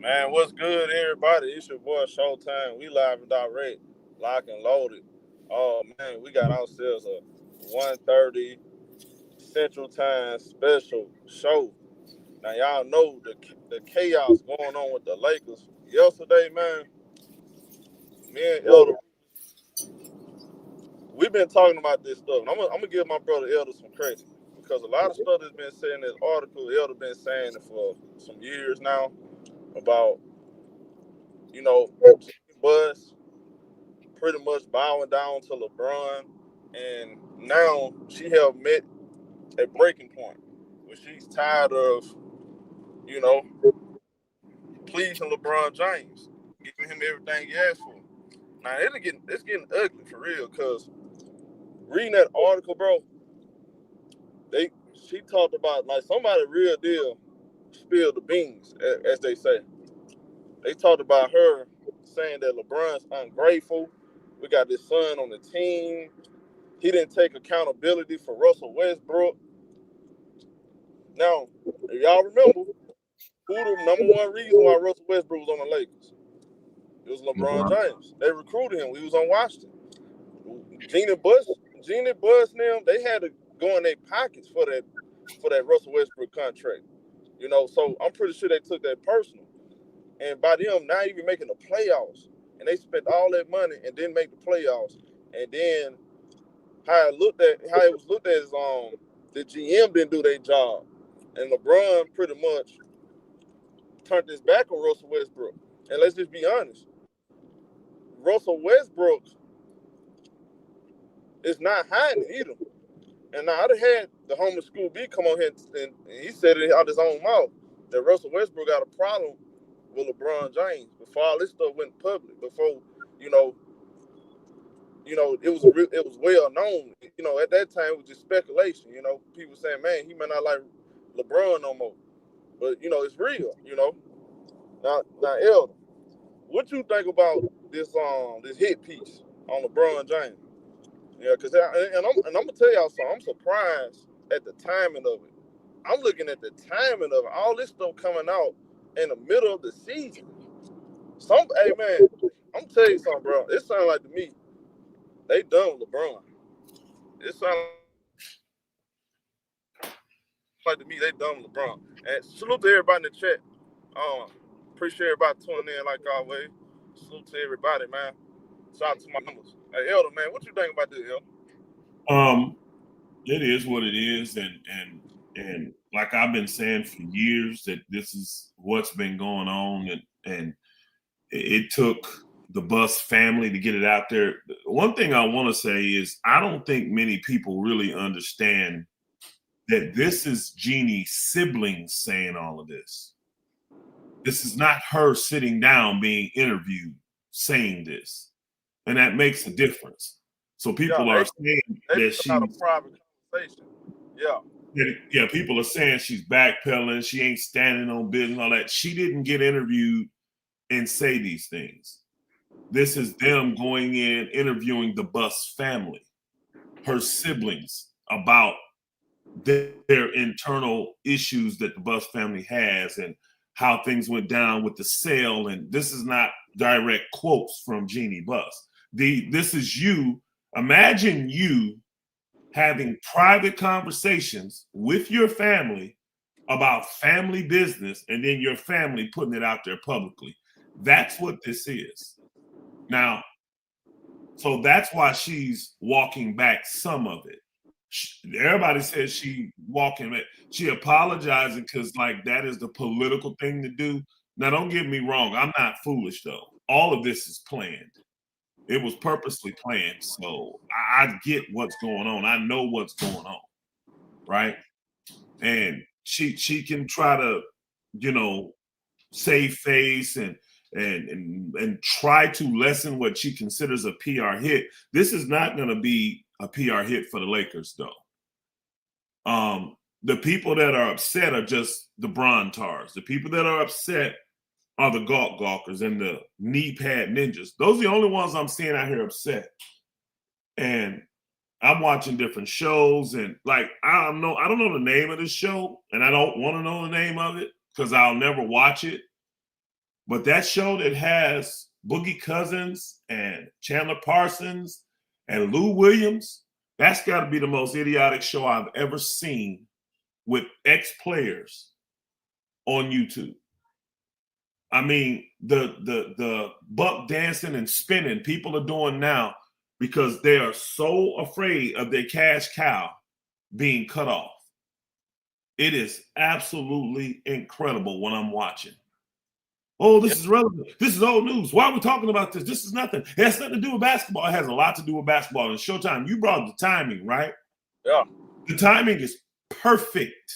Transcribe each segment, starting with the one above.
Man, what's good, everybody? It's your boy Showtime. We live and direct, lock and loaded. Oh man, we got ourselves a 1:30 Central Time special show. Now y'all know the chaos going on with the Lakers. Yesterday, man, me and Elder, we've been talking about this stuff. And I'm gonna give my brother Elder some credit because a lot of stuff that's been said in this article, Elder been saying it for some years now about Buzz pretty much bowing down to LeBron, and now she have met a breaking point where she's tired of, you know, pleasing LeBron James, giving him everything he asked for. Now it's getting ugly for real, cause reading that article, bro, they she talked about like somebody real deal spilled the beans, as they say. They talked about her saying that LeBron's ungrateful. We got this son on the team. He didn't take accountability for Russell Westbrook. Now, if y'all remember, who the number one reason why Russell Westbrook was on the Lakers? It was LeBron LeBron. James. They recruited him. He was on Washington. Jeanie Bush, Jeanie Bush, and them, they had to go in their pockets for that Russell Westbrook contract. So I'm pretty sure they took that personal. And by them not even making the playoffs, and they spent all that money and didn't make the playoffs, and then how it was looked at is the GM didn't do their job, and LeBron pretty much turned his back on Russell Westbrook. And let's just be honest, Russell Westbrook is not hiding either. And now I'd have had the homie School B come on here and he said it out his own mouth that Russell Westbrook got a problem with LeBron James before all this stuff went public. Before you know, it was well known. At that time it was just speculation. People saying, man, he might not like LeBron no more. But it's real. Now, Elder, what you think about this hit piece on LeBron James? Yeah, and I'm gonna tell y'all something. I'm surprised at the timing of it. I'm looking at the timing of it. All this stuff coming out in the middle of the season. Hey man, I'm gonna tell you something, bro. It sounds like to me they done with LeBron. It sounds like to me they done with LeBron. And salute to everybody in the chat. Um, Appreciate everybody tuning in like always. Salute to everybody, man. Shout out to my members. Hey, Elder, man, what you think about this, Elder? Um, it is what it is, and like I've been saying for years that this is what's been going on, and it took the Bus family to get it out there. One thing I want to say is I don't think many people really understand that this is Jeannie's siblings saying all of this. This is not her sitting down being interviewed saying this, and that makes a difference. So Yeah, people are saying they that had a she's private conversation. Yeah. yeah, people are saying she's backpedaling, she ain't standing on business, all that. She didn't get interviewed and say these things. This is them going in, interviewing the Bus family, her siblings, about their internal issues that the Bus family has and how things went down with the sale. And this is not direct quotes from Jeanie Buss. This is you. Imagine you having private conversations with your family about family business and then your family putting it out there publicly. That's what this is. Now, so that's why she's walking back some of it. Everybody says she walking back. She apologizing because like that is the political thing to do. Now, don't get me wrong. I'm not foolish though. All of this is planned. It was purposely planned. So I get what's going on. I know what's going on, right? And she can try to, you know, save face and try to lessen what she considers a PR hit. This is not going to be a PR hit for the Lakers, though. The people that are upset are just the Bron Tars. The people that are upset are the gawkers and the knee pad ninjas. Those are the only ones I'm seeing out here upset. And I'm watching different shows and like I don't know the name of this show, and I don't want to know the name of it because I'll never watch it. But that show that has Boogie Cousins and Chandler Parsons and Lou Williams, that's got to be the most idiotic show I've ever seen with ex-players on YouTube. I mean, the buck dancing and spinning people are doing now because they are so afraid of their cash cow being cut off. It is absolutely incredible when I'm watching. Oh, this is relevant. This is old news. Why are we talking about this? This is nothing. It has nothing to do with basketball. It has a lot to do with basketball. And Showtime, you brought the timing, right? Yeah. The timing is perfect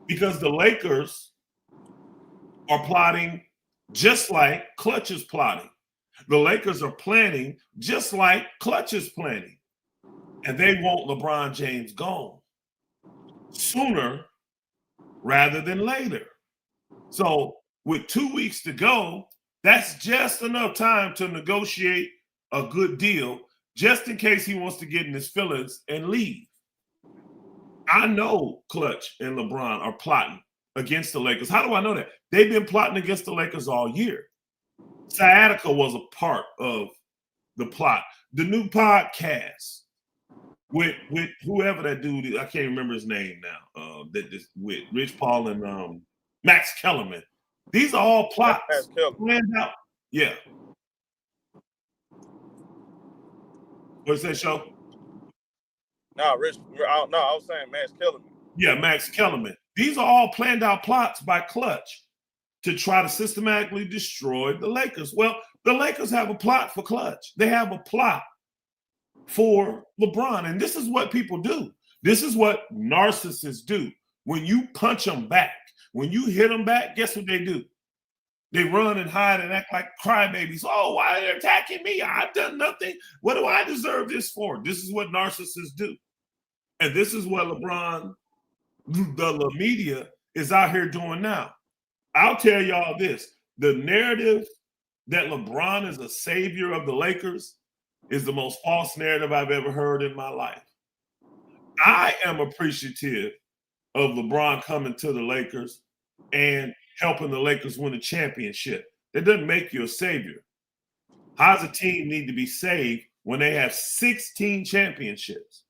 because the Lakers are plotting just like Clutch is plotting. The Lakers are planning just like Clutch is planning. And they want LeBron James gone sooner rather than later. So with 2 weeks to go, that's just enough time to negotiate a good deal just in case he wants to get in his feelings and leave. I know Clutch and LeBron are plotting against the Lakers. How do I know that? They've been plotting against the Lakers all year. Sciatica was a part of the plot. The new podcast with whoever that dude is, I can't remember his name now. With Rich Paul and Max Kellerman. These are all plots planned out. Yeah. What's that show? No, I was saying Max Kellerman. Yeah, Max Kellerman. These are all planned out plots by Clutch to try to systematically destroy the Lakers. Well, the Lakers have a plot for Clutch. They have a plot for LeBron. And this is what people do. This is what narcissists do. When you punch them back, when you hit them back, guess what they do? They run and hide and act like crybabies. Oh, why are they attacking me? I've done nothing. What do I deserve this for? This is what narcissists do. And this is what LeBron, the media, is out here doing now. I'll tell y'all this. The narrative that LeBron is a savior of the Lakers is the most false narrative I've ever heard in my life. I am appreciative of LeBron coming to the Lakers and helping the Lakers win a championship. That doesn't make you a savior. How does a team need to be saved when they have 16 championships?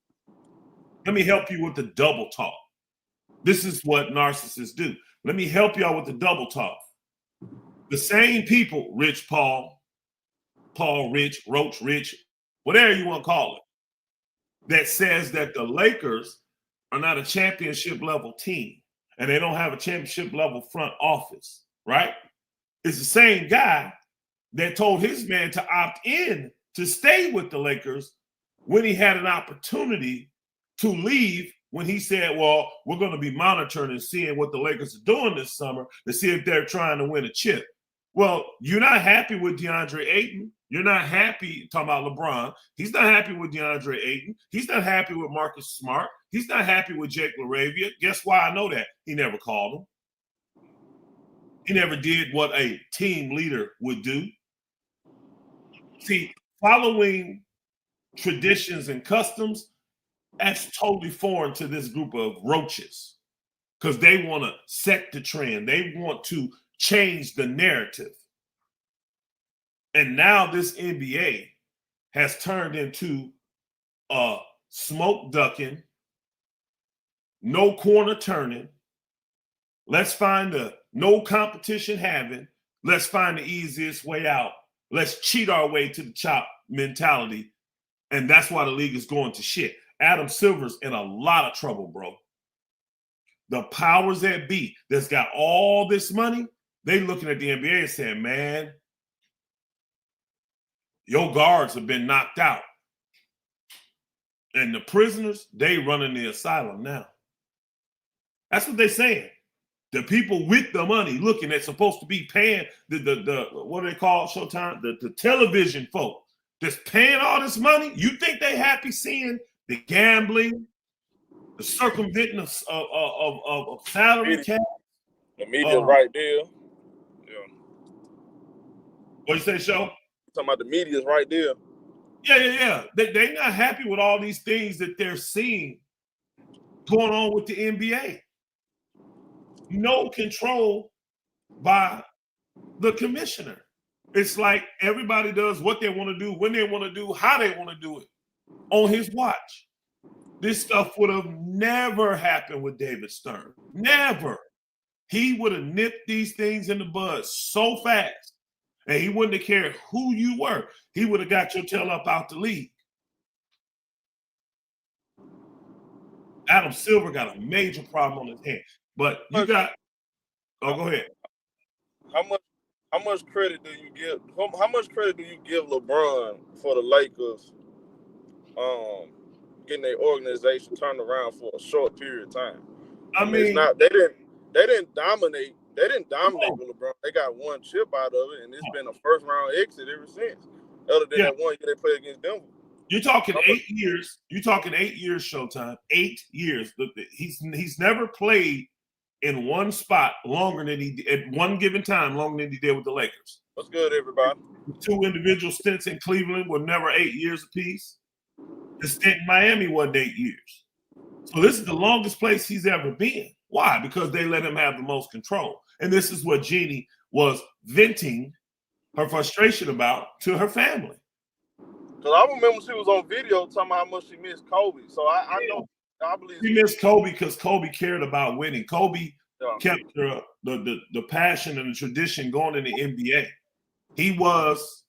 Let me help you with the double talk. This is what narcissists do. Let me help y'all with the double talk. The same people, Rich Paul, Rich, Roach Rich, whatever you want to call it, that says that the Lakers are not a championship level team and they don't have a championship level front office, right? It's the same guy that told his man to opt in to stay with the Lakers when he had an opportunity to leave, when he said, well, we're going to be monitoring and seeing what the Lakers are doing this summer to see if they're trying to win a chip. Well, you're not happy with DeAndre Ayton. You're not happy, talking about LeBron. He's not happy with DeAndre Ayton. He's not happy with Marcus Smart. He's not happy with Jake LaRavia. Guess why I know that? He never called him. He never did what a team leader would do. See, following traditions and customs, that's totally foreign to this group of roaches because they want to set the trend. They want to change the narrative. And now this NBA has turned into a smoke ducking, no corner turning. Let's find a no competition having. Let's find the easiest way out. Let's cheat our way to the top mentality. And that's why the league is going to shit. Adam Silver's in a lot of trouble, bro. The powers that be that's got all this money, they looking at the NBA and saying, man, your guards have been knocked out. And the prisoners, they running the asylum now. That's what they're saying. The people with the money looking, they're supposed to be paying the what do they call Showtime? The television folk that's paying all this money. You think they happy seeing the gambling, the circumventing of salary cap? The media right there. Yeah. What you say, Show? Talking about the media's right there. Yeah. They're not happy with all these things that they're seeing going on with the NBA. No control by the commissioner. It's like everybody does what they want to do, when they want to do, how they want to do it on his watch. This stuff would have never happened with David Stern. Never. He would have nipped these things in the bud so fast, and he wouldn't have cared who you were. He would have got your tail up out the league. Adam Silver got a major problem on his hands. But you got go ahead. How much credit do you give? How much credit do you give LeBron for the Lakers getting their organization turned around for a short period of time? I mean, it's not, they didn't dominate. They didn't dominate with LeBron. They got one chip out of it, and it's been a first round exit ever since. Other than that 1 year they played against Denver. You're talking 8 years. You're talking 8 years, Showtime. 8 years. He's never played in one spot longer than he did at one given time, longer than he did with the Lakers. What's good, everybody? The 2 individual stints in Cleveland were never 8 years apiece. The stint in Miami wasn't 8 years. So this is the longest place he's ever been. Why? Because they let him have the most control. And this is what Jeanie was venting her frustration about to her family. Because I remember she was on video talking about how much she missed Kobe. So I know. I believe she missed Kobe because Kobe cared about winning. Kobe kept the passion and the tradition going in the NBA. He was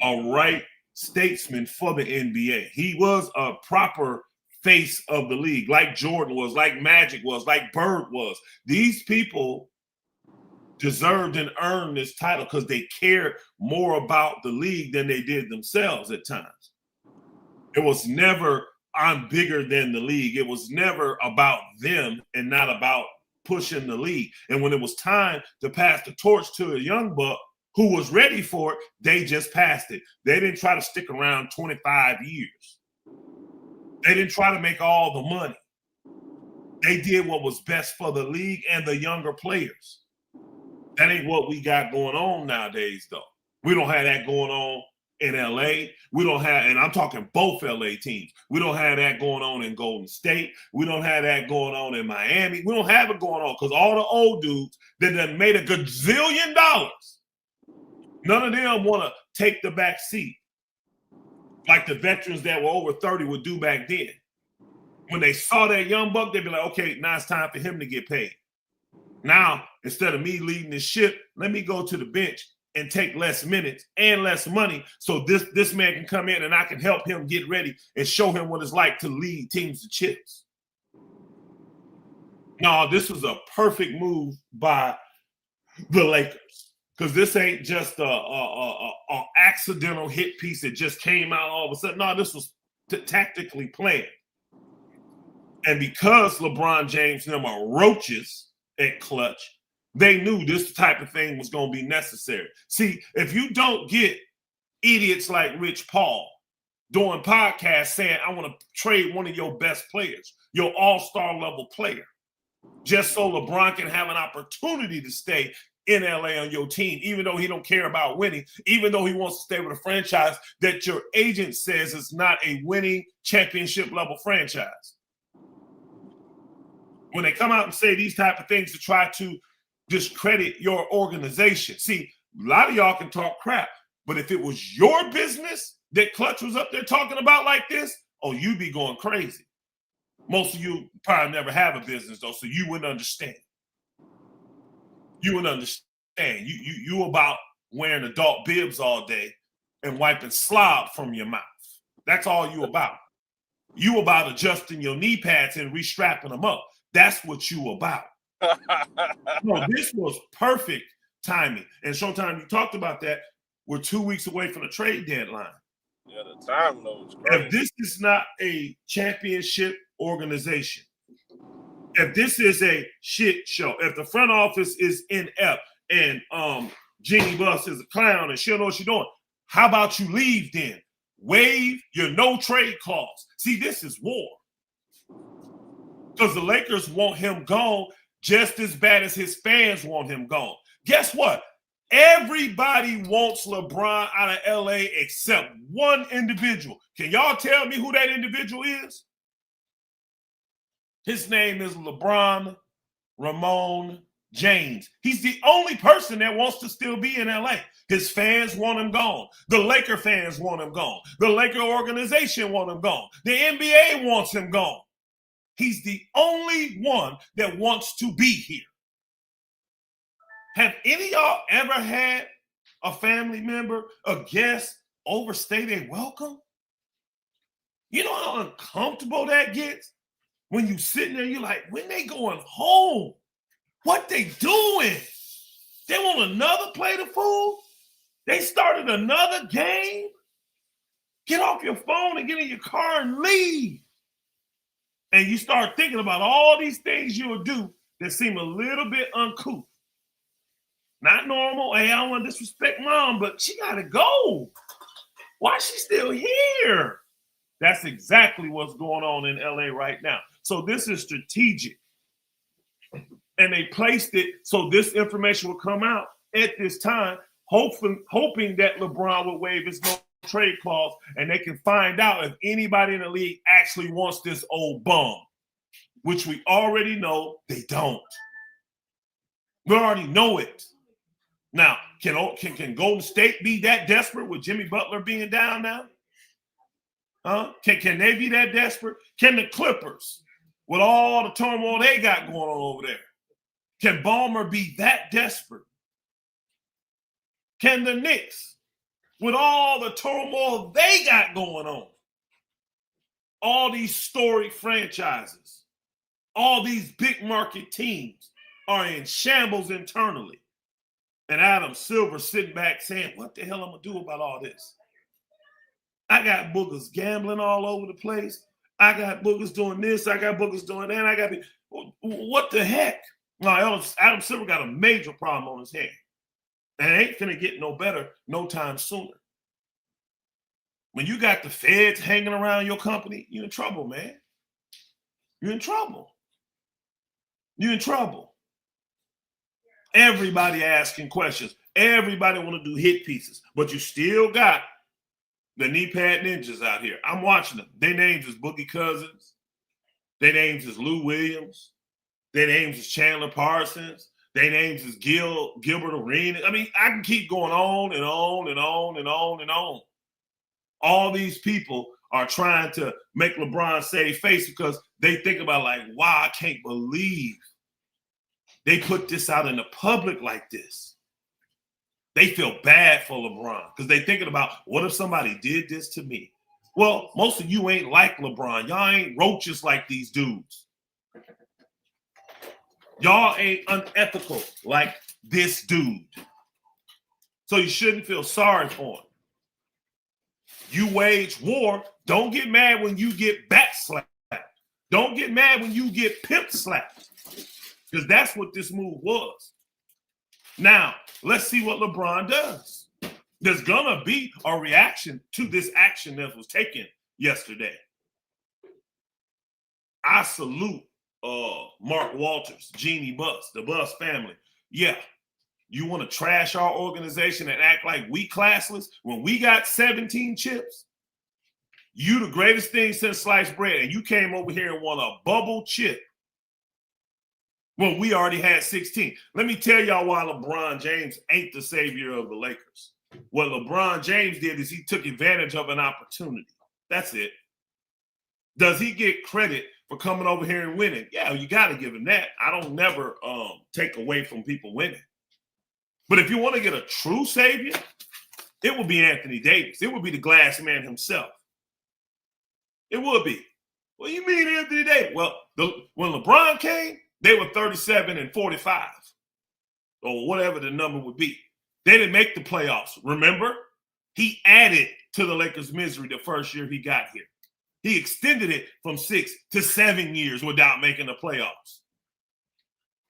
a right statesman for the NBA. He was a proper face of the league, like Jordan was, like Magic was, like Bird was. These people deserved and earned this title because they cared more about the league than they did themselves at times. It was never, I'm bigger than the league. It was never about them and not about pushing the league. And when it was time to pass the torch to a young buck who was ready for it, they just passed it. They didn't try to stick around 25 years. They didn't try to make all the money. They did what was best for the league and the younger players. That ain't what we got going on nowadays, though. We don't have that going on in LA. We don't have, and I'm talking both LA teams. We don't have that going on in Golden State. We don't have that going on in Miami. We don't have it going on because all the old dudes that done made a gazillion dollars, none of them want to take the back seat like the veterans that were over 30 would do back then. When they saw that young buck, they'd be like, okay, now it's time for him to get paid. Now, instead of me leading the ship, let me go to the bench and take less minutes and less money so this man can come in and I can help him get ready and show him what it's like to lead teams to chips. No, this was a perfect move by the Lakers because this ain't just a accidental hit piece that just came out all of a sudden. No, this was tactically planned. And because LeBron James and them are roaches at clutch, they knew this type of thing was going to be necessary. See, if you don't get idiots like Rich Paul doing podcasts saying, I want to trade one of your best players, your all-star level player, just so LeBron can have an opportunity to stay in LA on your team, even though he don't care about winning, even though he wants to stay with a franchise that your agent says is not a winning championship level franchise. When they come out and say these type of things to try to discredit your organization. See, a lot of y'all can talk crap, but if it was your business that Clutch was up there talking about like this, oh, you'd be going crazy. Most of you probably never have a business, though, so you wouldn't understand. You wouldn't understand. You about wearing adult bibs all day and wiping slob from your mouth. That's all you about. You about adjusting your knee pads and restrapping them up. That's what you about. No, this was perfect timing. And Showtime, you talked about that. We're 2 weeks away from the trade deadline. Yeah, the time was crazy. If this is not a championship organization, if this is a shit show, if the front office is inept and Jeanie Buss is a clown and she don't know what she's doing, how about you leave then? Waive your no trade clause. See, this is war. Because the Lakers want him gone just as bad as his fans want him gone. Guess what? Everybody wants LeBron out of LA except one individual. Can y'all tell me who that individual is? His name is LeBron Ramon James. He's the only person that wants to still be in LA. His fans want him gone. The Laker fans want him gone. The Laker organization want him gone. The NBA wants him gone. He's the only one that wants to be here. Have any of y'all ever had a family member, a guest, overstay their welcome? You know how uncomfortable that gets? When you sitting there, you're like, when they going home? What they doing? They want another plate of food? They started another game? Get off your phone and get in your car and leave. And you start thinking about all these things you will do that seem a little bit uncouth. Not normal. Hey, I don't want to disrespect mom, but she got to go. Why is she still here? That's exactly what's going on in LA right now. So this is strategic. And they placed it so this information will come out at this time, hoping that LeBron would waive his no trade clause and they can find out if anybody in the league actually wants this old bum, which we already know they don't. We already know it. Now, can Golden State be that desperate with Jimmy Butler being down now? Can they be that desperate? Can the Clippers, with all the turmoil they got going on over there, can Ballmer be that desperate? Can the Knicks, with all the turmoil they got going on, all these storied franchises, all these big market teams are in shambles internally, and Adam Silver sitting back saying, what the hell I'm going to do about all this? I got boogers gambling all over the place. I got boogers doing this. I got boogers doing that. I got what the heck? No, Adam Silver got a major problem on his hands. And it ain't finna get no better no time sooner. When you got the feds hanging around your company, you're in trouble, man. You're in trouble. You're in trouble. Everybody asking questions. Everybody want to do hit pieces. But you still got the knee pad ninjas out here. I'm watching them. Their names is Boogie Cousins. Their names is Lou Williams. Their names is Chandler Parsons. Their names is Gilbert Arenas. I mean, I can keep going on and on and on and on and on. All these people are trying to make LeBron save face because they think about like, wow, I can't believe they put this out in the public like this. They feel bad for LeBron because they're thinking about, what if somebody did this to me? Well, most of you ain't like LeBron. Y'all ain't roaches like these dudes. Y'all ain't unethical like this dude. So you shouldn't feel sorry for him. You wage war. Don't get mad when you get back slapped. Don't get mad when you get pimp slapped. Because that's what this move was. Now, let's see what LeBron does. There's going to be a reaction to this action that was taken yesterday. I salute Mark Walters, Jeanie Buss, the Buss family. Yeah, you want to trash our organization and act like we classless when we got 17 chips? You the greatest thing since sliced bread, and you came over here and won a bubble chip when we already had 16. Let me tell y'all why LeBron James ain't the savior of the Lakers. What LeBron James did is he took advantage of an opportunity. That's it. Does he get credit for coming over here and winning? Yeah, you got to give him that. I don't never take away from people winning. But if you want to get a true savior, it would be Anthony Davis. It would be the glass man himself. It would be. What do you mean Anthony Davis? Well, when LeBron came, they were 37 and 45 or whatever the number would be. They didn't make the playoffs. Remember? He added to the Lakers' misery the first year he got here. He extended it from 6 to 7 years without making the playoffs.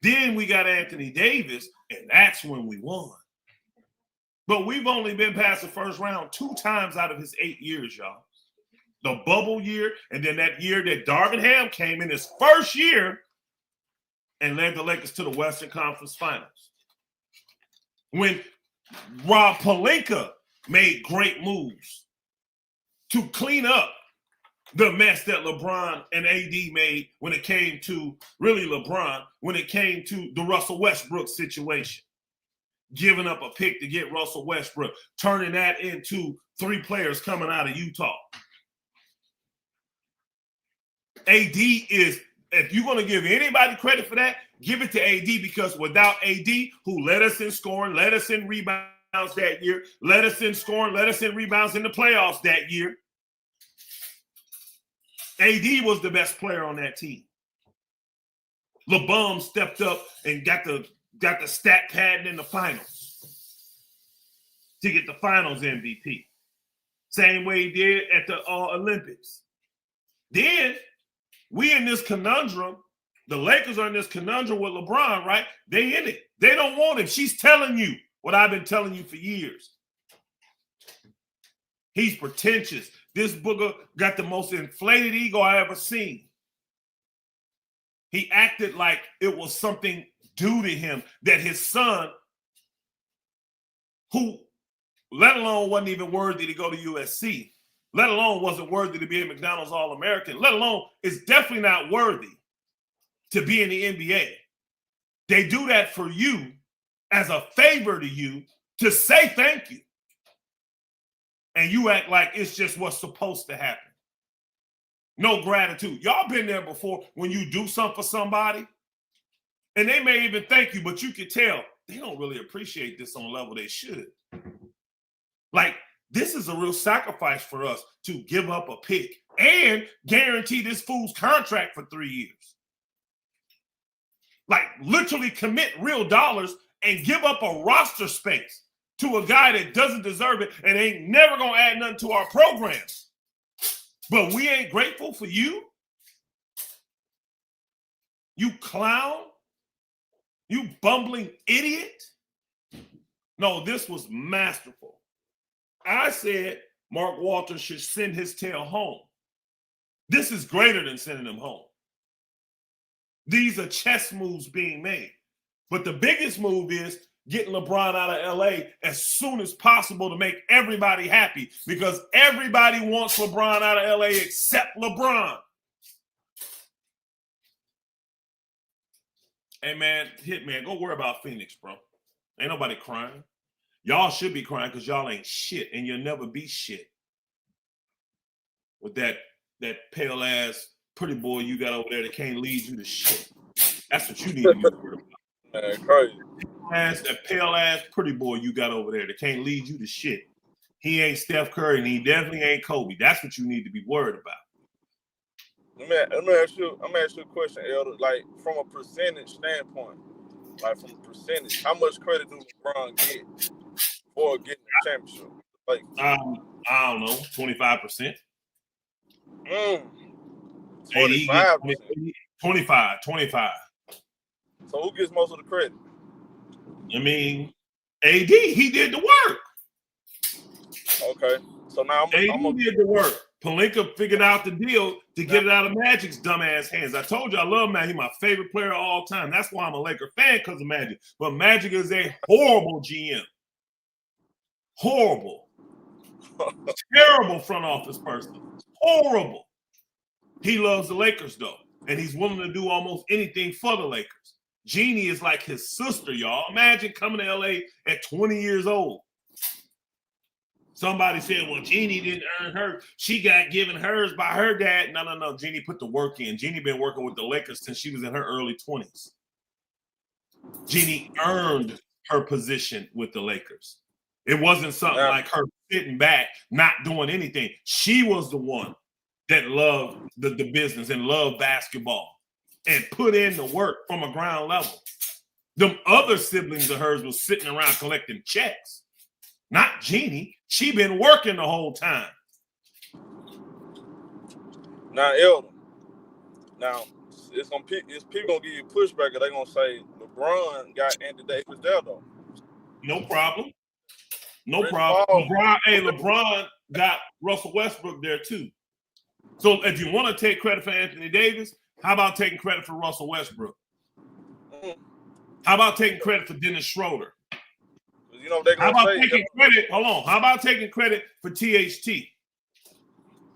Then we got Anthony Davis, and that's when we won. But we've only been past the first round 2 times out of his 8 years, y'all. The bubble year, and then that year that Darvin Ham came in his first year and led the Lakers to the Western Conference Finals. When Rob Pelinka made great moves to clean up the mess that LeBron and AD made when it came to, really LeBron, when it came to the Russell Westbrook situation. Giving up a pick to get Russell Westbrook, turning that into 3 players coming out of Utah. AD is, if you're going to give anybody credit for that, give it to AD, because without AD, who led us in scoring, led us in rebounds that year, led us in scoring, led us in rebounds in the playoffs that year, AD was the best player on that team. LeBron stepped up and got the stat pad in the finals to get the finals MVP. Same way he did at the Olympics. Then we in this conundrum. The Lakers are in this conundrum with LeBron, right? They in it. They don't want him. She's telling you what I've been telling you for years. He's pretentious. This booger got the most inflated ego I ever seen. He acted like it was something due to him that his son, who let alone wasn't even worthy to go to USC, let alone wasn't worthy to be a McDonald's All-American, let alone is definitely not worthy to be in the NBA. They do that for you as a favor to you to say thank you. And you act like it's just what's supposed to happen. No gratitude. Y'all been there before when you do something for somebody and they may even thank you, but you can tell they don't really appreciate this on a level they should. Like, this is a real sacrifice for us to give up a pick and guarantee this fool's contract for 3 years. Like, literally commit real dollars and give up a roster space to a guy that doesn't deserve it and ain't never going to add nothing to our program. But we ain't grateful for you? You clown? You bumbling idiot? No, this was masterful. I said Mark Walters should send his tail home. This is greater than sending him home. These are chess moves being made. But the biggest move is getting LeBron out of LA as soon as possible to make everybody happy, because everybody wants LeBron out of LA except LeBron. Hey, man, Hitman, go worry about Phoenix, bro. Ain't nobody crying. Y'all should be crying because y'all ain't shit, and you'll never be shit. With that pale-ass pretty boy you got over there that can't lead you to shit. That's what you need to be worried about. Man, crazy. That pale-ass pretty boy you got over there that can't lead you to shit. He ain't Steph Curry, and he definitely ain't Kobe. That's what you need to be worried about. Let me ask you a question, Elder. Like, from a percentage standpoint, how much credit do LeBron get for getting the championship? Like, I don't know, 25%. 25%. 25. So who gets most of the credit? I mean, AD, he did the work. Okay. So now AD did the work. Pelinka figured out the deal to get it out of Magic's dumbass hands. I told you I love Magic. He's my favorite player of all time. That's why I'm a Laker fan, because of Magic. But Magic is a horrible GM. Horrible. Terrible front office person. Horrible. He loves the Lakers, though. And he's willing to do almost anything for the Lakers. Jeanie is like his sister, y'all. Imagine coming to LA at 20 years old. Somebody said, well, Jeanie didn't earn her. She got given hers by her dad. No. Jeanie put the work in. Jeanie been working with the Lakers since she was in her early 20s. Jeanie earned her position with the Lakers. It wasn't something like her sitting back, not doing anything. She was the one that loved the business and loved basketball and put in the work from a ground level. Them other siblings of hers was sitting around collecting checks. Not Jeanie. She been working the whole time. Now, Elder. Now, people gonna give you pushback, and they gonna say LeBron got Anthony Davis there though. No problem. LeBron got Russell Westbrook there too. So if you want to take credit for Anthony Davis, how about taking credit for Russell Westbrook? How about taking credit for Dennis Schroeder? You know, they're gonna how about taking credit? Hold on. How about taking credit for THT?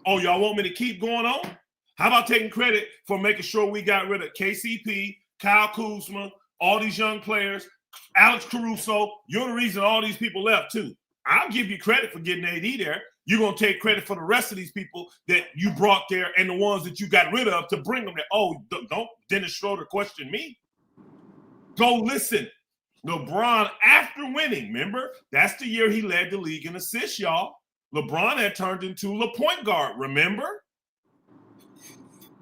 Oh, y'all want me to keep going on? How about taking credit for making sure we got rid of KCP, Kyle Kuzma, all these young players, Alex Caruso? You're the reason all these people left too. I'll give you credit for getting AD there. You're going to take credit for the rest of these people that you brought there and the ones that you got rid of to bring them there. Oh, don't Dennis Schroeder question me. Go listen. LeBron, after winning, remember, that's the year he led the league in assists, y'all. LeBron had turned into the point guard, remember?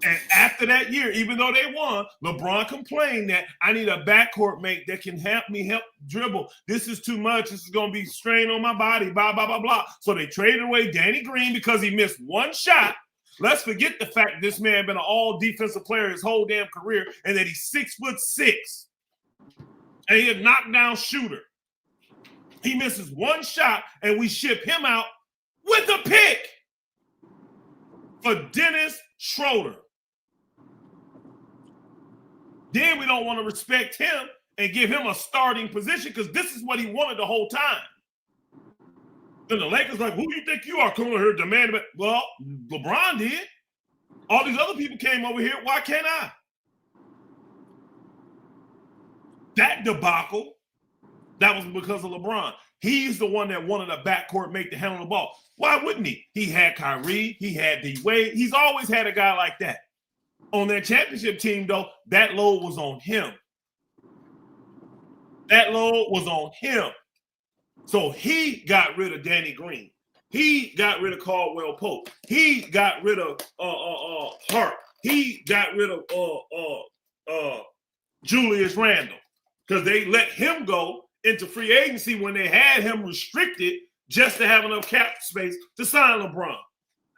And after that year, even though they won, LeBron complained that I need a backcourt mate that can help me help dribble. This is too much. This is going to be strain on my body, blah, blah, blah, blah. So they traded away Danny Green because he missed one shot. Let's forget the fact this man been an all defensive player his whole damn career and that he's 6'6". And he's a knockdown shooter. He misses one shot and we ship him out with a pick for Dennis Schroeder. Then we don't want to respect him and give him a starting position because this is what he wanted the whole time. Then the Lakers like, who do you think you are coming over here demanding it? Well, LeBron did. All these other people came over here. Why can't I? That debacle, that was because of LeBron. He's the one that wanted a backcourt mate to handle the ball. Why wouldn't he? He had Kyrie. He had D-Wade. He's always had a guy like that. On their championship team, though, that load was on him. That load was on him. So he got rid of Danny Green. He got rid of Caldwell Pope. He got rid of Hart. He got rid of Julius Randle because they let him go into free agency when they had him restricted just to have enough cap space to sign LeBron.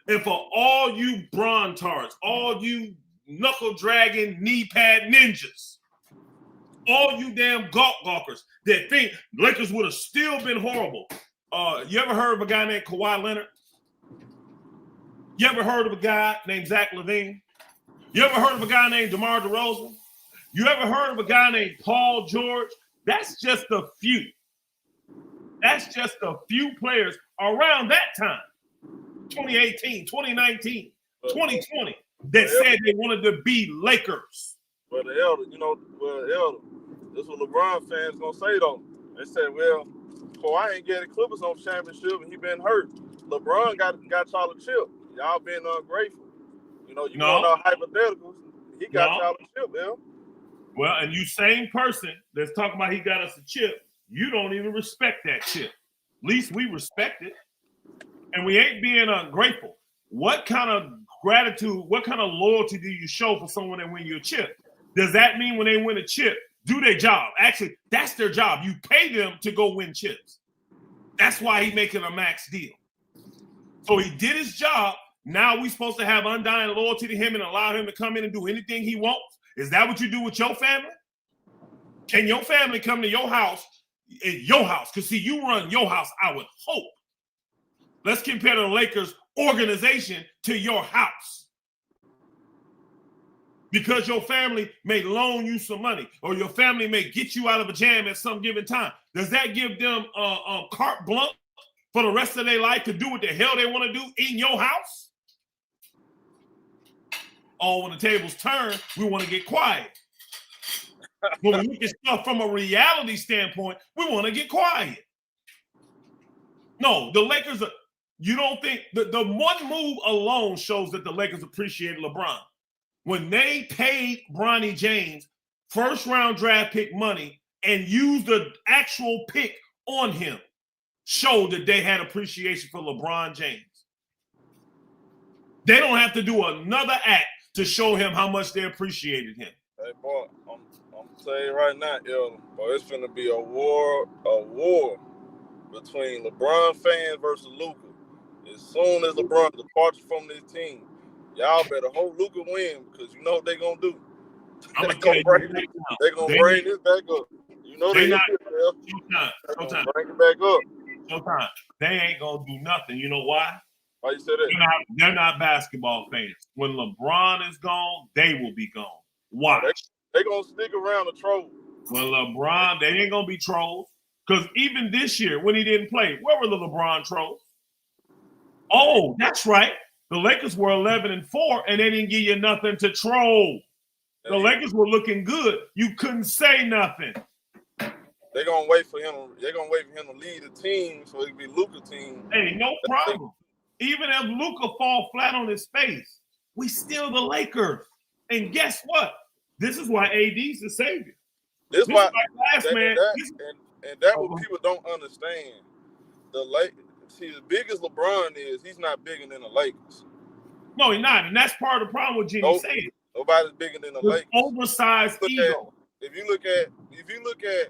And for all you Bron tards, all you knuckle dragging knee pad ninjas, all you damn gawkers that think Lakers would have still been horrible. You ever heard of a guy named Kawhi Leonard? You ever heard of a guy named Zach LaVine? You ever heard of a guy named DeMar DeRozan? You ever heard of a guy named Paul George? That's just a few. That's just a few players around that time, 2018, 2019, 2020, that said they wanted to be Lakers. Well, the elder, this is what LeBron fans gonna say though. They said, well, Kawhi ain't getting Clippers on championship and he been hurt. LeBron got y'all a chip. Y'all been ungrateful. You know, going out hypotheticals. He got y'all a chip, yeah. Well, and you same person that's talking about he got us a chip, you don't even respect that chip. At least we respect it. And we ain't being ungrateful. What kind of gratitude, what kind of loyalty do you show for someone that win you a chip? Does that mean when they win a chip, do their job? Actually, that's their job. You pay them to go win chips. That's why he's making a max deal. So he did his job. Now we're supposed to have undying loyalty to him and allow him to come in and do anything he wants. Is that what you do with your family? Can your family come to your house, in your house? Because, see, you run your house, I would hope. Let's compare the Lakers organization to your house. Because your family may loan you some money or your family may get you out of a jam at some given time. Does that give them carte blanche for the rest of their life to do what the hell they want to do in your house? Oh, when the tables turn, we want to get quiet. When we look at stuff from a reality standpoint, we want to get quiet. No, the Lakers, you don't think, the one move alone shows that the Lakers appreciated LeBron. When they paid Bronny James first-round draft pick money and used the actual pick on him, showed that they had appreciation for LeBron James. They don't have to do another act to show him how much they appreciated him. Hey, boy, I'm saying right now, boy, it's going to be a war between LeBron fans versus Luka. As soon as LeBron departs from this team, y'all better hope Luka win because you know what they're going to do. I'm going to tell you they're going to bring this back up. You know they're not. Showtime. Bring it back up. Showtime. They ain't going to do nothing. You know why? Why you say that? They're not basketball fans. When LeBron is gone, they will be gone. Watch. They're going to stick around to troll. When LeBron, they ain't going to be trolls. Because even this year, when he didn't play, where were the LeBron trolls? Oh, that's right. The Lakers were 11-4, and they didn't give you nothing to troll. The Lakers were looking good. You couldn't say nothing. They're gonna wait for him. They're gonna wait for him to lead the team so it can be Luka team. Hey, no problem. Even if Luka fall flat on his face, we still the Lakers. And guess what? This is why AD's the savior. This why last man. And that what people don't understand. See, as big as LeBron is, he's not bigger than the Lakers. No, he's not, and that's part of the problem with Jeanie saying. Nobody's bigger than the Lakers. Oversized ego. If you look at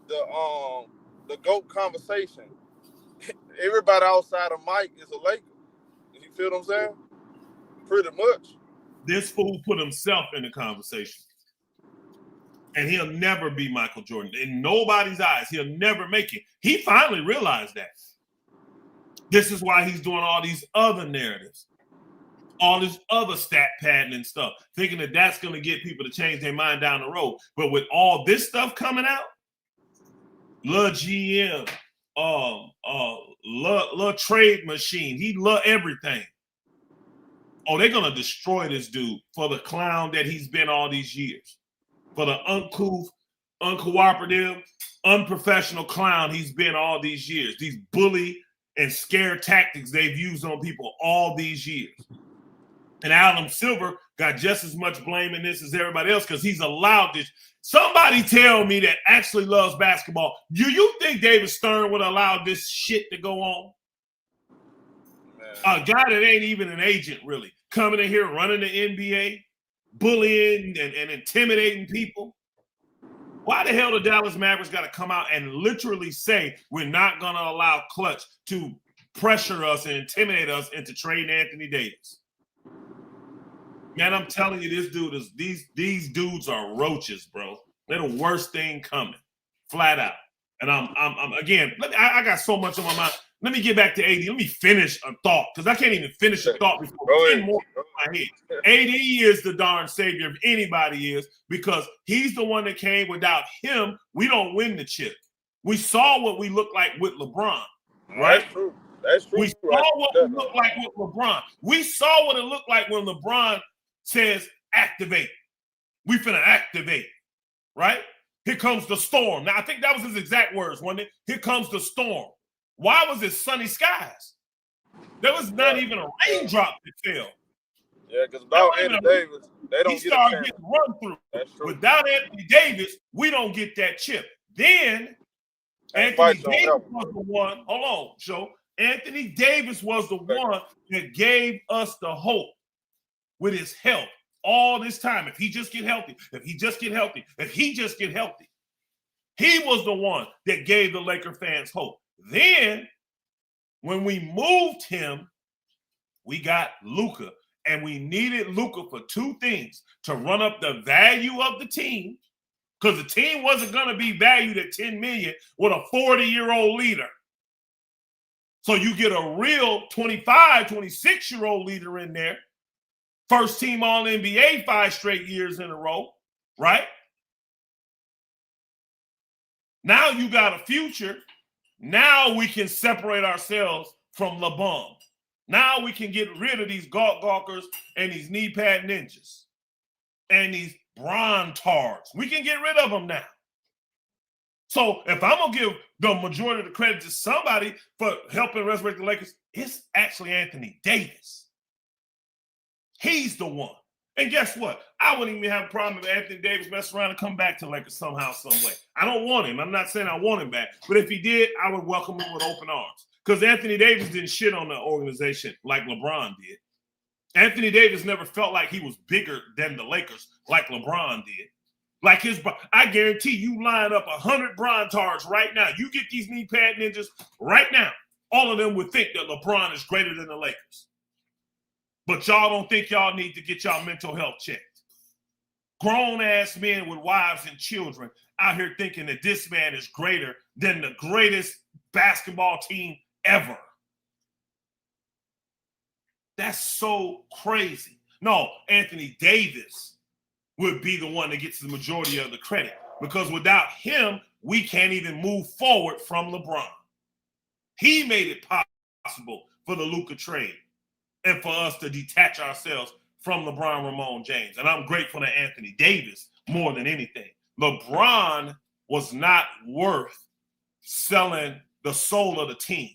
the GOAT conversation, everybody outside of Mike is a Laker. You feel what I'm saying? Pretty much. This fool put himself in the conversation. And he'll never be Michael Jordan. In nobody's eyes, he'll never make it. He finally realized that. This is why he's doing all these other narratives, all this other stat padding and stuff, thinking that that's going to get people to change their mind down the road. But with all this stuff coming out, love GM, love trade machine, he love everything. Oh, they're going to destroy this dude for the clown that he's been all these years. For the uncouth, uncooperative, unprofessional clown he's been all these years. These bully and scare tactics they've used on people all these years. And Adam Silver got just as much blame in this as everybody else because he's allowed this. Somebody tell me that actually loves basketball. Do you think David Stern would allow this shit to go on? A guy that ain't even an agent, really, coming in here running the NBA, bullying and intimidating people. Why the hell the Dallas Mavericks got to come out and literally say we're not going to allow Clutch to pressure us and intimidate us into trading Anthony Davis? Man, I'm telling you, these dudes are roaches, bro. They're the worst thing coming, flat out. And I'm again, I got so much on my mind. Let me get back to AD. Let me finish a thought because I can't even finish a thought before 10 more in my head. AD is the darn savior if anybody is because he's the one that came. Without him, we don't win the chip. We saw what we look like with LeBron, right? That's true. That's true. We saw what we look like with LeBron. We saw what it looked like when LeBron says activate. We finna activate, right? Here comes the storm. Now, I think that was his exact words, wasn't it? Here comes the storm. Why was it sunny skies? There was not even a raindrop that fell. Yeah, because without Anthony Davis, they don't get a chance. Getting run through. That's true. Without Anthony Davis, we don't get that chip. Then Anthony Davis was the one. Hold on, Joe. Anthony Davis was the one that gave us the hope with his health all this time. If he just get healthy, if he just get healthy, if he just get healthy. He was the one that gave the Laker fans hope. Then, when we moved him, we got Luka, and we needed Luka for two things: to run up the value of the team, because the team wasn't going to be valued at $10 million with a 40-year-old leader. So you get a real 25, 26-year-old leader in there, first team All-NBA 5 straight years in a row, right? Now you got a future. Now we can separate ourselves from LeBron. Now we can get rid of these gawkers and these knee pad ninjas and these Bron tards. We can get rid of them now. So if I'm going to give the majority of the credit to somebody for helping resurrect the Lakers, it's actually Anthony Davis. He's the one. And guess what? I wouldn't even have a problem if Anthony Davis messed around and come back to Lakers somehow, some way. I don't want him. I'm not saying I want him back. But if he did, I would welcome him with open arms. Because Anthony Davis didn't shit on the organization like LeBron did. Anthony Davis never felt like he was bigger than the Lakers like LeBron did. Like I guarantee you line up 100 Bron tards right now. You get these knee pad ninjas right now. All of them would think that LeBron is greater than the Lakers. But y'all don't think y'all need to get y'all mental health checked. Grown-ass men with wives and children out here thinking that this man is greater than the greatest basketball team ever. That's so crazy. No, Anthony Davis would be the one that gets the majority of the credit because without him, we can't even move forward from LeBron. He made it possible for the Luka trade. and for us to detach ourselves from LeBron Ramon James. And I'm grateful to Anthony Davis more than anything. LeBron was not worth selling the soul of the team.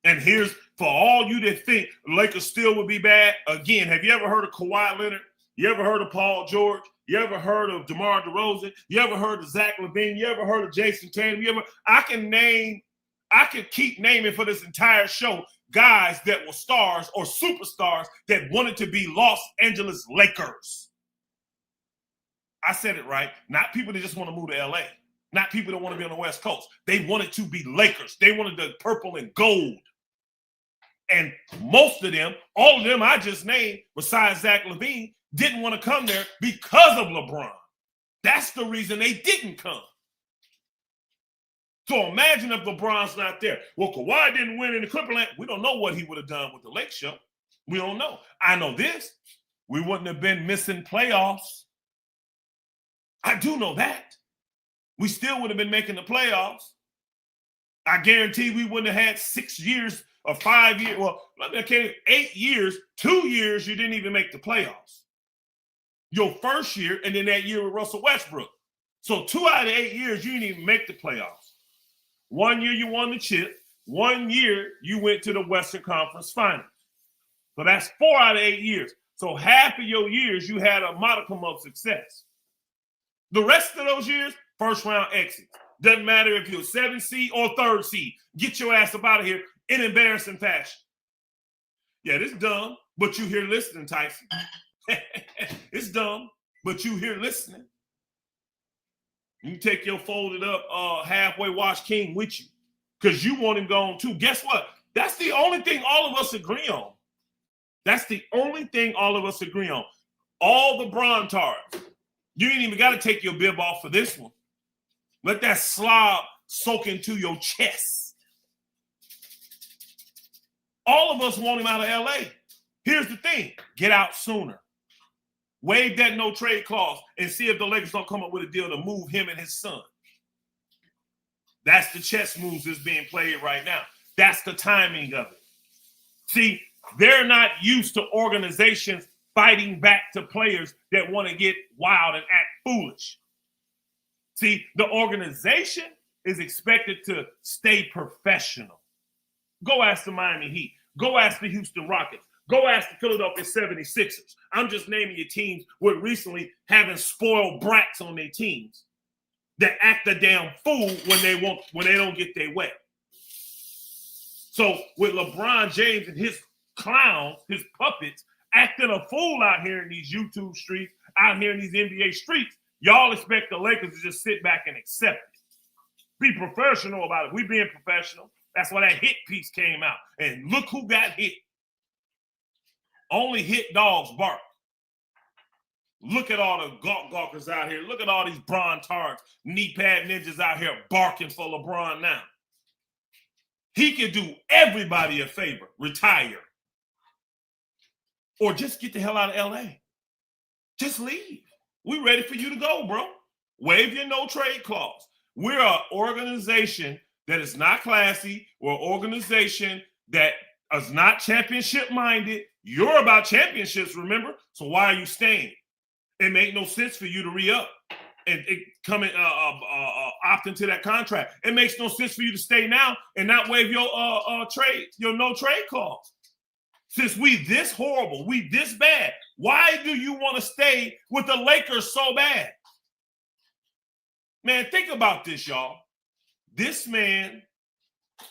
And here's for all you that think Lakers still would be bad. Again, have you ever heard of Kawhi Leonard? You ever heard of Paul George? You ever heard of DeMar DeRozan? You ever heard of Zach LaVine? You ever heard of Jason Tatum? I can keep naming for this entire show guys that were stars or superstars that wanted to be Los Angeles Lakers. I said it right. Not people that just want to move to LA. Not people that want to be on the West Coast. They wanted to be Lakers. They wanted the purple and gold. And most of them, all of them I just named, besides Zach LaVine, didn't want to come there because of LeBron. That's the reason they didn't come. So imagine if LeBron's not there. Well, Kawhi didn't win in the Clipperland. We don't know what he would have done with the Lake Show. We don't know. I know this. We wouldn't have been missing playoffs. I do know that. We still would have been making the playoffs. I guarantee we wouldn't have had 6 years or 5 years. Well, okay, 8 years, 2 years, you didn't even make the playoffs. Your first year, and then that year with Russell Westbrook. So 2 out of 8 years, you didn't even make the playoffs. 1 year you won the chip. 1 year you went to the Western Conference Finals. So that's 4 out of 8 years. So half of your years, you had a modicum of success. The rest of those years, first round exit. Doesn't matter if you're 7th seed or 3rd seed. Get your ass up out of here in embarrassing fashion. Yeah, this is dumb, but you here listening, Tyson. It's dumb, but you here listening. You take your folded up halfway wash king with you because you want him gone too. Guess what? That's the only thing all of us agree on. That's the only thing all of us agree on. All the Brontards. You ain't even got to take your bib off for this one. Let that slob soak into your chest. All of us want him out of LA. Here's the thing. Get out sooner. Waive that no trade clause and see if the Lakers don't come up with a deal to move him and his son. That's the chess moves that's being played right now. That's the timing of it. See, they're not used to organizations fighting back to players that want to get wild and act foolish. See, the organization is expected to stay professional. Go ask the Miami Heat. Go ask the Houston Rockets. Go ask the Philadelphia 76ers. I'm just naming your teams with recently having spoiled brats on their teams that act a damn fool when they don't get their way. So with LeBron James and his clowns, his puppets, acting a fool out here in these YouTube streets, out here in these NBA streets, y'all expect the Lakers to just sit back and accept it. Be professional about it. We being professional. That's why that hit piece came out. And look who got hit. Only hit dogs bark. Look at all the gawkers out here. Look at all these Brontards, knee pad ninjas out here barking for LeBron now. He can do everybody a favor. Retire. Or just get the hell out of LA. Just leave. We ready for you to go, bro. Waive your no trade clause. We're an organization that is not classy. We're an organization that is not championship minded. You're about championships, remember? So why are you staying? It make no sense for you to re-up and come and opt into that contract. It makes no sense for you to stay now and not waive your no trade clause. Since we this horrible, we this bad, why do you want to stay with the Lakers so bad? Man, think about this, y'all. This man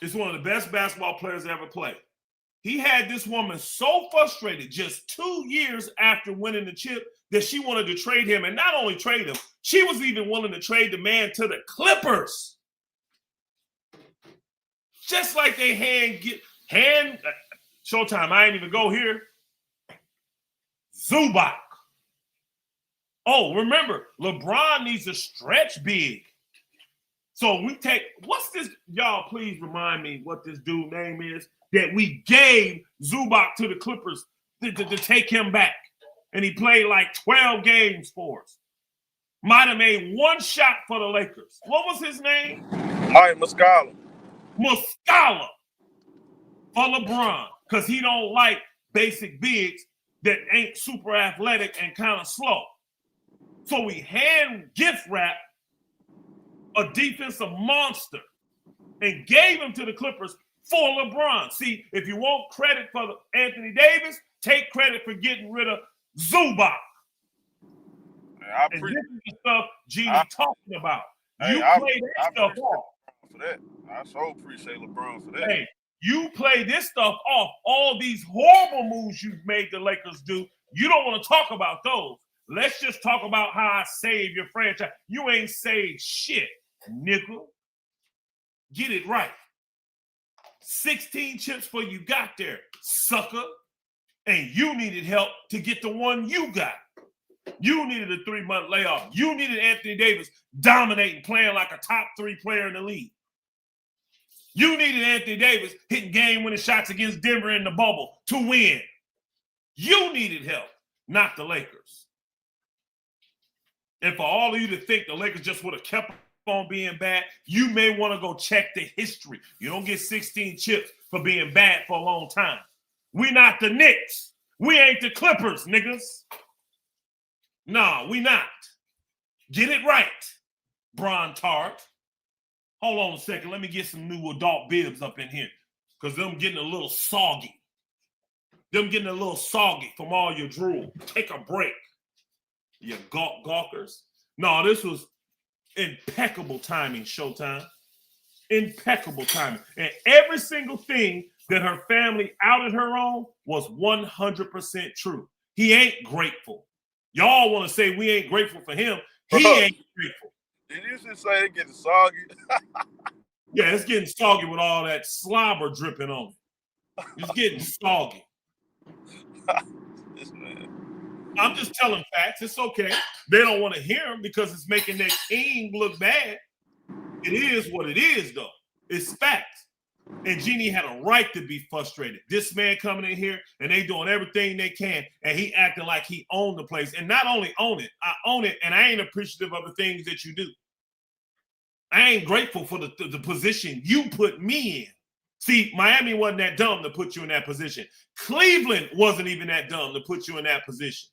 is one of the best basketball players ever played. He had this woman so frustrated just 2 years after winning the chip that she wanted to trade him. And not only trade him, she was even willing to trade the man to the Clippers. Just like they Showtime, I ain't even go here. Zubac. Oh, remember, LeBron needs a stretch big. So we take, what's this? Y'all, please remind me what this dude's name is that we gave Zubac to the Clippers to take him back. And he played like 12 games for us. Might have made one shot for the Lakers. What was his name? Mike Muscala. Muscala for LeBron. because he don't like basic bigs that ain't super athletic and kind of slow. So we hand gift wrap a defensive monster and gave him to the Clippers for LeBron. See, if you want credit for Anthony Davis, take credit for getting rid of Zubac. And this is the stuff Jeanie talking about. You play that stuff off. For that. I so appreciate LeBron for that. Hey, you play this stuff off. All these horrible moves you've made the Lakers do, you don't want to talk about those. Let's just talk about how I saved your franchise. You ain't saved shit, nigga. Get it right. 16 chips for you got there, sucker. And you needed help to get the one you got. You needed a 3-month layoff. You needed Anthony Davis dominating, playing like a top 3 player in the league. You needed Anthony Davis hitting game-winning shots against Denver in the bubble to win. You needed help, not the Lakers. And for all of you to think the Lakers just would have kept on being bad, you may want to go check the history. You don't get 16 chips for being bad for a long time. We not the Knicks. We ain't the Clippers, niggas. Nah, we not. Get it right, Bron Tart. Hold on a second. Let me get some new adult bibs up in here because them getting a little soggy. Them getting a little soggy from all your drool. Take a break, you gawkers. No, this was impeccable timing, Showtime. Impeccable timing. And every single thing that her family outed her on was 100% true. He ain't grateful. Y'all want to say we ain't grateful for him. He ain't grateful. Did you just say it getting soggy? Yeah, it's getting soggy with all that slobber dripping on it. It's getting soggy. This man. I'm just telling facts. It's okay. They don't want to hear them because it's making their team look bad. It is what it is, though. It's facts. And Jeanie had a right to be frustrated. This man coming in here and they doing everything they can, and he acting like he owned the place. And not only own it, I own it, and I ain't appreciative of the things that you do. I ain't grateful for the position you put me in. See, Miami wasn't that dumb to put you in that position. Cleveland wasn't even that dumb to put you in that position.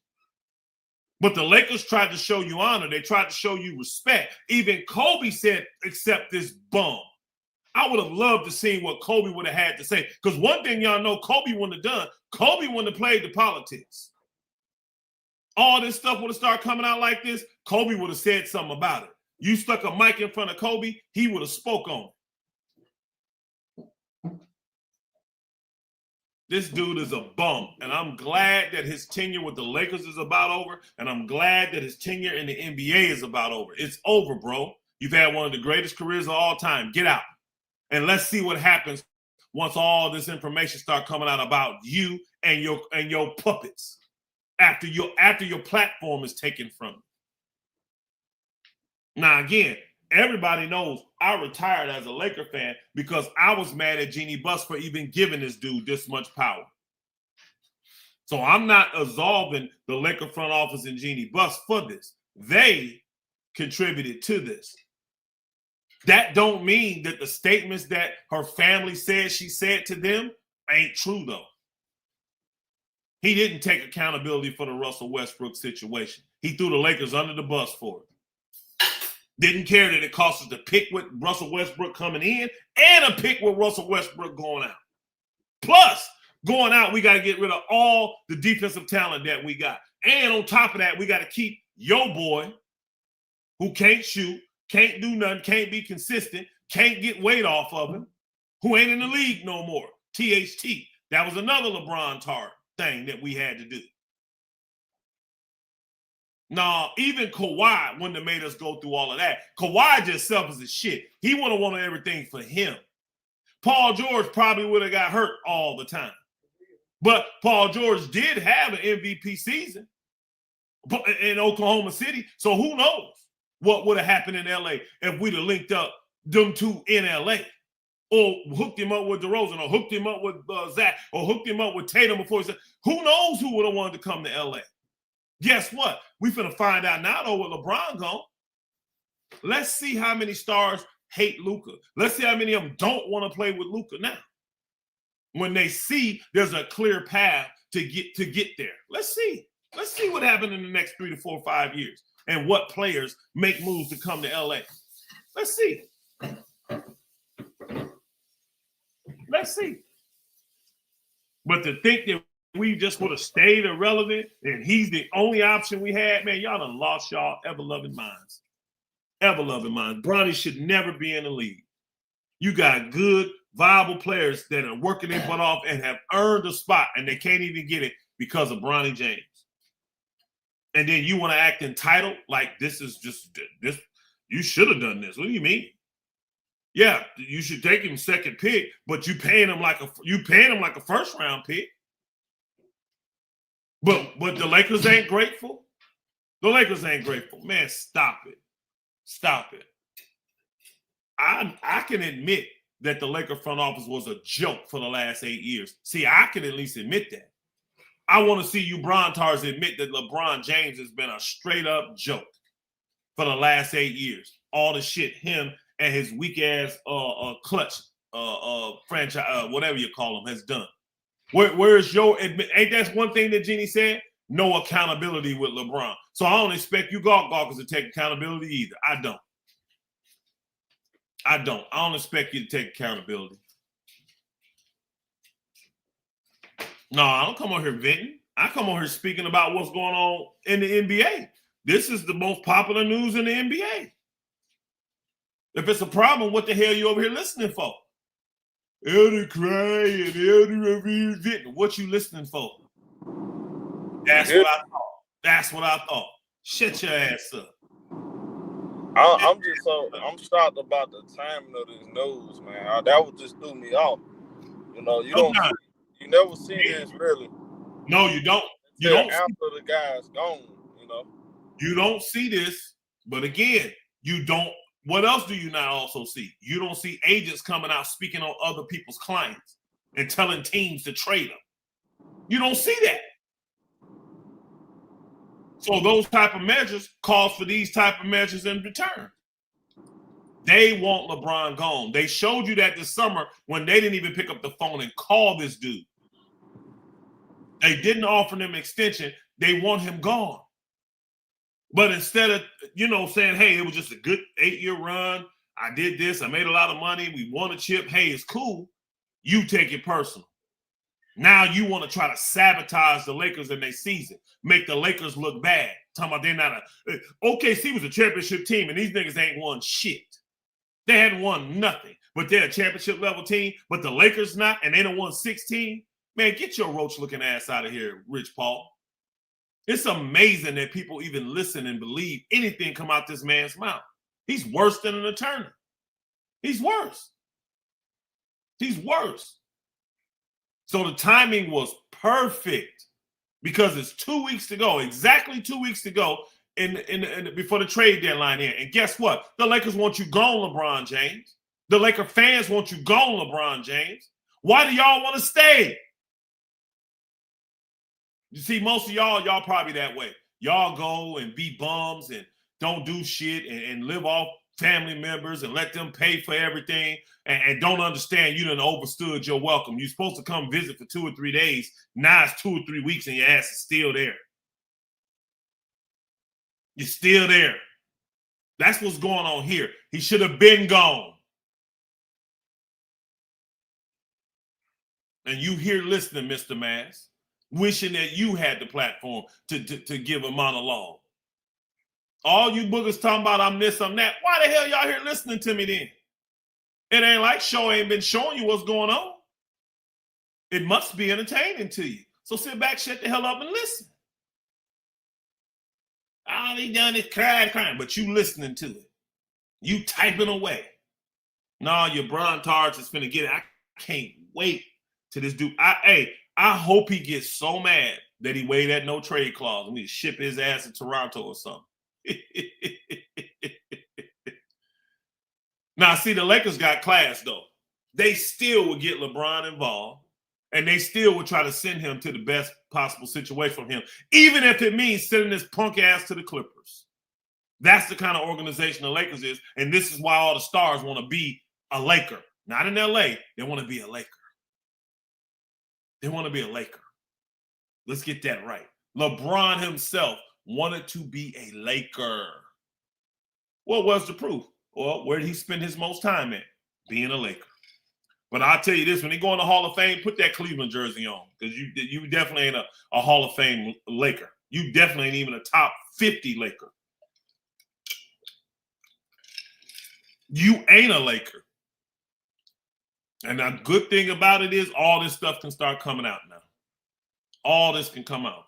But the Lakers tried to show you honor. They tried to show you respect. Even Kobe said, accept this bum. I would have loved to see what Kobe would have had to say. Because one thing y'all know Kobe wouldn't have done, Kobe wouldn't have played the politics. All this stuff would have started coming out like this, Kobe would have said something about it. You stuck a mic in front of Kobe, he would have spoke on it. This dude is a bum, and I'm glad that his tenure with the Lakers is about over, and I'm glad that his tenure in the NBA is about over. It's over, bro. You've had one of the greatest careers of all time. Get out. And let's see what happens once all this information start coming out about you and your puppets after your platform is taken from you. Now, again, everybody knows I retired as a Laker fan because I was mad at Jeanie Buss for even giving this dude this much power. So I'm not absolving the Laker front office and Jeanie Buss for this. They contributed to this. That don't mean that the statements that her family said she said to them ain't true, though. He didn't take accountability for the Russell Westbrook situation. He threw the Lakers under the bus for it. Didn't care that it cost us a pick with Russell Westbrook coming in and a pick with Russell Westbrook going out. Plus, going out, we got to get rid of all the defensive talent that we got. And on top of that, we got to keep your boy who can't shoot, can't do nothing, can't be consistent, can't get weight off of him, who ain't in the league no more. THT. That was another LeBron Tart thing that we had to do. Nah, even Kawhi wouldn't have made us go through all of that. Kawhi just selfish as shit. He would have wanted everything for him. Paul George probably would have got hurt all the time. But Paul George did have an MVP season in Oklahoma City. So who knows what would have happened in LA if we'd have linked up them two in LA, or hooked him up with DeRozan, or hooked him up with Zach, or hooked him up with Tatum before he said, who knows who would have wanted to come to LA? Guess what? We finna find out now, though, with LeBron gone. Let's see how many stars hate Luka. Let's see how many of them don't want to play with Luka now. when they see there's a clear path to get there. Let's see. Let's see what happened in the next 3 to 4 or 5 years and what players make moves to come to LA. Let's see. Let's see. But to think that we just would have stayed irrelevant and he's the only option we had, man, y'all done lost y'all ever-loving minds. Ever-loving minds. Bronny should never be in the league. You got good, viable players that are working their butt off and have earned a spot, and they can't even get it because of Bronny James. And then you want to act entitled like this is just this. You should have done this. What do you mean? Yeah, you should take him second pick, but you paying him like a first round pick. But the Lakers ain't grateful. The Lakers ain't grateful. Man, stop it. Stop it. I can admit that the Laker front office was a joke for the last 8 years. See, I can at least admit that. I want to see you Brontars admit that LeBron James has been a straight up joke for the last 8 years. All the shit him and his weak ass clutch franchise, whatever you call him, has done. Where's your admit? Ain't that's one thing that Jeanie said? No accountability with LeBron. So I don't expect you gawkers to take accountability either. I don't. I don't expect you to take accountability. No, I don't come on here venting. I come on here speaking about what's going on in the NBA. This is the most popular news in the NBA. If it's a problem, what the hell are you over here listening for? Elder crying, elder venting. What you listening for? That's what I thought. That's what I thought. Shut your ass up. I'm shocked about the timing of this news, man. That would just threw me off. You know, you never see this really. No, you don't. You don't after the guy's gone. You don't see this, but again, you don't. What else do you not also see? You don't see agents coming out speaking on other people's clients and telling teams to trade them. You don't see that. So those type of measures calls for these type of measures in return. They want LeBron gone. They showed you that this summer when they didn't even pick up the phone and call this dude. They didn't offer him an extension. They want him gone. But instead of, saying, hey, it was just a good 8-year run. I did this. I made a lot of money. We won a chip. Hey, it's cool. You take it personal. Now you want to try to sabotage the Lakers in their season, make the Lakers look bad. Talking about they're not OKC was a championship team, and these niggas ain't won shit. They hadn't won nothing, but they're a championship level team, but the Lakers not, and they done won 16. Man, get your roach looking ass out of here, Rich Paul. It's amazing that people even listen and believe anything come out this man's mouth. He's worse than an attorney. He's worse. He's worse. So the timing was perfect because it's 2 weeks to go, exactly 2 weeks to go before the trade deadline here. And guess what? The Lakers want you gone, LeBron James. The Laker fans want you gone, LeBron James. Why do y'all want to stay? You see, most of y'all probably that way. Y'all go and be bums and don't do shit and live off family members and let them pay for everything and don't understand you done overstood your welcome. You're supposed to come visit for 2 or 3 days. Now it's 2 or 3 weeks and your ass is still there. You're still there. That's what's going on here. He should have been gone. And you here listening, Mr. Mass, wishing that you had the platform to give a monologue. All you boogers talking about I'm this, I'm that. Why the hell y'all here listening to me then? It ain't like show ain't been showing you what's going on. It must be entertaining to you. So sit back, shut the hell up and listen. All he done is crying, but you listening to it. You typing away. No, your Brontars is finna get it. I can't wait till this dude. I hope he gets so mad that he waived that no trade clause and we ship his ass to Toronto or something. Now, see, the Lakers got class, though. They still would get LeBron involved, and they still would try to send him to the best possible situation for him, even if it means sending this punk ass to the Clippers. That's the kind of organization the Lakers is, and this is why all the stars want to be a Laker. Not in L.A., they want to be a Laker. They want to be a Laker. Let's get that right. LeBron himself wanted to be a Laker. What was the proof? Well, where did he spend his most time at? Being a Laker. But I'll tell you this, when he go in the Hall of Fame, put that Cleveland jersey on, because you definitely ain't a Hall of Fame Laker. You definitely ain't even a top 50 Laker. You ain't a Laker. And the good thing about it is all this stuff can start coming out now. All this can come out.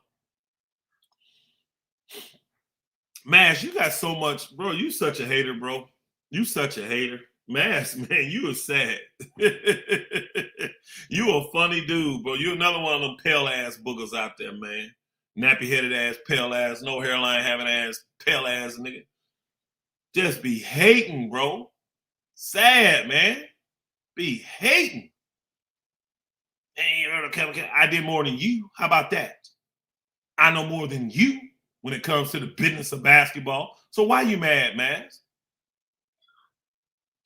Mash, you got so much, bro. You such a hater, bro. You such a hater. Mass, man, you are sad. You a funny dude, bro. You another one of them pale ass boogers out there, man. Nappy headed ass, pale ass, no hairline having ass, pale ass nigga. Just be hating, bro. Sad, man. Be hating. I did more than you. How about that? I know more than you when it comes to the business of basketball. So why you mad, Mass?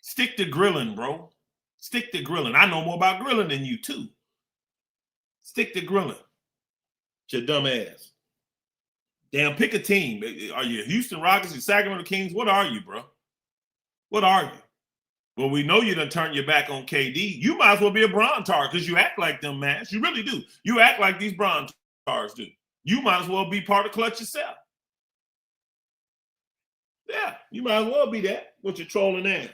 Stick to grilling, bro. Stick to grilling. I know more about grilling than you, too. Stick to grilling. Your dumb ass. Damn, pick a team. Are you Houston Rockets, you Sacramento Kings? What are you, bro? What are you? Well, we know you done turned your back on KD. You might as well be a Bron tar because you act like them, man. You really do. You act like these Bron tars do. You might as well be part of clutch yourself. Yeah, you might as well be that. What you're trolling at.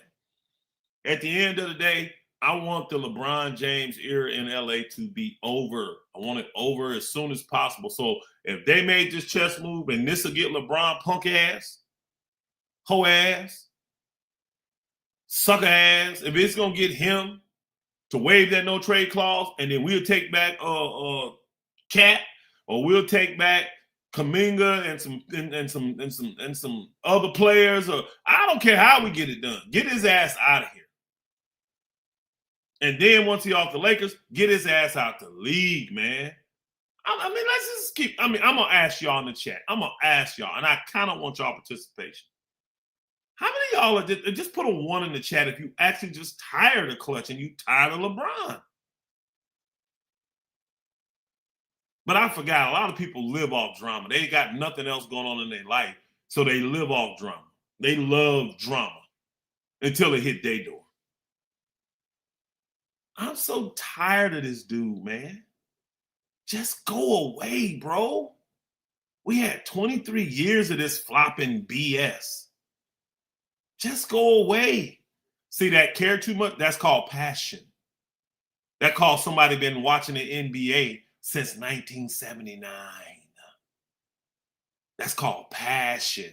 At the end of the day, I want the LeBron James era in LA to be over. I want it over as soon as possible. So if they made this chess move and this will get LeBron punk ass, hoe ass, sucker ass, if it's gonna get him to waive that no trade clause, and then we'll take back Cat, or we'll take back Kaminga and some other players, or I don't care how we get it done. Get his ass out of here. And then once he off the Lakers, get his ass out the league, man. I mean, let's just keep. I mean, I'm gonna ask y'all in the chat. I'm gonna ask y'all, and I kind of want y'all participation. How many of y'all are just put a 1 in the chat if you actually just tired of clutch and you tired of LeBron? But I forgot, a lot of people live off drama. They got nothing else going on in their life, so they live off drama. They love drama until it hit their door. I'm so tired of this dude, man. Just go away, bro. We had 23 years of this flopping BS. Just go away. See, that care too much, that's called passion. That calls somebody been watching the NBA since 1979. That's called passion.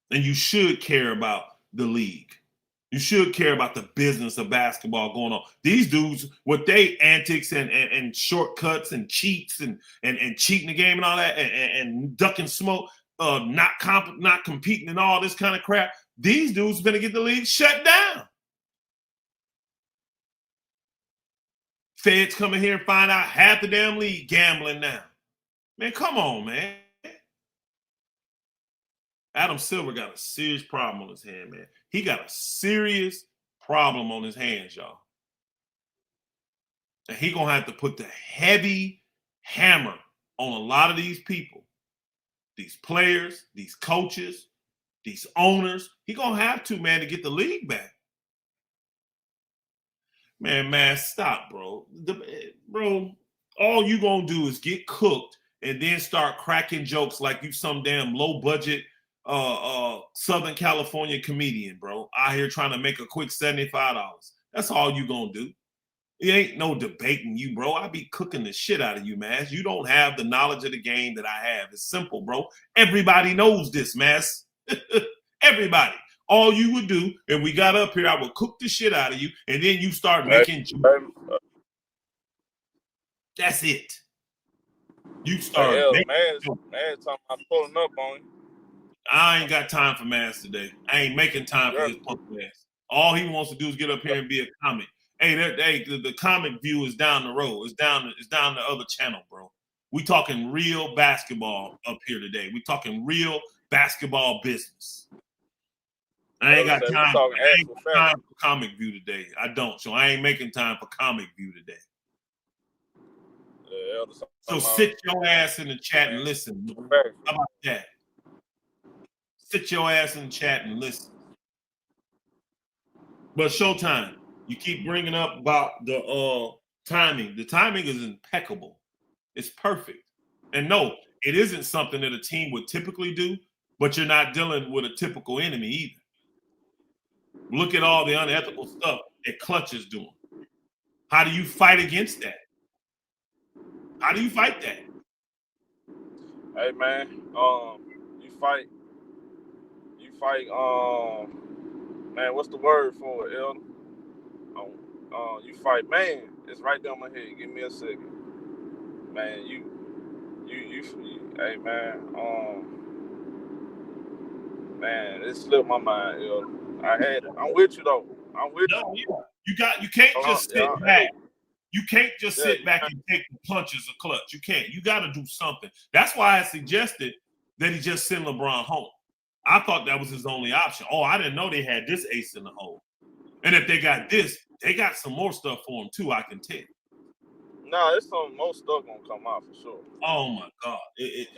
And you should care about the league. You should care about the business of basketball going on. These dudes, with they antics and shortcuts and cheats and cheating the game and all that and ducking smoke, not competing and all this kind of crap, these dudes are going to get the league shut down. Feds come in here and find out half the damn league gambling now. Man, come on, man. Adam Silver got a serious problem on his hand, man. He got a serious problem on his hands, y'all. And he gonna have to put the heavy hammer on a lot of these people, these players, these coaches, these owners. He gonna have to, man, to get the league back. Man, stop, bro. Bro, all you gonna do is get cooked and then start cracking jokes like you some damn low budget Southern California comedian, bro, out here trying to make a quick $75. That's all you gonna do. It ain't no debating you, bro. I be cooking the shit out of you, man. You don't have the knowledge of the game that I have. It's simple, bro. Everybody knows this, man. Everybody. All you would do, if we got up here, I would cook the shit out of you, and then you start making jokes. That's it. You start man, talking about pulling up on you. I ain't got time for Mass today. I ain't making time for his punk ass. All he wants to do is get up here and be a comic. Hey, the comic view is down the road. It's down the other channel, bro. We talking real basketball up here today. We talking real basketball business. I ain't got Say, we time. talking I ain't actual got facts. time for Comic View today. I don't. So I ain't making time for Comic View today. Yeah, So sit your ass in the chat and listen. How about that? Sit your ass in the chat and listen. But Showtime, you keep bringing up about the timing. The timing is impeccable. It's perfect. And no, it isn't something that a team would typically do, but you're not dealing with a typical enemy either. Look at all the unethical stuff that Clutch is doing. How do you fight against that? How do you fight that? Hey man, you fight. Man, what's the word for it, Elder? You fight, man. It's right there on my head. Give me a second, man. Hey man, it slipped my mind, Elder. I had it. I'm with you though. I'm with No, you. yeah. You can't just sit back. Hey, You can't just sit back and take the punches of Clutch. You can't. You got to do something. That's why I suggested that he just send LeBron home. I thought that was his only option. Oh, I didn't know they had this ace in the hole. And if they got this, they got some more stuff for him too, I can tell. Nah, there's some more stuff gonna come out for sure. Oh my God.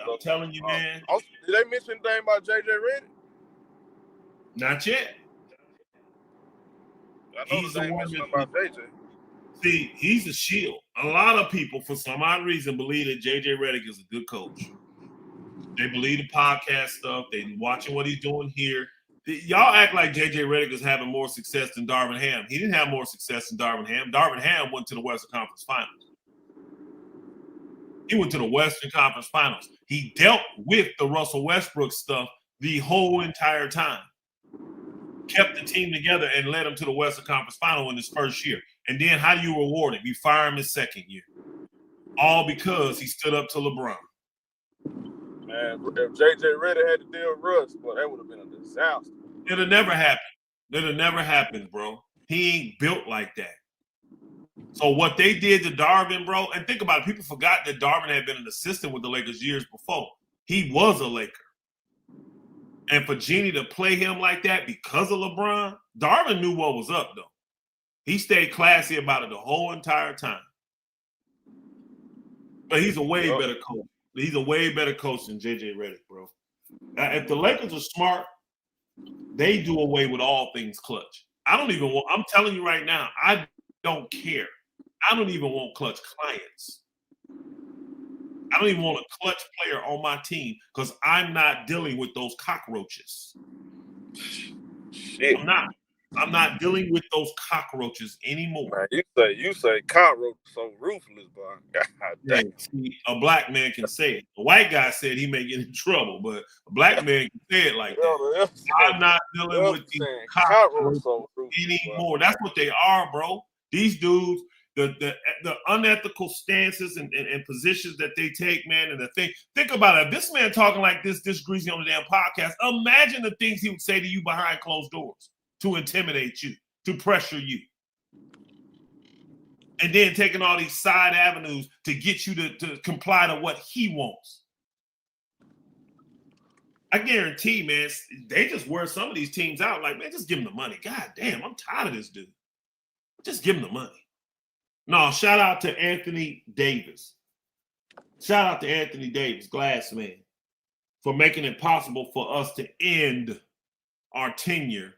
I'm telling you, man. Also, did they mention anything about JJ Redick? Not yet. I know He's they the ain't one mentioning that, about JJ. see, he's a shield. A lot of people, for some odd reason, believe that JJ Redick is a good coach. They believe the podcast stuff. They watching what he's doing here. Y'all act like JJ Redick is having more success than Darvin Ham. He didn't have more success than Darvin Ham. Darvin Ham went to the Western Conference Finals. He went to the Western Conference Finals. He dealt with the Russell Westbrook stuff the whole entire time. Kept the team together and led him to the Western Conference Final in his first year. And then how do you reward him? You fire him his second year. All because he stood up to LeBron. Man, if JJ Redick had to deal with Russ, well, that would have been a disaster. It'll never happen. It'll never happen, bro. He ain't built like that. So what they did to Darvin, bro, and think about it, people forgot that Darvin had been an assistant with the Lakers years before. He was a Laker. And for Jeanie to play him like that because of LeBron, Darvin knew what was up, though. He stayed classy about it the whole entire time. But he's a way better coach. He's a way better coach than JJ Redick, bro. If the Lakers are smart, they do away with all things Clutch. I'm telling you right now, I don't care. I don't even want Clutch clients. I don't even want a Clutch player on my team because I'm not dealing with those cockroaches. Shit. I'm not dealing with those cockroaches anymore. Man, you say cockroach so ruthless, boy. God damn. Yeah, see, a black man can say it. A white guy said he may get in trouble, but a black man can say it like that. I'm not dealing with these cockroaches anymore. That's what they are, bro. These dudes, the unethical stances and positions that they take, man, and the thing. Think about it. If this man talking like this greasy on the damn podcast, imagine the things he would say to you behind closed doors to intimidate you, to pressure you. And then taking all these side avenues to get you to comply to what he wants. I guarantee, man, they just wear some of these teams out like, man, just give him the money. God damn, I'm tired of this dude. Just give him the money. No, shout out to Anthony Davis. Shout out to Anthony Davis, Glass Man, for making it possible for us to end our tenure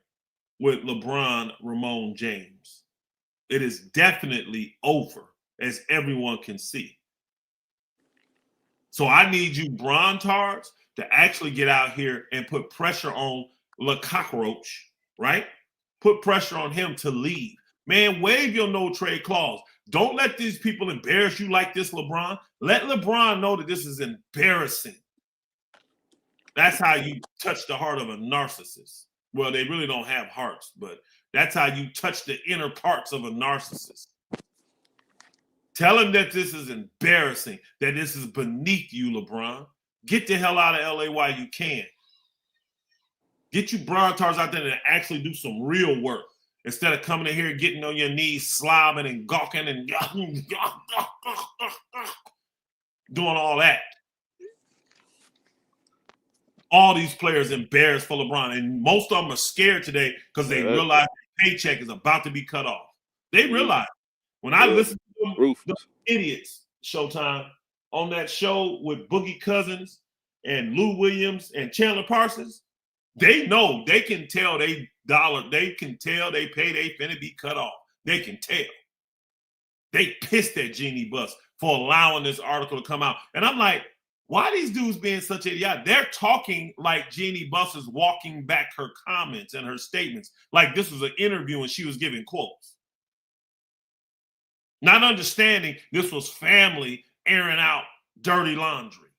with LeBron Ramon James. It is definitely over, as everyone can see. So I need you Brontards to actually get out here and put pressure on Le Cockroach, right? Put pressure on him to leave. Man, waive your no trade clause. Don't let these people embarrass you like this, LeBron. Let LeBron know that this is embarrassing. That's how you touch the heart of a narcissist. Well, they really don't have hearts, but that's how you touch the inner parts of a narcissist. Tell him that this is embarrassing, that this is beneath you, LeBron. Get the hell out of LA while you can. Get you Brontards out there that actually do some real work instead of coming in here getting on your knees, slobbing and gawking and doing all that. All these players embarrassed for LeBron, and most of them are scared today because they realize their paycheck is about to be cut off. They realize. When I listen to them, the idiots, Showtime, on that show with Boogie Cousins and Lou Williams and Chandler Parsons, they know, they can tell they pay they finna be cut off. They can tell. They pissed at Jeanie Buss for allowing this article to come out. And I'm like, why these dudes being such idiots? They're talking like Jeanie Buss is walking back her comments and her statements like this was an interview and she was giving quotes. Not understanding this was family airing out dirty laundry.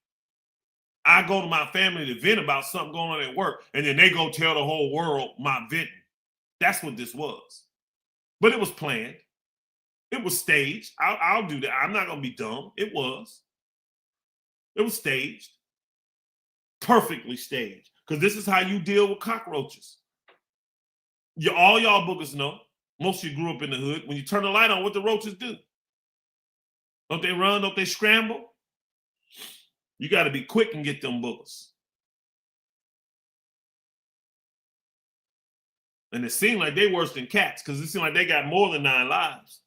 I go to my family to vent about something going on at work, and then they go tell the whole world my venting. That's what this was. But it was planned. It was staged. I'll do that. I'm not going to be dumb. It was. It was staged. Perfectly staged. Because this is how you deal with cockroaches. All y'all boogers know. Most of you grew up in the hood. When you turn the light on, what the roaches do? Don't they run? Don't they scramble? You got to be quick and get them boogers. And it seemed like they worse than cats because it seemed like they got more than 9 lives.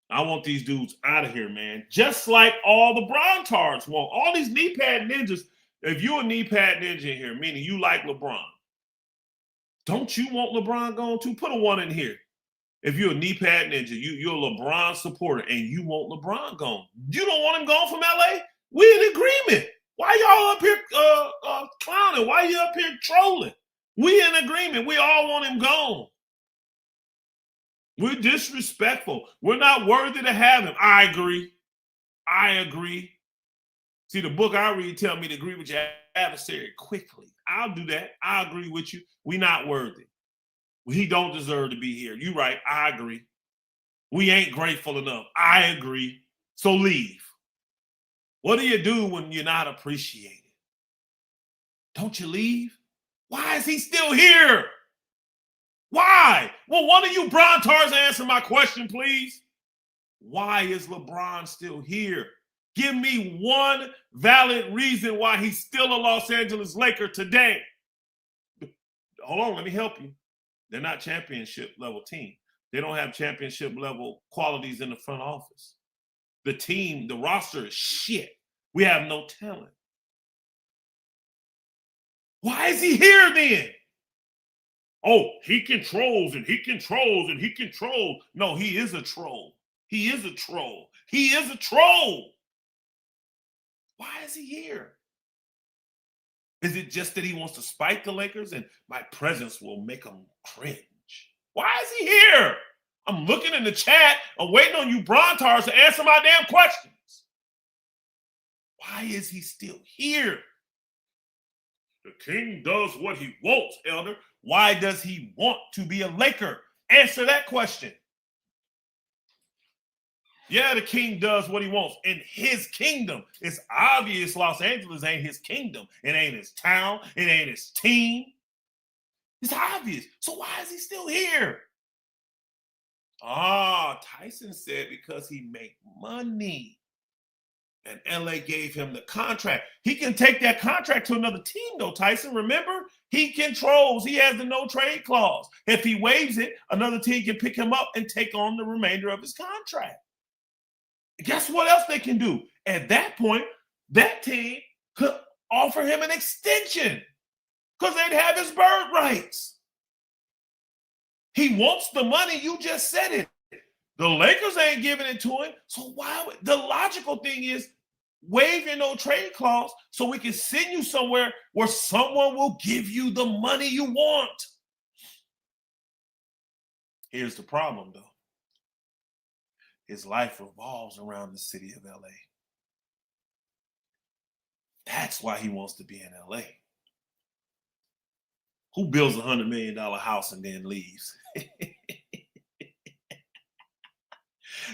I want these dudes out of here, man. Just like all the Brontards want. All these knee pad ninjas. If you're a knee pad ninja in here, meaning you like LeBron, don't you want LeBron gone too? Put a 1 in here. If you're a knee pad ninja, you're a LeBron supporter, and you want LeBron gone. You don't want him gone from LA? We in agreement. Why y'all up here clowning? Why you up here trolling? We in agreement. We all want him gone. We're disrespectful. We're not worthy to have him. I agree. See, the book I read tell me to agree with your adversary quickly. I'll do that. I agree with you. We not worthy. He don't deserve to be here. You right. I agree. We ain't grateful enough. I agree. So leave. What do you do when you're not appreciated? Don't you leave? Why is he still here? Why? Well, one of you Brontards answer my question, please. Why is LeBron still here? Give me one valid reason why he's still a Los Angeles Laker today. Hold on, let me help you. They're not championship level team. They don't have championship level qualities in the front office. The team, the roster is shit. We have no talent. Why is he here then? Oh, he controls and he controls and he controls. No, he is a troll. He is a troll. He is a troll. Why is he here? Is it just that he wants to spite the Lakers and my presence will make him cringe? Why is he here? I'm looking in the chat. I'm waiting on you Brontards to answer my damn questions. Why is he still here? The king does what he wants, Elder. Why does he want to be a Laker? Answer that question. Yeah, the king does what he wants in his kingdom. It's obvious Los Angeles ain't his kingdom. It ain't his town. It ain't his team. It's obvious. So why is he still here? Tyson said because he make money. And LA gave him the contract. He can take that contract to another team, though, Tyson. Remember, he controls. He has the no trade clause. If he waives it, another team can pick him up and take on the remainder of his contract. Guess what else they can do? At that point, that team could offer him an extension because they'd have his bird rights. He wants the money. You just said it. The Lakers ain't giving it to him. So why would the logical thing is waive your no trade clause so we can send you somewhere where someone will give you the money you want. Here's the problem, though. His life revolves around the city of LA. That's why he wants to be in LA. Who builds $100 million house and then leaves?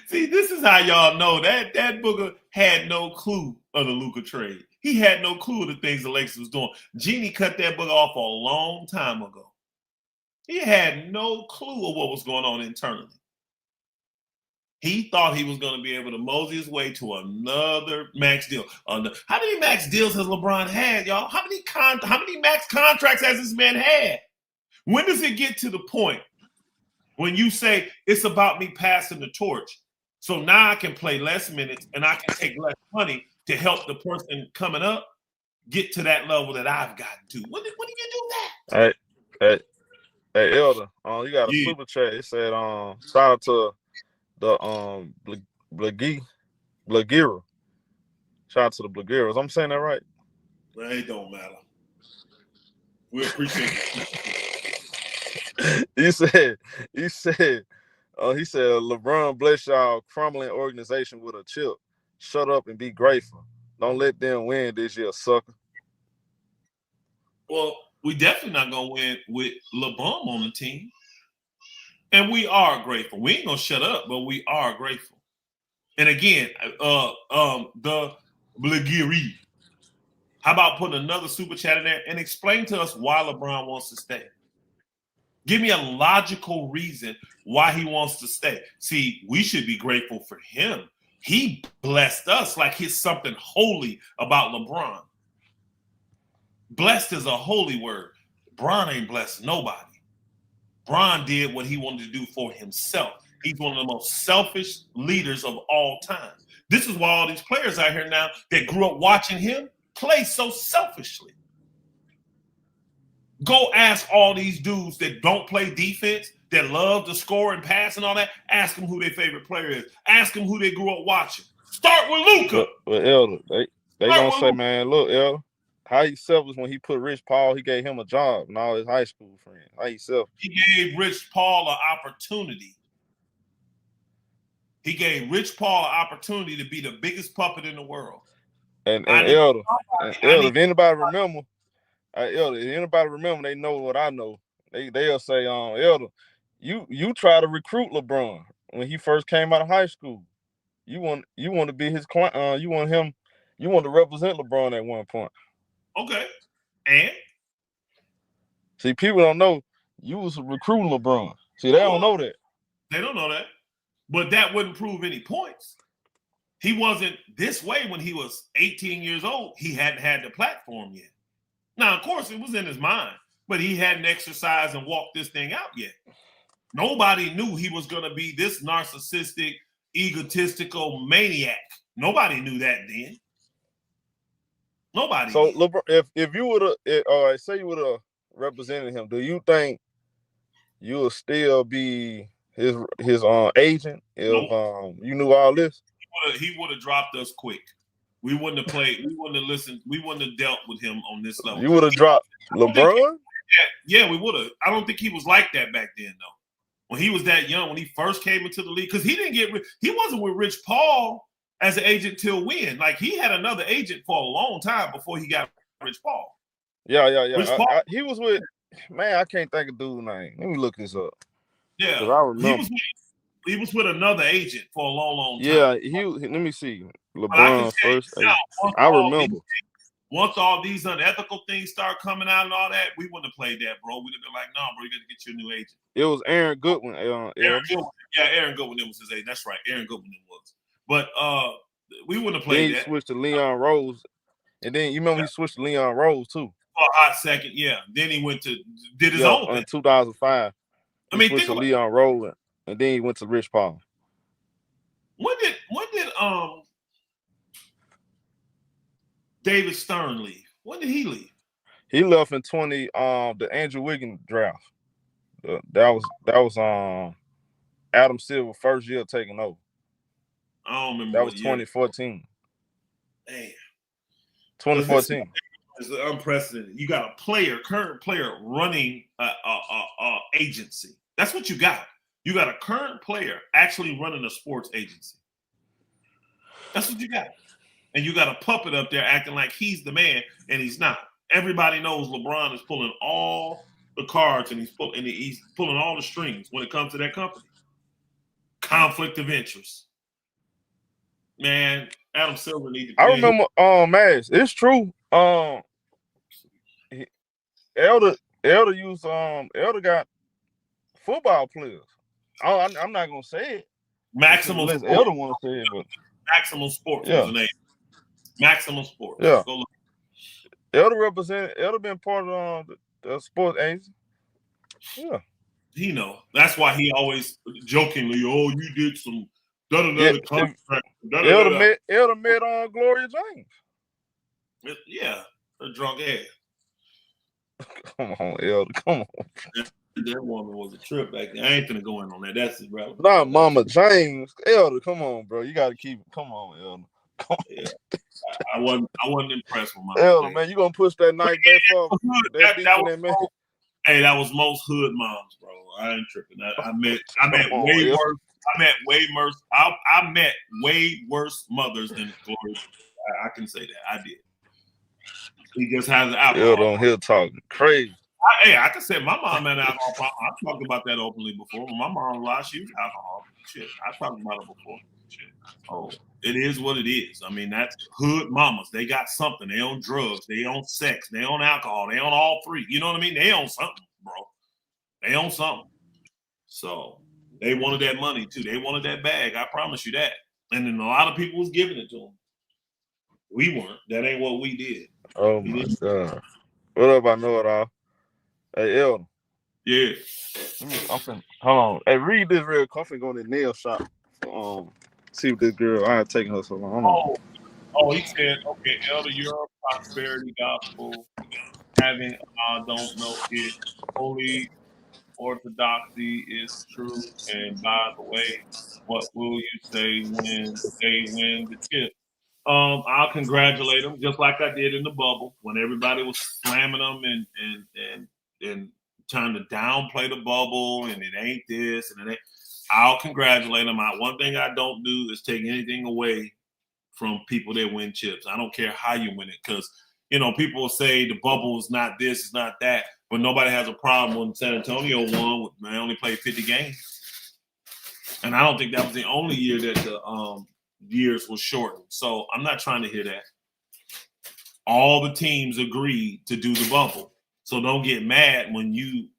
See, this is how y'all know that booger had no clue of the Luka trade. He had no clue of the things the Lakers was doing. Jeanie cut that booger off a long time ago. He had no clue of what was going on internally. He thought he was going to be able to mosey his way to another max deal. How many max deals has LeBron had, y'all? How many max contracts has this man had? When does it get to the point when you say it's about me passing the torch? So now I can play less minutes and I can take less money to help the person coming up get to that level that I've gotten to. When do you do that? Hey, Elder, you got a super chat. It said, shout out to the Blagira. Shout out to the Blagiras. I'm saying that right? Well, it don't matter. We appreciate it. He said, LeBron bless y'all crumbling organization with a chip. Shut up and be grateful. Don't let them win this year, sucker. Well, we definitely not gonna win with LeBron on the team. And we are grateful. We ain't gonna shut up, but we are grateful. And again, the Blagiri. How about putting another super chat in there and explain to us why LeBron wants to stay? Give me a logical reason why he wants to stay. See, we should be grateful for him. He blessed us like it's something holy about LeBron. Blessed is a holy word. Bron ain't blessed nobody. Bron did what he wanted to do for himself. He's one of the most selfish leaders of all time. This is why all these players out here now that grew up watching him play so selfishly. Go ask all these dudes that don't play defense, that love to score and pass and all that. Ask them who their favorite player is. Ask them who they grew up watching. Start with Luka. But Elder, they gonna say, man, look, Elder, how he selfish when he put Rich Paul, he gave him a job and all his high school friends. How he selfish? He gave Rich Paul an opportunity. He gave Rich Paul an opportunity to be the biggest puppet in the world. And Elder, if anybody remember, they know what I know. They'll say, Elder, you try to recruit LeBron when he first came out of high school. You want to be his client. You want to represent LeBron at one point. Okay. And see, people don't know you was recruiting LeBron. See, they don't know that. They don't know that. But that wouldn't prove any points. He wasn't this way when he was 18 years old. He hadn't had the platform yet. Now, of course, it was in his mind, but he hadn't exercised and walked this thing out yet. Nobody knew he was going to be this narcissistic, egotistical maniac. Nobody knew that then. Nobody. So, LeBron, if you would have, say you would have represented him, do you think you would still be his agent if you knew all this? He would have dropped us quick. We wouldn't have played. We wouldn't have listened. We wouldn't have dealt with him on this level. You would have dropped LeBron? Yeah, we would have. I don't think he was like that back then, though. When he was that young, when he first came into the league, because he wasn't with Rich Paul as an agent till when? Like, he had another agent for a long time before he got Rich Paul. Yeah. He was with, man, I can't think of dude's name. Let me look this up. Yeah, I remember. He was with another agent for a long time. Yeah, let me see. LeBron first agent. I remember. Once all these unethical things start coming out and all that, we wouldn't have played that, bro. We'd have been like, no, bro, you got to get your new agent. It was Aaron Goodwin. Aaron Goodwin. Yeah, Aaron Goodwin was his agent. That's right. Aaron Goodwin was. But we wouldn't have played that. He switched to Leon Rose. And then, you remember he switched to Leon Rose, too. For a hot second, yeah. Then he did his own thing. In 2005. He switched to Leon Rose, and then he went to Rich Paul. When did David Stern leave? When did he leave? He left in the Andrew Wiggins draft. That was Adam Silver first year taking over. I don't remember. That was 2014. Damn. 2014. It's unprecedented. You got a current player running a agency. That's what you got. You got a current player actually running a sports agency. That's what you got. And you got a puppet up there acting like he's the man, and he's not. Everybody knows LeBron is pulling all the cards, and he's pulling all the strings when it comes to that company. Conflict of interest. Man, Adam Silver needs to. I remember, Max. It's true. Elder used Elder got football players. I'm not gonna say it, Maximum Unless Sports. Elder want to say it, but Maximum Sports was the name. Maximum Sports. Yeah. Go look. Elder been part of the sports agency. Yeah. He know. That's why he always jokingly, oh, you did some Yeah. contract. Elder met on Gloria James. Yeah, a drunk ass. Come on, Elder. Come on. That woman was a trip back then. I ain't gonna go in on that. That's irrelevant. Not Mama James. Elder, come on, bro. You gotta keep it. Come on, Elder. Come on. Yeah. I wasn't impressed with Mama Elder, James. man, you gonna push that knife back far? Hey, that was most hood moms, bro. I ain't tripping. I met way worse. I met way worse mothers than Gloria. I can say that. I did. He just has an alcohol. Elder on here talking crazy. I can say my mom had an alcohol problem. I talked about that openly before. When my mom lied, she was alcohol. Shit, I talked about it before. Shit. Oh, it is what it is. I mean, that's hood mamas. They got something. They own drugs. They own sex. They own alcohol. They own all three. You know what I mean? They own something, bro. They own something. So they wanted that money too. They wanted that bag. I promise you that. And then a lot of people was giving it to them. We weren't. That ain't what we did. Oh my God. What up? I know it all. Hey, Elder. Yeah. Hold on. Hey, read this real quick. I'm finna go in the nail shop. See what this girl. I ain't taking her so long. Oh, he said, okay, Elder, your prosperity gospel, having don't know if holy orthodoxy is true. And by the way, what will you say when they win the chip? I'll congratulate them just like I did in the bubble when everybody was slamming them and trying to downplay the bubble and it ain't this and it ain't. I'll congratulate them. One thing I don't do is take anything away from people that win chips. I don't care how you win it because, people will say the bubble is not this, it's not that, but nobody has a problem when San Antonio won. They only played 50 games. And I don't think that was the only year that the years was shortened. So I'm not trying to hear that. All the teams agreed to do the bubble. So don't get mad when you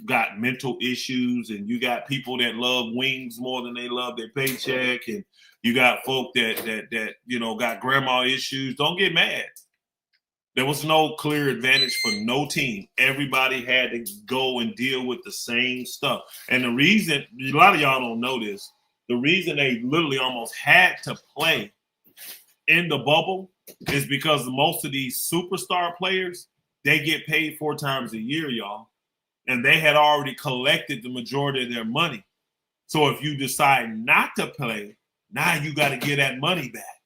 got mental issues and you got people that love wings more than they love their paycheck and you got folk that got grandma issues. Don't get mad. There was no clear advantage for no team. Everybody had to go and deal with the same stuff. And the reason, a lot of y'all don't know this, the reason they literally almost had to play in the bubble is because most of these superstar players, they get paid 4 times a year, y'all. And they had already collected the majority of their money. So if you decide not to play, now you got to get that money back.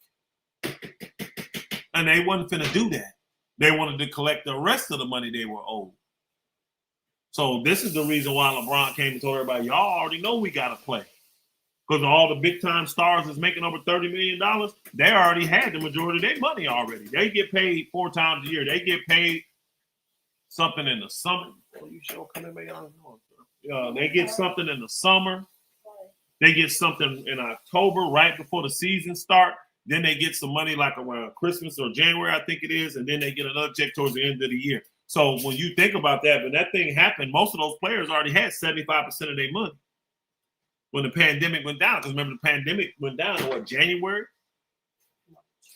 And they wasn't finna do that. They wanted to collect the rest of the money they were owed. So this is the reason why LeBron came and told everybody, y'all already know we got to play. Because all the big-time stars is making over $30 million, they already had the majority of their money already. They get paid 4 times a year. They get paid something in the summer. They get something in the summer. They get something in October, right before the season start. Then they get some money like around Christmas or January, I think it is. And then they get another check towards the end of the year. So when you think about that, when that thing happened, most of those players already had 75% of their money when the pandemic went down. Because remember, the pandemic went down in January?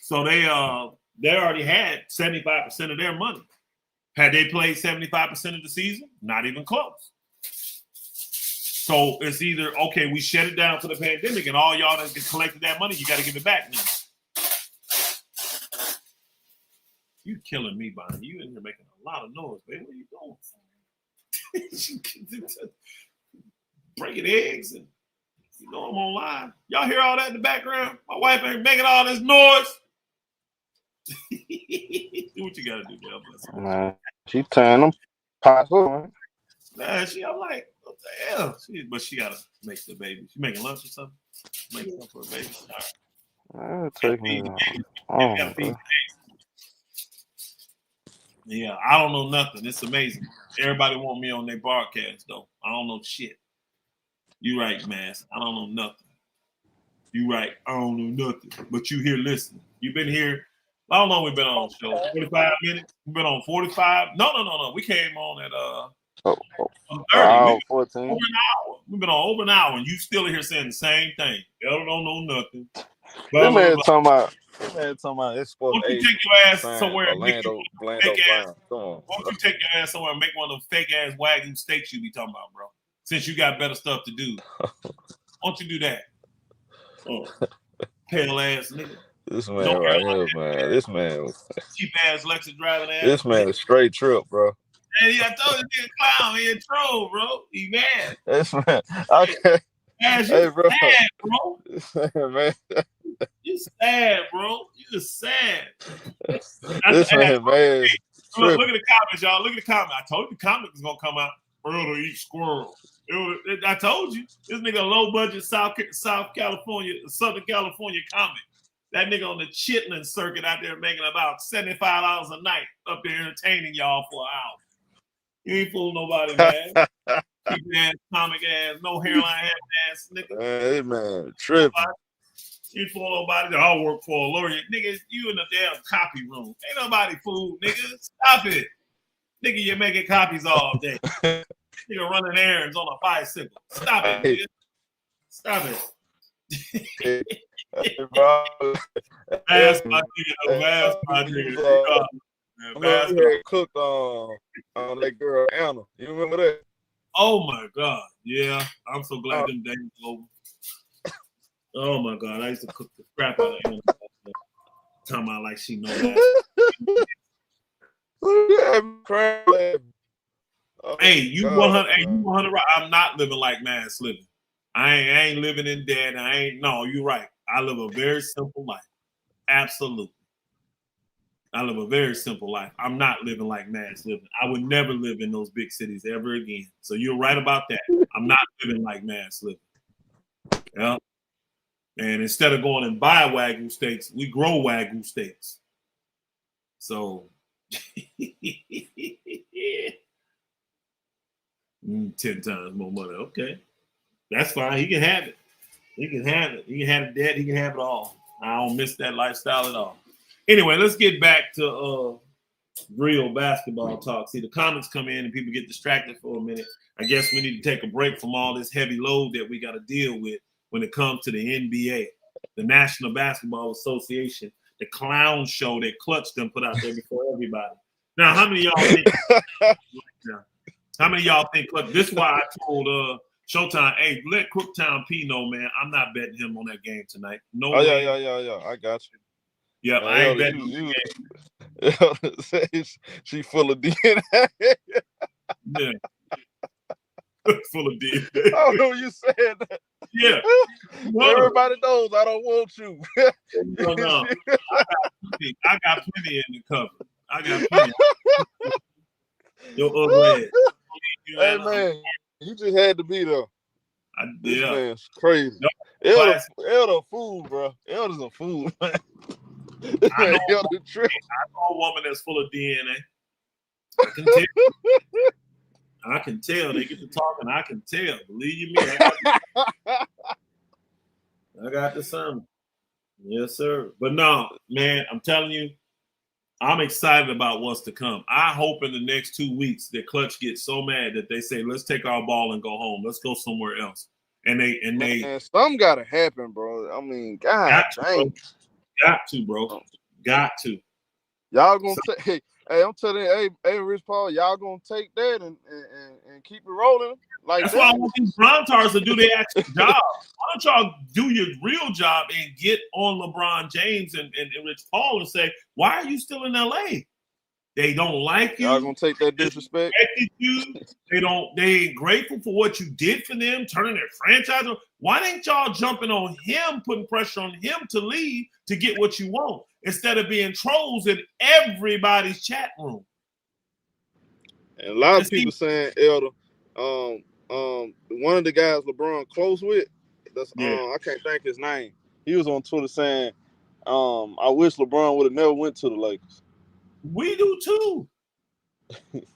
So they already had 75% of their money. Had they played 75% of the season? Not even close. So it's either, okay, we shut it down for the pandemic and all y'all that collected that money, you got to give it back now. You killing me, Bonnie. You in here making a lot of noise, baby. What are you doing? Breaking eggs and I'm online. Y'all hear all that in the background? My wife ain't making all this noise. Do what you got to do, man. She turn them pots on. Nah, I'm like, what the hell? But she got to make the baby. She making lunch or something? Making something for a baby. All right. Take me Yeah, I don't know nothing. It's amazing. Everybody want me on their broadcast, though. I don't know shit. You right, Mass. I don't know nothing. You right. I don't know nothing. But you here listening. You've been here. I don't know. We've been on the show 45 minutes. We've been on 45. No. We came on at 30. 14. Over an hour. We've been on over an hour, and you still here saying the same thing. Elder don't know nothing. This man talking about it's supposed Won't to you age take your ass saying somewhere and make you Orlando fake ass? Brown. Come on. Won't you take your ass somewhere and make one of them fake ass wagon steaks you be talking about, bro? Since you got better stuff to do, won't you do that? Oh, pale ass nigga. This man right here, man. This man cheap ass Lexus driving ass. This man is straight trip, bro. Hey, I told you, he a clown, he a troll, bro. He mad. This man, okay. Ass, you bro. sad, bro. Man. You sad, bro. You sad. This man, man. Look at the comments, y'all. Look at the comment. I told you the comment was gonna come out. Earl to eat squirrel. I told you. This nigga low budget Southern California comic. That nigga on the Chitlin circuit out there making about $75 a night up there entertaining y'all for an hour. You ain't fooling nobody, man. Keep ass, comic ass, no hairline ass nigga. Hey, man, tripping. You ain't fooling nobody. I'll work for a lawyer. Nigga, you in the damn copy room. Ain't nobody fool, nigga. Stop it. Nigga, you're making copies all day. Nigga running errands on a bicycle. Stop it, nigga. Stop it. Hey, bro. Ask my nigga. Ask my nigga. We had cooked on that girl Anna. You remember that? Oh my God. Yeah. I'm so glad them days are over. Oh my God. I used to cook the crap out of Anna. Talking about like she know that. Hey, you 100. Hey, you 100. Right. I'm not living like mass living. I ain't living in debt. No, you're right. I live a very simple life. Absolutely. I live a very simple life. I'm not living like mass living. I would never live in those big cities ever again. So you're right about that. I'm not living like mass living. Yeah. And instead of going and buy Wagyu steaks, we grow Wagyu steaks. So 10 times more money. Okay. That's fine. He can have it. He can have it. He can have it dead. He can have it all. I don't miss that lifestyle at all. Anyway, let's get back to real basketball talk. See, the comments come in and people get distracted for a minute. I guess we need to take a break from all this heavy load that we got to deal with when it comes to the NBA, the National Basketball Association, the clown show that Clutch them put out there before everybody. Now, how many of y'all think? How many of y'all think Clutch? This is why I told Showtime, hey, let Crooktown P know, man. I'm not betting him on that game tonight. No way. Yeah. I got you. Yep, I ain't betting. She full of DNA. Yeah. Full of DNA. Oh, no, you said that. Yeah. Everybody knows I don't want you. No. I got plenty in the cover. I got plenty. Your ugly ass. Hey, man, you just had to be there. This man's crazy. Nope. Elder a fool, bro. Elder's a fool, man. I know a woman that's full of DNA. I can tell. I can tell. They get to talking. I can tell. Believe you me. I got the sermon. Yes, sir. But no, man, I'm telling you, I'm excited about what's to come. I hope in the next 2 weeks that Clutch gets so mad that they say, let's take our ball and go home. Let's go somewhere else. And they something gotta happen, bro. I mean, God dang. Got to, bro. Got to. Y'all gonna take hey, I'm telling you, hey, Rich Paul, y'all gonna take that and keep it rolling like that's that. why I want these Brontars to do their actual job. Why don't y'all do your real job and get on LeBron James and Rich Paul and say, why are you still in LA? They don't like you. Y'all gonna take that disrespect? They ain't grateful for what you did for them, turning their franchise. Why ain't y'all jumping on him, putting pressure on him to leave to get what you want, instead of being trolls in everybody's chat room? And a lot of people saying, Elder, one of the guys LeBron close with, I can't think his name. He was on Twitter saying, I wish LeBron would have never went to the Lakers. We do too.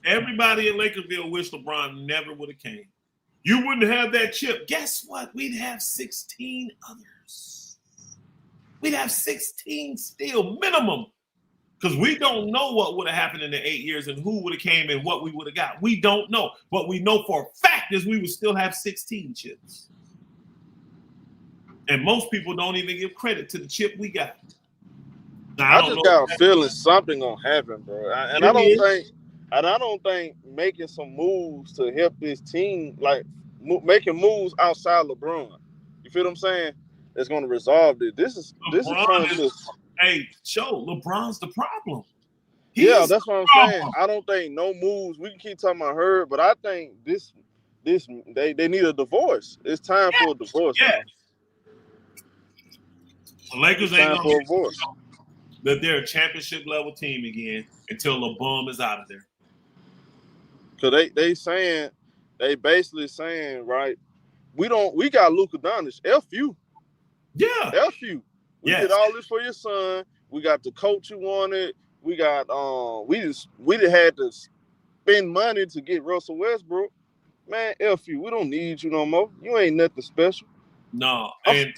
Everybody in Lakerville wish LeBron never would have came. You wouldn't have that chip. Guess what? We'd have 16 others. We'd have 16 still, minimum. Because we don't know what would have happened in the 8 years and who would have came and what we would have got. We don't know. What we know for a fact is we would still have 16 chips. And most people don't even give credit to the chip we got. Now, I just got a feeling something gonna happen, bro. And I don't think making some moves to help this team, like making moves outside LeBron. You feel what I'm saying? It's gonna resolve this. This is turning to. Hey, LeBron's the problem. Yeah, that's what I'm saying. I don't think no moves. We can keep talking about her, but I think they need a divorce. It's time for a divorce. Yeah. Man. The Lakers ain't gonna for a divorce. That they're a championship level team again until LeBron is out of there. Cause they basically saying, right, we got Luka Doncic. F you. Yeah. F you. We did all this for your son. We got the coach you wanted. We got we had to spend money to get Russell Westbrook. Man, F you. We don't need you no more. You ain't nothing special. No, and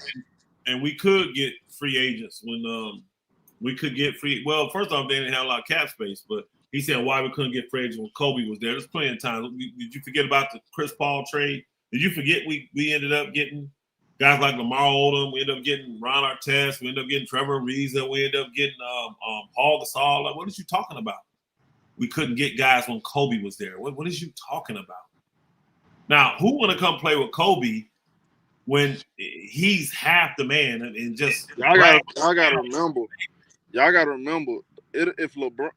we could get free agents when we could get free. Well, first off, they didn't have a lot of cap space, but he said why we couldn't get free agents when Kobe was there. There's plenty of time. Did you forget about the Chris Paul trade? Did you forget we ended up getting guys like Lamar Odom? We ended up getting Ron Artest. We ended up getting Trevor Ariza. We ended up getting Paul Gasol. Like, what are you talking about? We couldn't get guys when Kobe was there. What is you talking about? Now, who want to come play with Kobe when he's half the man and just y'all gotta remember if LeBron,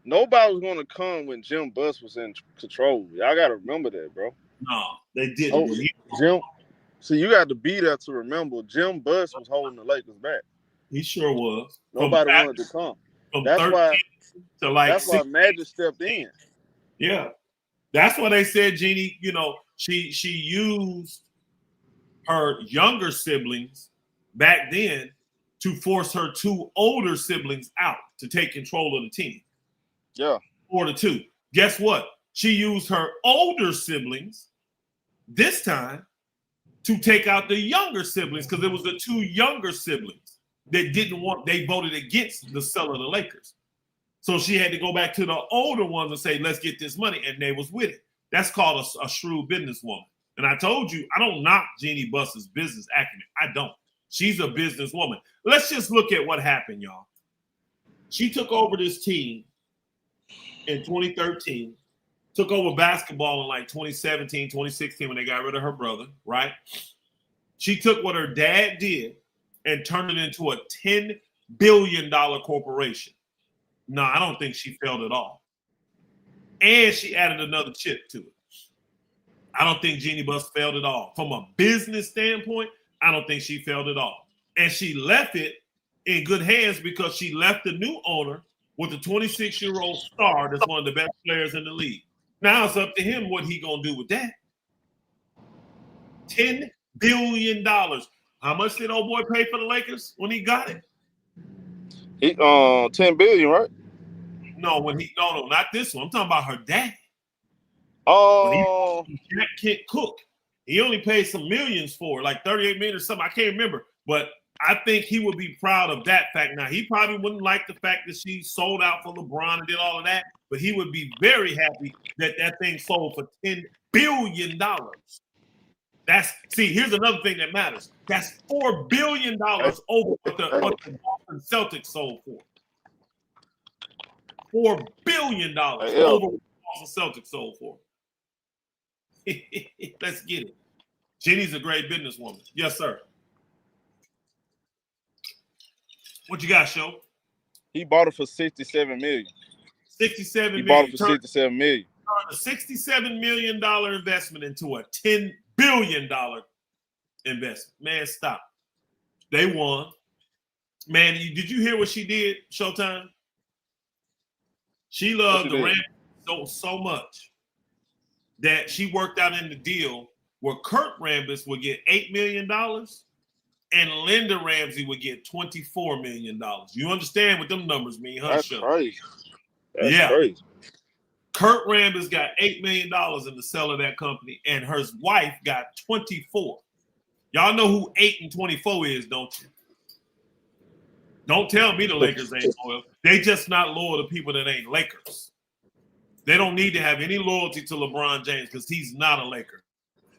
nobody was gonna come when Jim Buss was in control. Y'all gotta remember that, bro. No, they didn't. Jim, so you got to be there to remember. Jim Buss was holding the Lakers back. He sure was. Nobody wanted to come. That's why Magic stepped in. Yeah, that's why they said Jeanie. You know, she used her younger siblings back then to force her two older siblings out to take control of the team. Yeah. 4-2. Guess what? She used her older siblings this time to take out the younger siblings because it was the two younger siblings that they voted against the sale of the Lakers. So she had to go back to the older ones and say, let's get this money. And they was with it. That's called a shrewd businesswoman. And I told you, I don't knock Jeanie Buss's business acumen. I don't. She's a businesswoman. Let's just look at what happened, y'all. She took over this team in 2013, took over basketball in like 2017, 2016 when they got rid of her brother, right? She took what her dad did and turned it into a $10 billion corporation. No, I don't think she failed at all. And she added another chip to it. I don't think Jeanie Buss failed at all. From a business standpoint, I don't think she failed at all. And she left it in good hands because she left the new owner with a 26-year-old star that's one of the best players in the league. Now it's up to him what he gonna do with that. $10 billion. How much did old boy pay for the Lakers when he got it? $10 billion, right? No, not this one. I'm talking about her dad. Oh, Jack Kent Cook. He only paid some millions for it, like 38 million or something. I can't remember, but I think he would be proud of that fact. Now, he probably wouldn't like the fact that she sold out for LeBron and did all of that, but he would be very happy that that thing sold for $10 billion. Here's another thing that matters. That's $4 billion over what the Boston Celtics sold for. $4 billion over what the Boston Celtics sold for. Let's get it. Jeannie's a great businesswoman. Yes, sir. What you got, Show? He bought it for $67 million. He bought it for $67 million. A $67 million investment into a $10 billion investment. Man, stop. They won. Man, did you hear what she did, Showtime? She loved the Rams so much that she worked out in the deal where Kurt Rambis would get $8 million and Linda Ramsey would get $24 million. You understand what them numbers mean, huh? That's crazy. That's crazy. Kurt Rambis got $8 million in the sale of that company, and her wife got 24. Y'all know who 8 and 24 is, don't you? Don't tell me the Lakers ain't loyal. They just not loyal to people that ain't Lakers. They don't need to have any loyalty to LeBron James because he's not a Laker.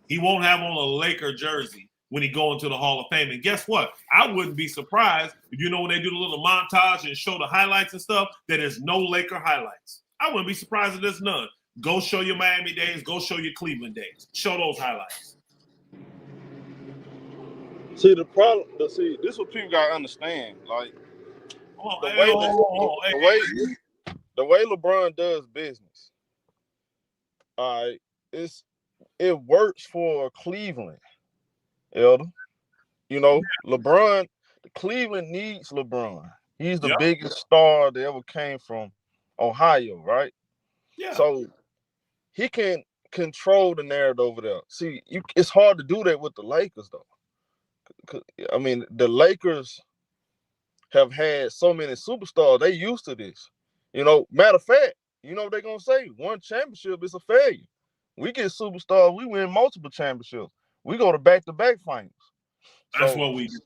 He won't have on a Laker jersey when he go into the Hall of Fame. And guess what? I wouldn't be surprised if when they do the little montage and show the highlights and stuff, that there's no Laker highlights. I wouldn't be surprised if there's none. Go show your Miami days. Go show your Cleveland days. Show those highlights. See, the problem. This is what people gotta understand. Like the way LeBron does business. All right, it works for Cleveland, Elder. LeBron. Cleveland needs LeBron. He's the biggest star that ever came from Ohio, right? Yeah. So he can control the narrative over there. See, it's hard to do that with the Lakers, though. I mean, the Lakers have had so many superstars. They used to this. Matter of fact, what they're going to say? One championship is a failure. We get superstars. We win multiple championships. We go to back-to-back finals. That's what we do.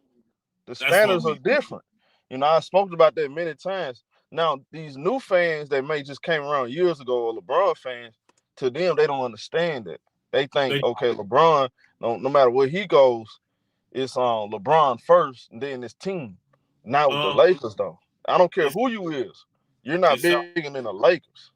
The standards are different. I spoke about that many times. Now, these new fans that may just came around years ago, or LeBron fans, to them, they don't understand that. They think, okay, LeBron, no matter where he goes, it's LeBron first, and then his team. Not with the Lakers, though. I don't care who you is. You're not bigger than the Lakers.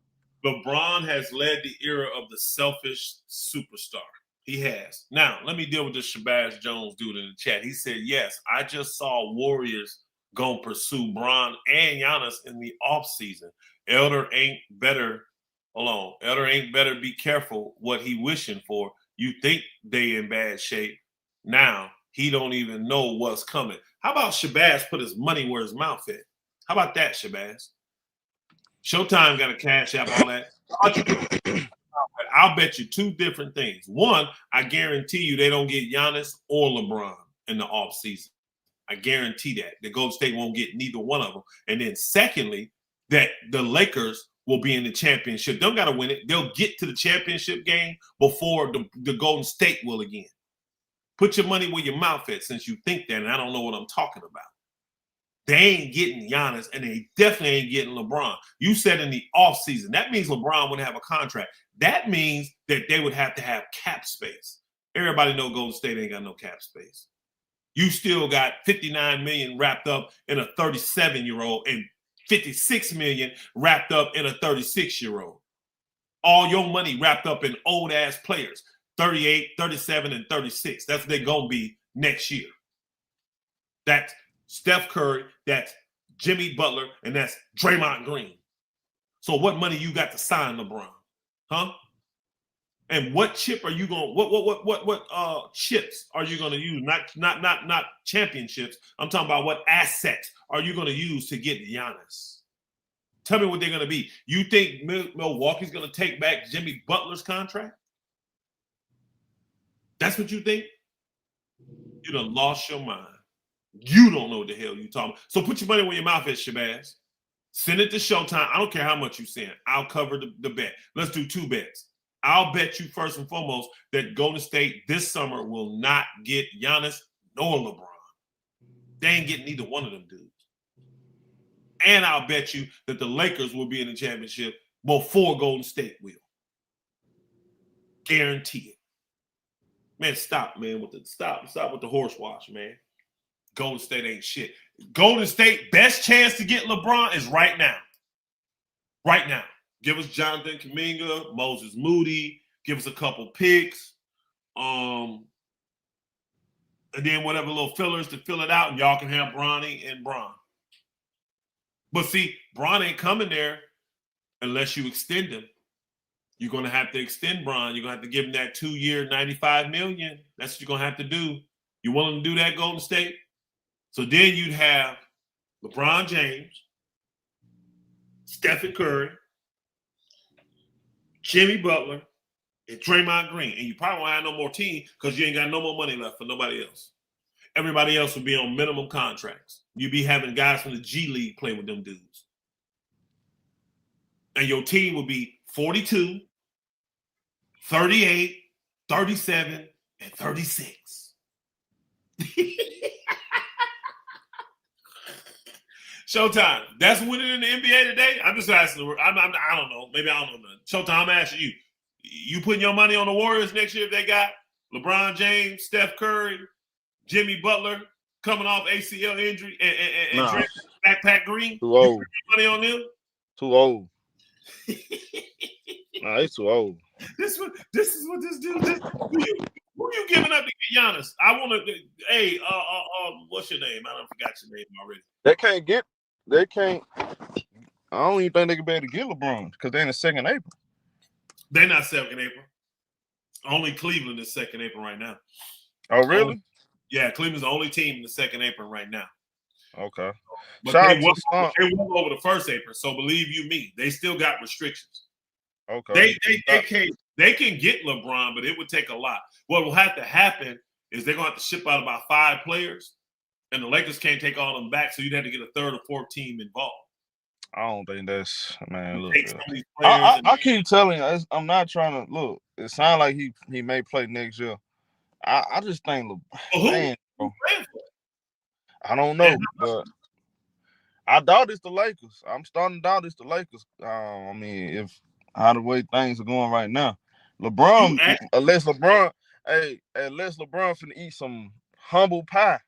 LeBron has led the era of the selfish superstar. He has. Now, let me deal with this Shabazz Jones dude in the chat. He said, yes, I just saw Warriors go pursue Bron and Giannis in the offseason. Elder ain't better. Hold on. Elder ain't better be careful what he wishing for. You think they in bad shape. Now, he don't even know what's coming. How about Shabazz put his money where his mouth at? How about that, Shabazz? Showtime got a cash app, all that. I'll bet you two different things. One, I guarantee you they don't get Giannis or LeBron in the offseason. I guarantee that. The Golden State won't get neither one of them. And then secondly, that the Lakers will be in the championship. They don't got to win it. They'll get to the championship game before the Golden State will again. Put your money where your mouth is since you think that, and I don't know what I'm talking about. They ain't getting Giannis, and they definitely ain't getting LeBron. You said in the offseason. That means LeBron wouldn't have a contract. That means that they would have to have cap space. Everybody know Golden State ain't got no cap space. You still got $59 million wrapped up in a 37-year-old and $56 million wrapped up in a 36-year-old. All your money wrapped up in old-ass players, 38, 37, and 36. That's what they're going to be next year. That's Steph Curry, that's Jimmy Butler, and that's Draymond Green. So what money you got to sign LeBron? Huh? And what chip are you going? What chips are you going to use? Not championships. I'm talking about what assets are you going to use to get Giannis? Tell me what they're going to be. You think Milwaukee's going to take back Jimmy Butler's contract? That's what you think? You done lost your mind. You don't know what the hell you talking about. So put your money where your mouth is, Shabazz. Send it to Showtime. I don't care how much you send. I'll cover the bet. Let's do two bets. I'll bet you first and foremost that Golden State this summer will not get Giannis nor LeBron. They ain't getting neither one of them dudes. And I'll bet you that the Lakers will be in the championship before Golden State will. Guarantee it. Man, stop with the horse wash, man. Golden State ain't shit. Golden State, best chance to get LeBron is right now. Right now. Give us Jonathan Kuminga, Moses Moody. Give us a couple picks. And then whatever little fillers to fill it out, and y'all can have Bronny and Bron. But see, Bron ain't coming there unless you extend him. You're going to have to extend Bron. You're going to have to give him that 2-year, $95 million. That's what you're going to have to do. You willing to do that, Golden State? So then you'd have LeBron James, Stephen Curry, Jimmy Butler, and Draymond Green. And you probably won't have no more team because you ain't got no more money left for nobody else. Everybody else would be on minimum contracts. You'd be having guys from the G League play with them dudes. And your team would be 42, 38, 37, and 36. Showtime. That's winning in the NBA today. I'm just asking. I don't know. Maybe I don't know nothing. Showtime. I'm asking you. You putting your money on the Warriors next year if they got LeBron James, Steph Curry, Jimmy Butler coming off ACL injury, and Nah, Backpack Green? too old. Money on them? Too old. Nah, he's too old. This is what this dude. Who you giving up to get Giannis? I want to. Hey, what's your name? I don't forgot your name already. They can't. I don't even think they can be able to get LeBron because they're in the second April. They're not second April. Only Cleveland is second April right now. Oh, really? Yeah, Cleveland's the only team in the second April right now. Okay. But they won over the first April, so believe you me, they still got restrictions. Okay. They can get LeBron, but it would take a lot. What will have to happen is they're going to have to ship out about 5 players, and the Lakers can't take all of them back, so you'd have to get a third or fourth team involved. I don't think that's, man, look. I keep telling you, I'm not trying to, look, it sounds like he may play next year. I just think, man, I don't know, but I doubt it's the Lakers. I'm starting to doubt it's the Lakers. I mean, if how the way things are going right now, unless LeBron finna eat some humble pie.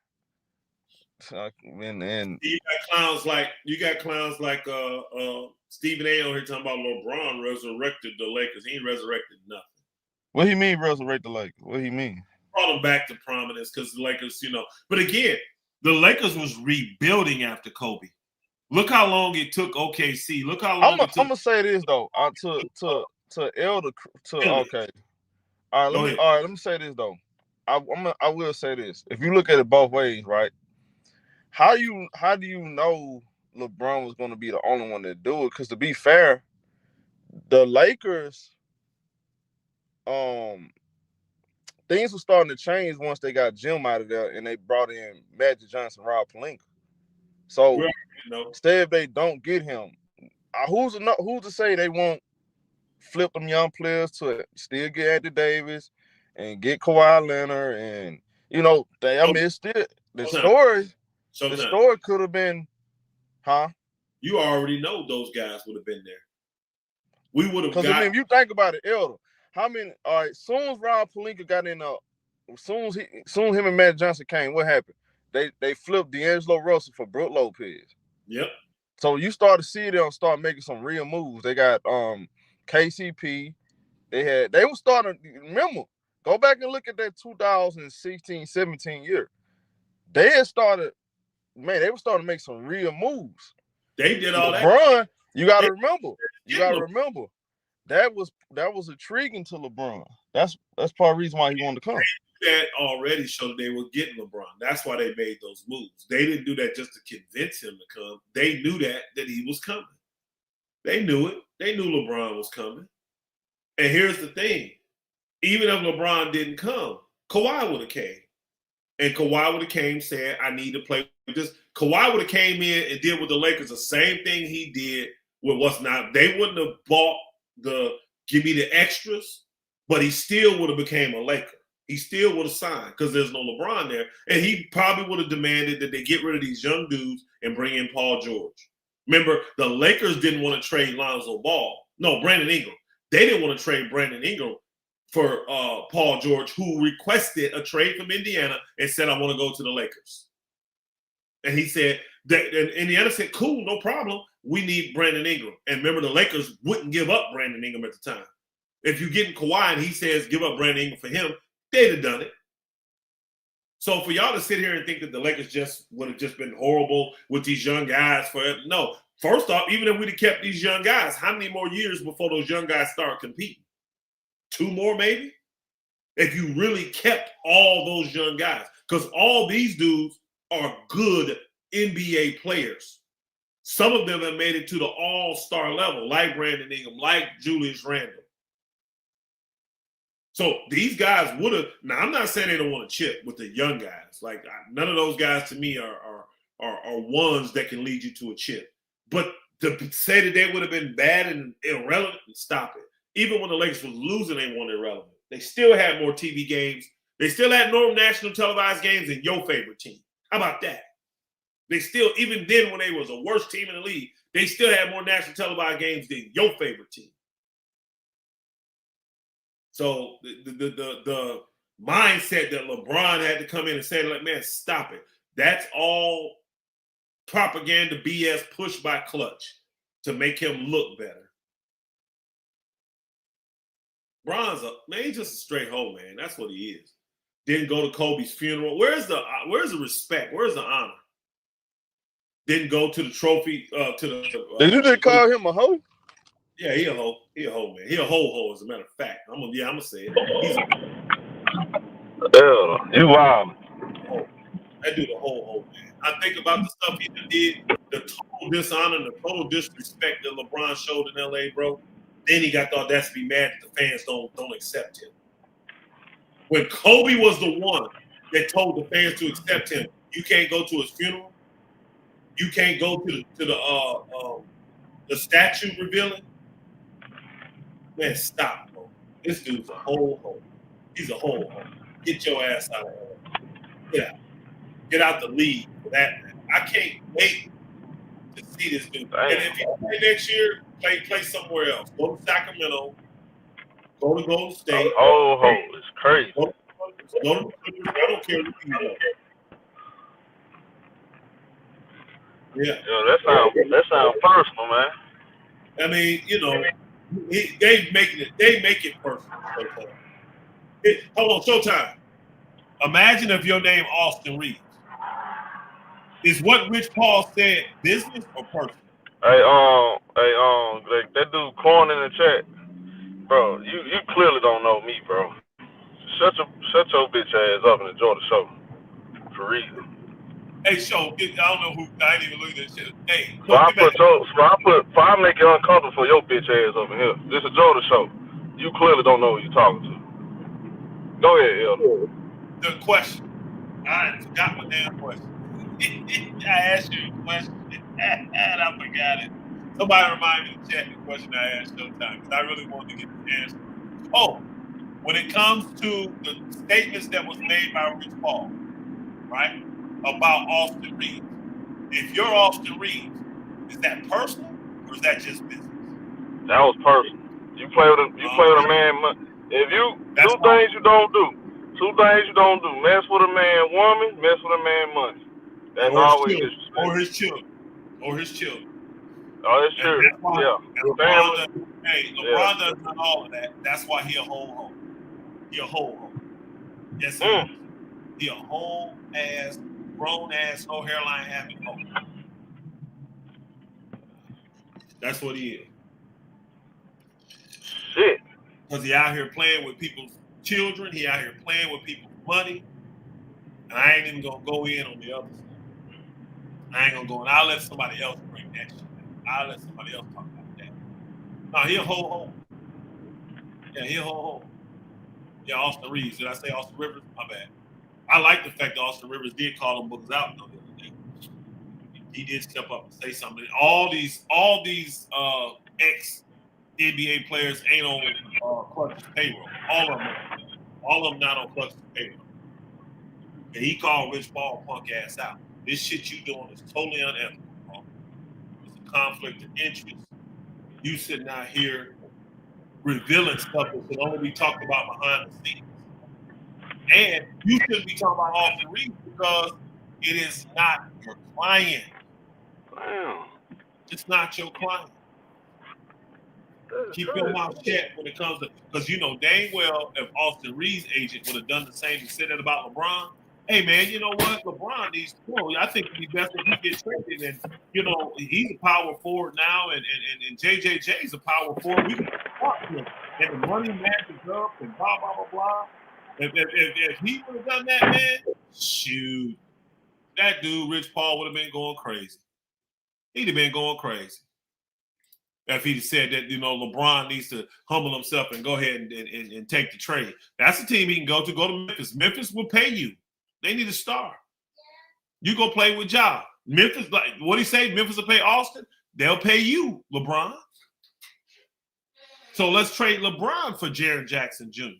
And you got clowns like Stephen A. on here talking about LeBron resurrected the Lakers. He ain't resurrected nothing. What he mean resurrect the Lakers? What he mean? Brought them back to prominence because the Lakers, But again, the Lakers was rebuilding after Kobe. Look how long it took OKC. Look how long it took. I'm gonna say this though. To Elder to okay. All right, let me say this though. I will say this. If you look at it both ways, right? How do you know LeBron was going to be the only one to do it? Because to be fair, the Lakers, things were starting to change once they got Jim out of there and they brought in Magic Johnson, Rob Pelinka. So, say if they don't get him, who's to say they won't flip them young players to still get Anthony Davis and get Kawhi Leonard and the story could have been, You already know those guys would have been there. We would have got. Because I mean, if you think about it, Elder, how many? All right, soon as Rob Pelinka got in, soon him and Matt Johnson came, what happened? They flipped D'Angelo Russell for Brook Lopez. Yep. So you start to see them start making some real moves. They got KCP. They were starting. Remember, go back and look at that 2016-17 year. They had started. Man, they were starting to make some real moves. They did all LeBron, that. You got to remember. That was intriguing to LeBron. That's part of the reason why he wanted to come. That already showed they were getting LeBron. That's why they made those moves. They didn't do that just to convince him to come. They knew that he was coming. They knew it. They knew LeBron was coming. And here's the thing. Even if LeBron didn't come, Kawhi would have came. And Kawhi would have came said, I need to play with this. Kawhi would have came in and did with the Lakers the same thing he did with what's not. They wouldn't have bought give me the extras, but he still would have became a Laker. He still would have signed because there's no LeBron there. And he probably would have demanded that they get rid of these young dudes and bring in Paul George. Remember, the Lakers didn't want to trade Lonzo Ball. No, Brandon Ingram. They didn't want to trade Brandon Ingram for Paul George, who requested a trade from Indiana and said, I want to go to the Lakers. And he said, and Indiana said, cool, no problem. We need Brandon Ingram. And remember, the Lakers wouldn't give up Brandon Ingram at the time. If you're getting Kawhi and he says, give up Brandon Ingram for him, they'd have done it. So for y'all to sit here and think that the Lakers would have just been horrible with these young guys no. First off, even if we'd have kept these young guys, how many more years before those young guys start competing? 2 more, maybe? If you really kept all those young guys. Because all these dudes are good NBA players. Some of them have made it to the all-star level, like Brandon Ingram, like Julius Randle. So these guys would have. Now, I'm not saying they don't want to chip with the young guys. Like, none of those guys to me are ones that can lead you to a chip. But to say that they would have been bad and irrelevant, stop it. Even when the Lakers was losing, they weren't irrelevant. They still had more TV games. They still had more national televised games than your favorite team. How about that? They still, even then when they was the worst team in the league, they still had more national televised games than your favorite team. So the mindset that LeBron had to come in and say, like, man, stop it. That's all propaganda BS pushed by Clutch to make him look better. LeBron's he's just a straight hoe, man. That's what he is. Didn't go to Kobe's funeral. Where's the respect? Where's the honor? Didn't go to the trophy. Did you just call him a hoe? Yeah, he a hoe. He a hoe, man. He a hoe, as a matter of fact. I'm gonna say it. He's you wild. That dude a hoe, man. I think about the stuff he did, the total dishonor, the total disrespect that LeBron showed in LA, bro. Then he got the audacity to be mad that the fans don't accept him. When Kobe was the one that told the fans to accept him, you can't go to his funeral. You can't go to the statue revealing. Man, stop, bro. This dude's a whole hoe. He's a whole hoe. Get your ass out of here. Get out the league for that, man. I can't wait to see this dude. Damn. And if he play next year, play somewhere else. Go to Sacramento. Go to Golden State. Oh, it's crazy. Go to I don't care who you are. Yeah. Yo, that sounds personal, man. I mean, they make it personal. Hold on, Showtime. Imagine if your name Austin Reeves. Is what Rich Paul said business or personal? Hey, that dude Corn in the chat, bro. You clearly don't know me, bro. Shut your bitch ass up and enjoy the show. For real. Hey, show. I don't know who. I ain't even look at this shit. Hey, I make it uncomfortable for your bitch ass over here. This is Joe the show. You clearly don't know who you're talking to. Go ahead, Elder. The question. I forgot my damn question. I asked you a question and I forgot it. Somebody remind me to check the question I asked Showtime because I really wanted to get the answer. Oh, when it comes to the statements that was made by Rich Paul, right, about Austin Reeves. If you're Austin Reeves, is that personal or is that just business? That was personal. You play with a man. If you two things you don't do. Mess with a man woman, mess with a man money. That's always disrespect. Or his children. Oh, his children. Yeah. LeBron does all of that. That's why he a whole hoe. He a whole hoe. Yes, he is. He a whole ass, grown ass, no hairline having hoe. That's what he is. Shit. Because he out here playing with people's children. He out here playing with people's money. And I ain't even going to go in on the other side. I ain't going to go in. I'll let somebody else bring that shit. I'll let somebody else talk about that. No, he a whole hoe. Yeah, he a whole hoe. Yeah, Austin Reeves. Did I say Austin Rivers? My bad. I like the fact that Austin Rivers did call them bookers out the other day. He did step up and say something. All these ex-NBA players ain't on Clutch's payroll. All of them not on Clutch's payroll. And he called Rich Paul punk ass out. This shit you doing is totally unethical, bro. It's a conflict of interest. You sitting out here revealing stuff that should only be talked about behind the scenes. And you shouldn't be talking about Austin Reeves because it is not your client. Wow. It's not your client. Keep your mouth shut when it comes to, because dang well if Austin Reeves' agent would have done the same and said that about LeBron. Hey man, you know what? LeBron needs to go. I think it'd be best if he gets traded. And he's a power forward now, and JJJ's a power forward. We can talk to him. And the money matches up and blah blah blah blah. If he would have done that, man, shoot, that dude Rich Paul would have been going crazy. He'd have been going crazy if he'd said that LeBron needs to humble himself and go ahead and take the trade. That's the team he can go to. Go to Memphis. Memphis will pay you. They need a star. You go play with Ja. Memphis, like what he say? Memphis will pay Austin. They'll pay you, LeBron. So let's trade LeBron for Jaren Jackson Jr.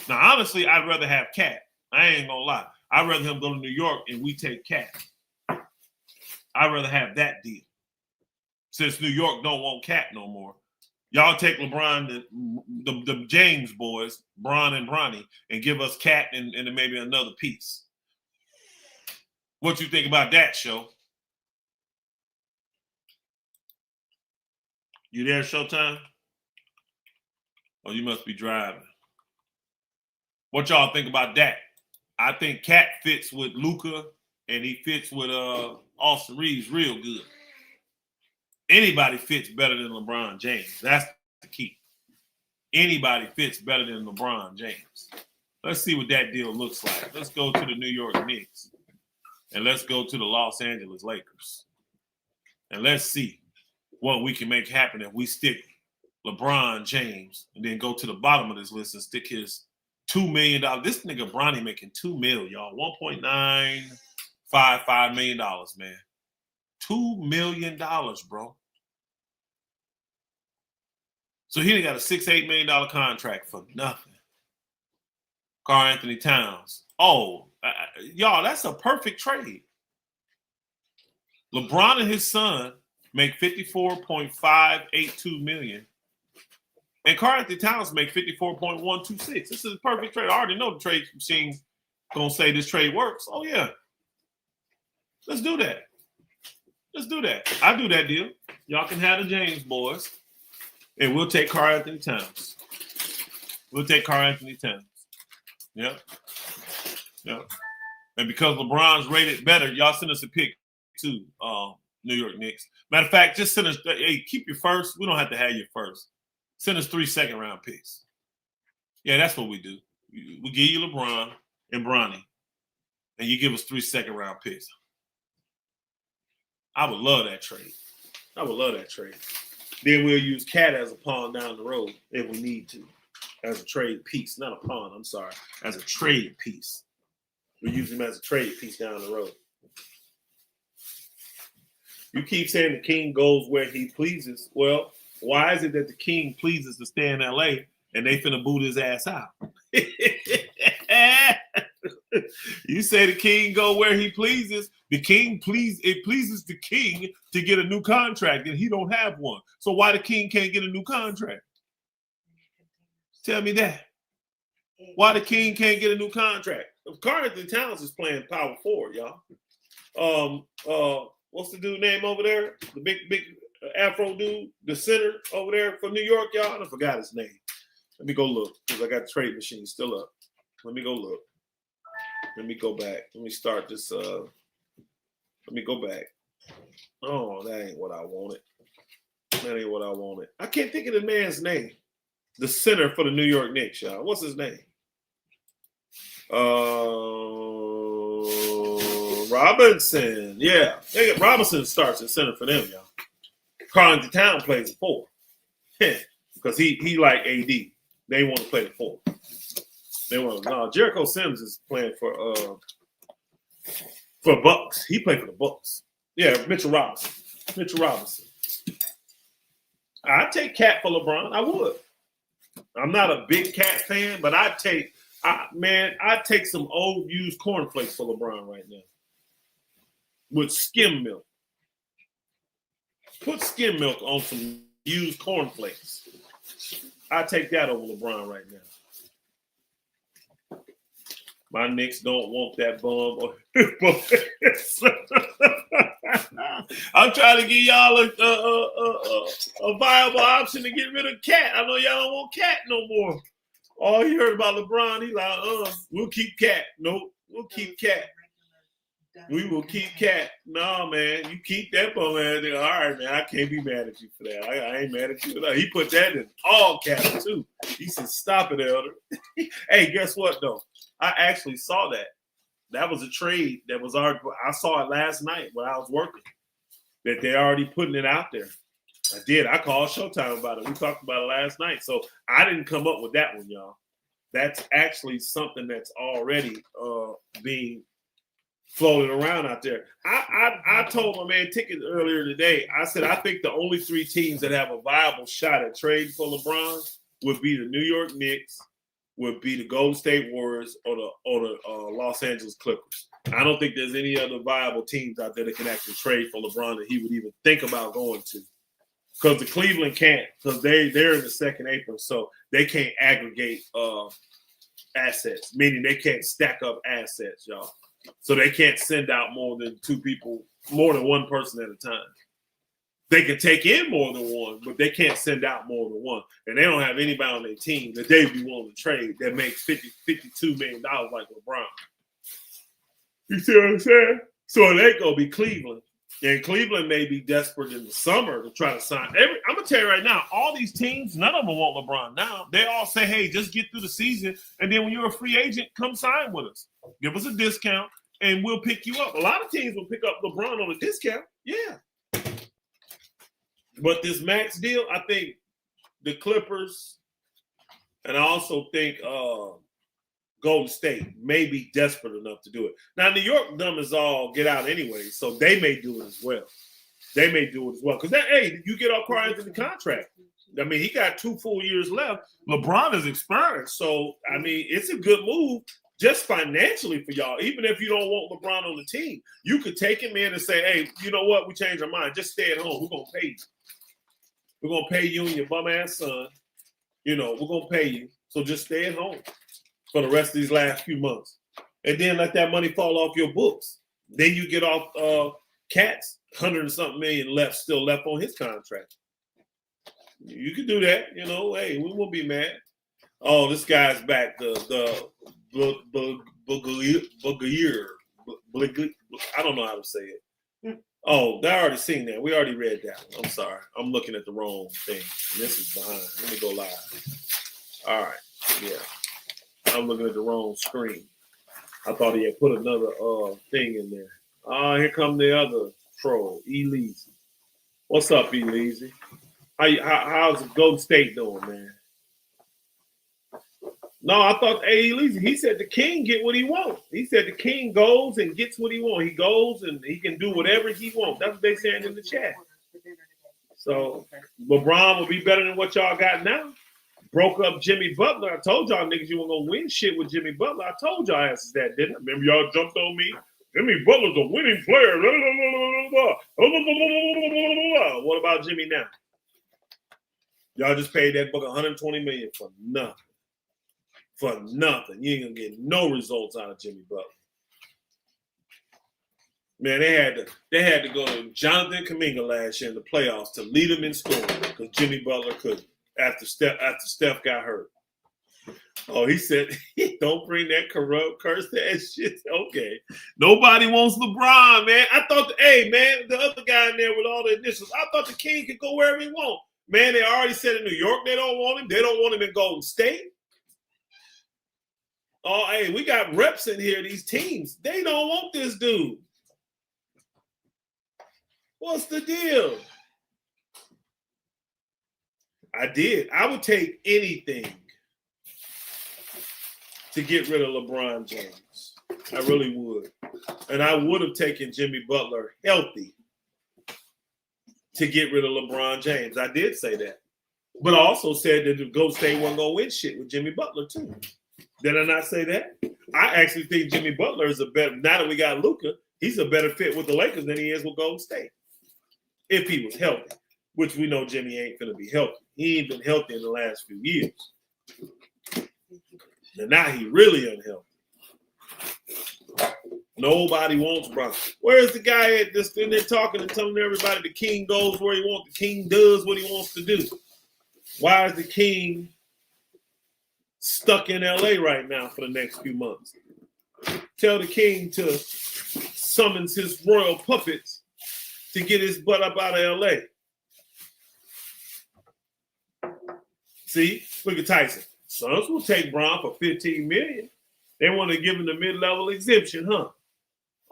Now, honestly, I'd rather have Cat. I ain't gonna lie. I'd rather him go to New York and we take Cat. I'd rather have that deal. Since New York don't want Cat no more. Y'all take LeBron, the James boys, Bron and Bronny, and give us Cat and maybe another piece. What you think about that, show? You there, Showtime? Oh, you must be driving. What y'all think about that? I think Cat fits with Luka, and he fits with Austin Reeves real good. Anybody fits better than LeBron James. That's the key. Anybody fits better than LeBron James. Let's see what that deal looks like. Let's go to the New York Knicks, and let's go to the Los Angeles Lakers, and let's see what we can make happen if we stick LeBron James and then go to the bottom of this list and stick his $2 million. This nigga Bronny making $2 million, y'all. $1.955 million, man. $2 million, bro. So he got a $6-8 million contract for nothing. Karl-Anthony Towns. Oh, y'all, that's a perfect trade. LeBron and his son make $54.582 million. And Karl-Anthony Towns make $54.126. This is a perfect trade. I already know the trade machine's gonna say this trade works. Oh yeah. Let's do that. Let's do that. I do that deal. Y'all can have the James boys. And we'll take Karl-Anthony Towns. We'll take Karl-Anthony Towns. Yeah. Yeah. And because LeBron's rated better, y'all send us a pick too, New York Knicks. Matter of fact, just send us, hey, keep your first. We don't have to have your first. Send us 3 second-round picks. Yeah, that's what we do. We give you LeBron and Bronny, and you give us 3 second-round picks. I would love that trade. I would love that trade. Then we'll use Cat as a pawn down the road if we need to, as a trade piece. Not a pawn, I'm sorry, as a trade piece. We use him as a trade piece down the road. You keep saying the king goes where he pleases. Well, why is it that the king pleases to stay in L.A. and they finna boot his ass out? You say the king go where he pleases. The king it pleases the king to get a new contract, and he don't have one. So why the king can't get a new contract? Tell me that. Why the king can't get a new contract? Karl-Anthony Towns is playing power forward, y'all. What's the dude name over there? The big Afro dude, the center over there for New York, y'all. I forgot his name. Let me go look because I got the trade machine still up. Let me go look. Let me go back. Let me start this. Let me go back. Oh, that ain't what I wanted. That ain't what I wanted. I can't think of the man's name. The center for the New York Knicks, y'all. What's his name? Robinson. Yeah. Robinson starts at center for them, y'all. Karl-Anthony Towns plays at 4. Because he like AD. They want to play the 4. They want to. No, Jericho Sims is playing for Bucks. He played for the Bucks. Yeah, Mitchell Robinson. I'd take Cat for LeBron. I would. I'm not a big Cat fan, but I'd take some old used cornflakes for LeBron right now. With skim milk. Put skim milk on some used cornflakes. I'd take that over LeBron right now. My Knicks don't want that bum. I'm trying to give y'all a viable option to get rid of Cat. I know y'all don't want Cat no more. All you heard about LeBron, he like, we'll keep Cat. Nope, we'll keep Cat. We will keep Cat. No, man, you keep that bum ass nigga. All right, man, I can't be mad at you for that. I ain't mad at you for that. He put that in all caps too. He said, "Stop it, Elder." Hey, guess what though? I actually saw that. That was a trade that was already. I saw it last night when I was working. That they're already putting it out there. I did. I called Showtime about it. We talked about it last night. So I didn't come up with that one, y'all. That's actually something that's already being floated around out there. I told my man Ticket earlier today, I said, I think the only 3 teams that have a viable shot at trading for LeBron would be the New York Knicks, would be the Golden State Warriors, or the Los Angeles Clippers. I don't think there's any other viable teams out there that can actually trade for LeBron that he would even think about going to. Because the Cleveland can't, because they're in the second apron, so they can't aggregate assets, meaning they can't stack up assets, y'all. So they can't send out more than one person at a time. They can take in more than one, but they can't send out more than one. And they don't have anybody on their team that they'd be willing to trade that makes $52 million like LeBron. You see what I'm saying? So they go be Cleveland. And Cleveland may be desperate in the summer to try to sign. I'm going to tell you right now, all these teams, none of them want LeBron now. They all say, hey, just get through the season. And then when you're a free agent, come sign with us. Give us a discount, and we'll pick you up. A lot of teams will pick up LeBron on a discount. Yeah. But this max deal, I think the Clippers, and I also think Golden State may be desperate enough to do it. Now, New York dumb as all get out anyway, so they may do it as well. Because, you get all Kawhi into the contract. I mean, he got 2 full years left. LeBron is expiring. So, I mean, it's a good move just financially for y'all. Even if you don't want LeBron on the team, you could take him in and say, hey, you know what? We changed our mind. Just stay at home. We're going to pay you. We're going to pay you and your bum-ass son. We're going to pay you. So just stay at home for the rest of these last few months. And then let that money fall off your books. Then you get off Cat's $100-something million still left on his contract. You can do that. Hey, we won't be mad. Oh, this guy's back. The Boogier. I don't know how to say it. Oh, I already seen that. We already read that. I'm sorry. I'm looking at the wrong thing. This is behind. Let me go live. All right. Yeah. I'm looking at the wrong screen. I thought he had put another thing in there. Here come the other troll, Eleazy. What's up, Eleazy? How's Golden State doing, man? No, I thought Eleazy. He said the king get what he wants. He said the king goes and gets what he wants. He goes and he can do whatever he wants. That's what they saying in the chat. So LeBron will be better than what y'all got now. Broke up Jimmy Butler. I told y'all niggas you weren't gonna win shit with Jimmy Butler. I told y'all asses that, didn't I? Remember y'all jumped on me? Jimmy Butler's a winning player. What about Jimmy now? Y'all just paid that book $120 million for nothing. For nothing. You ain't gonna get no results out of Jimmy Butler. Man, they had to go to Jonathan Kuminga last year in the playoffs to lead them in scoring because Jimmy Butler couldn't. After Steph got hurt. Oh, he said, don't bring that corrupt curse that shit. Okay. Nobody wants LeBron, man. I thought, the other guy in there with all the initials, I thought the king could go wherever he wants. Man, they already said in New York they don't want him. They don't want him in Golden State. Oh, hey, we got reps in here, these teams. They don't want this dude. What's the deal? I did. I would take anything to get rid of LeBron James. I really would. And I would have taken Jimmy Butler healthy to get rid of LeBron James. I did say that. But I also said that the Golden State wasn't going to win shit with Jimmy Butler, too. Did I not say that? I actually think Jimmy Butler is now that we got Luka, he's a better fit with the Lakers than he is with Golden State. If he was healthy, which we know Jimmy ain't going to be healthy. He ain't been healthy in the last few years. And now he really unhealthy. Nobody wants Bron. Where's the guy at this in there talking and telling everybody the king goes where he wants, the king does what he wants to do? Why is the king stuck in LA right now for the next few months? Tell the king to summons his royal puppets to get his butt up out of LA. See, look at Tyson. Suns will take Bron for $15 million. They want to give him the mid-level exemption, huh?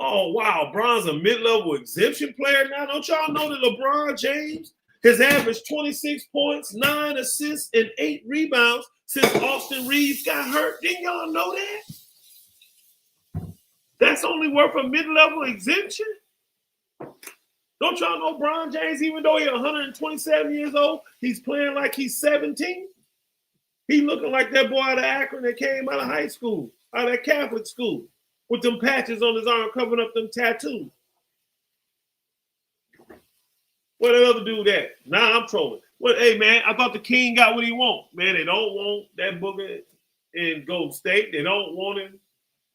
Oh, wow. Bron's a mid-level exemption player now. Don't y'all know that LeBron James has averaged 26 points, 9 assists, and 8 rebounds since Austin Reeves got hurt? Didn't y'all know that? That's only worth a mid-level exemption? Don't y'all know LeBron James, even though he's 127 years old, he's playing like he's 17? He looking like that boy out of Akron that came out of high school, out of that Catholic school. with them patches on his arm covering up them tattoos. Where the other dude at? Nah, I'm trolling. Well, hey, man, I thought the king got what he want. Man, they don't want that booger in Golden State. They don't want him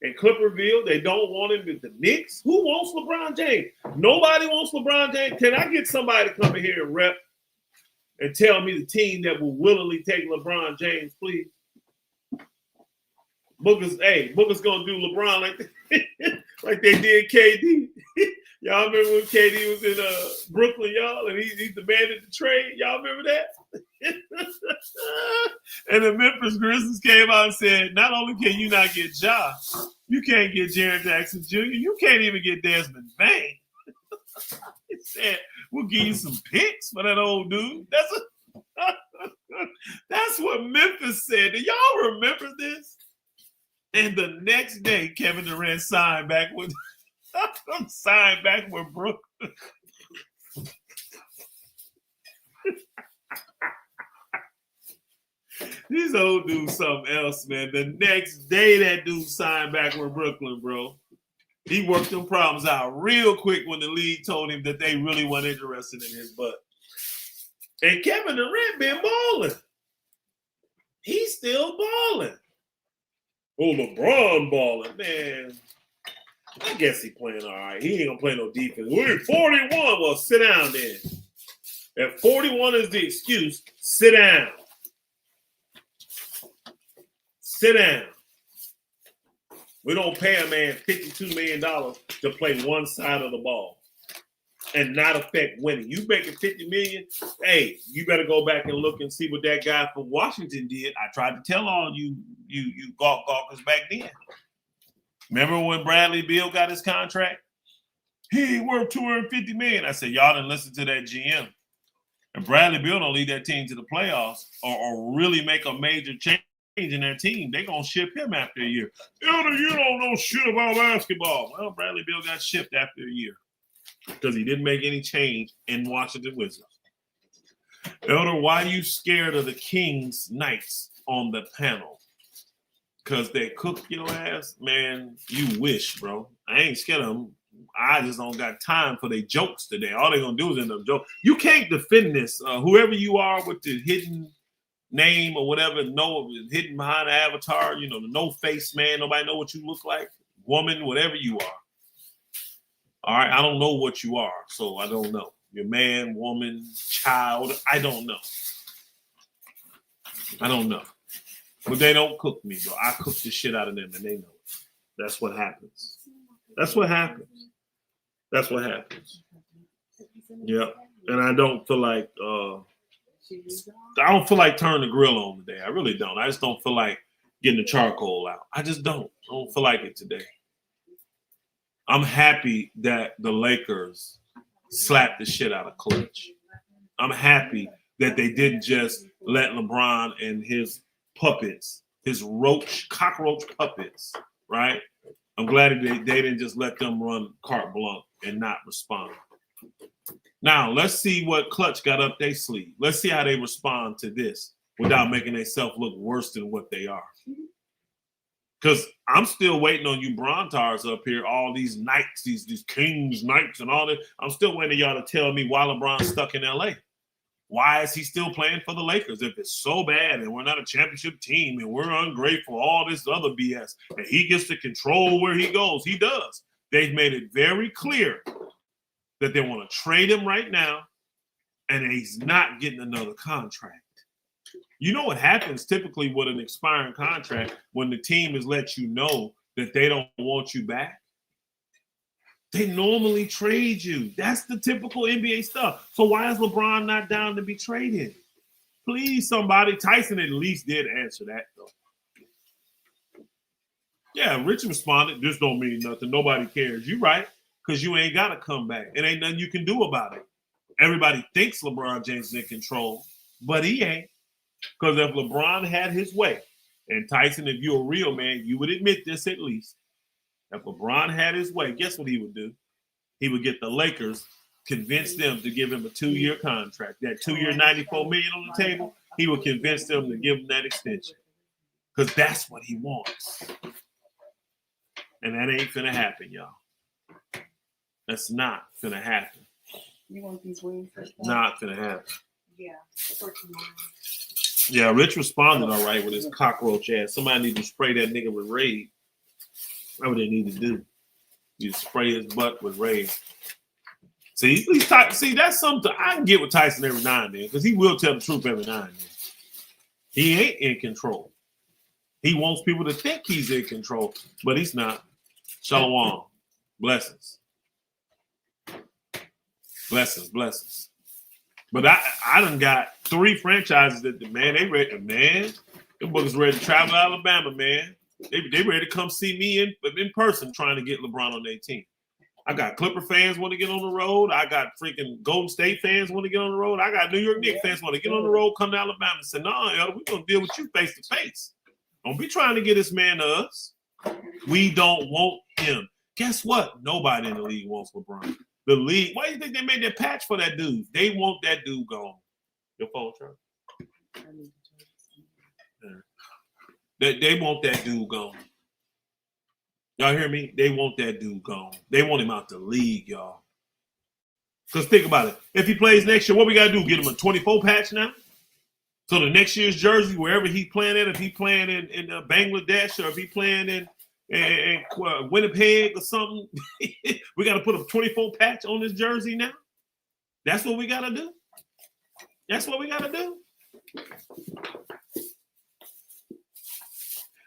in Clipperville. They don't want him with the Knicks. Who wants LeBron James? Nobody wants LeBron James. Can I get somebody to come in here and rep and tell me the team that will willingly take LeBron James, please? Booker's gonna do LeBron like they did KD. Y'all remember when KD was in Brooklyn, y'all, and he demanded the trade? Y'all remember that? And the Memphis Grizzlies came out and said, not only can you not get Ja, you can't get Jaren Jackson Jr., you can't even get Desmond Bain. He said, we'll give you some picks for that old dude. That's what Memphis said. Do y'all remember this? And the next day, Kevin Durant signed back with Brooklyn. These old dudes something else, man. The next day, that dude signed back with Brooklyn, bro. He worked them problems out real quick when the league told him that they really weren't interested in his butt. And Kevin Durant been balling. He's still balling. Oh, LeBron balling, man. I guess he playing all right. He ain't gonna play no defense. We're 41. Well, sit down then. If 41 is the excuse, sit down. Sit down. We don't pay a man $52 million to play one side of the ball and not affect winning. You making $50 million, hey, you better go back and look and see what that guy from Washington did. I tried to tell all you gawkers back then. Remember when Bradley Beal got his contract? He ain't worth $250 million. I said, y'all didn't listen to that GM. And Bradley Beal don't lead that team to the playoffs or really make a major change in their team. They're going to ship him after a year. Elder, you don't know shit about basketball. Well, Bradley Beal got shipped after a year because he didn't make any change in Washington Wizards. Elder, why are you scared of the Kings Knights on the panel? Because they cook your ass? Man, you wish, bro. I ain't scared of them. I just don't got time for their jokes today. All they're going to do is end up joking. You can't defend this. Whoever you are with the hidden name or whatever, hidden behind the avatar, the no-face man, nobody know what you look like, woman, whatever you are. All right, I don't know what you are, so I don't know. You're man, woman, child, I don't know. But they don't cook me, bro. I cook the shit out of them, and they know it. That's what happens. Yep. And I don't feel like turning the grill on today. I really don't. I just don't feel like getting the charcoal out. I just don't. I don't feel like it today. I'm happy that the Lakers slapped the shit out of Clutch. I'm happy that they didn't just let LeBron and his puppets, his cockroach puppets, right? I'm glad that they didn't just let them run carte blanche and not respond. Now, let's see what Clutch got up their sleeve. Let's see how they respond to this without making themselves look worse than what they are. Because I'm still waiting on you Brontars up here, all these Knights, these Kings, Knights, and all that. I'm still waiting on y'all to tell me why LeBron's stuck in L.A. Why is he still playing for the Lakers if it's so bad and we're not a championship team and we're ungrateful, all this other BS, and he gets to control where he goes? He does. They've made it very clear that they want to trade him right now, and he's not getting another contract. You know what happens typically with an expiring contract when the team has let you know that they don't want you back? They normally trade you. That's the typical NBA stuff. So why is LeBron not down to be traded? Please, somebody. Tyson at least did answer that, though. Yeah, Rich responded, this don't mean nothing. Nobody cares. You're right, because you ain't got to come back. It ain't nothing you can do about it. Everybody thinks LeBron James is in control, but he ain't. Because if LeBron had his way, and Tyson, if you're a real man, you would admit this at least. If LeBron had his way, guess what he would do? He would get the Lakers, convince them to give him a 2-year contract. That 2-year, $94 million on the table, he would convince them to give him that extension. Because that's what he wants. And that ain't finna happen, y'all. That's not finna happen. You want these wings? Not finna happen. Yeah, for tomorrow. Yeah, Rich responded all right with his cockroach ass. Somebody need to spray that nigga with Raid. That's what they need to do. You spray his butt with Raid. See, that's something I can get with Tyson every now and then because he will tell the truth every now and then. He ain't in control. He wants people to think he's in control, but he's not. Shalom. Blessings. Blessings. But I done got 3 franchises that the bookers ready to travel to Alabama, man. They ready to come see me in person trying to get LeBron on their team. I got Clipper fans want to get on the road. I got freaking Golden State fans want to get on the road. I got New York Knicks fans want to get on the road, come to Alabama and say, no, we're going to deal with you face to face. Don't be trying to get this man to us. We don't want him. Guess what? Nobody in the league wants LeBron. The league, why do you think they made that patch for that dude? They want that dude gone. Your phone, Charlie? They want that dude gone. Y'all hear me? They want that dude gone. They want him out the league, y'all. Because think about it. If he plays next year, what we got to do? Get him a 24 patch now? So the next year's jersey, wherever he's playing at, if he's playing in Bangladesh or if he's playing in Winnipeg or something, we got to put a 24 patch on this jersey now? That's what we got to do? That's what we got to do?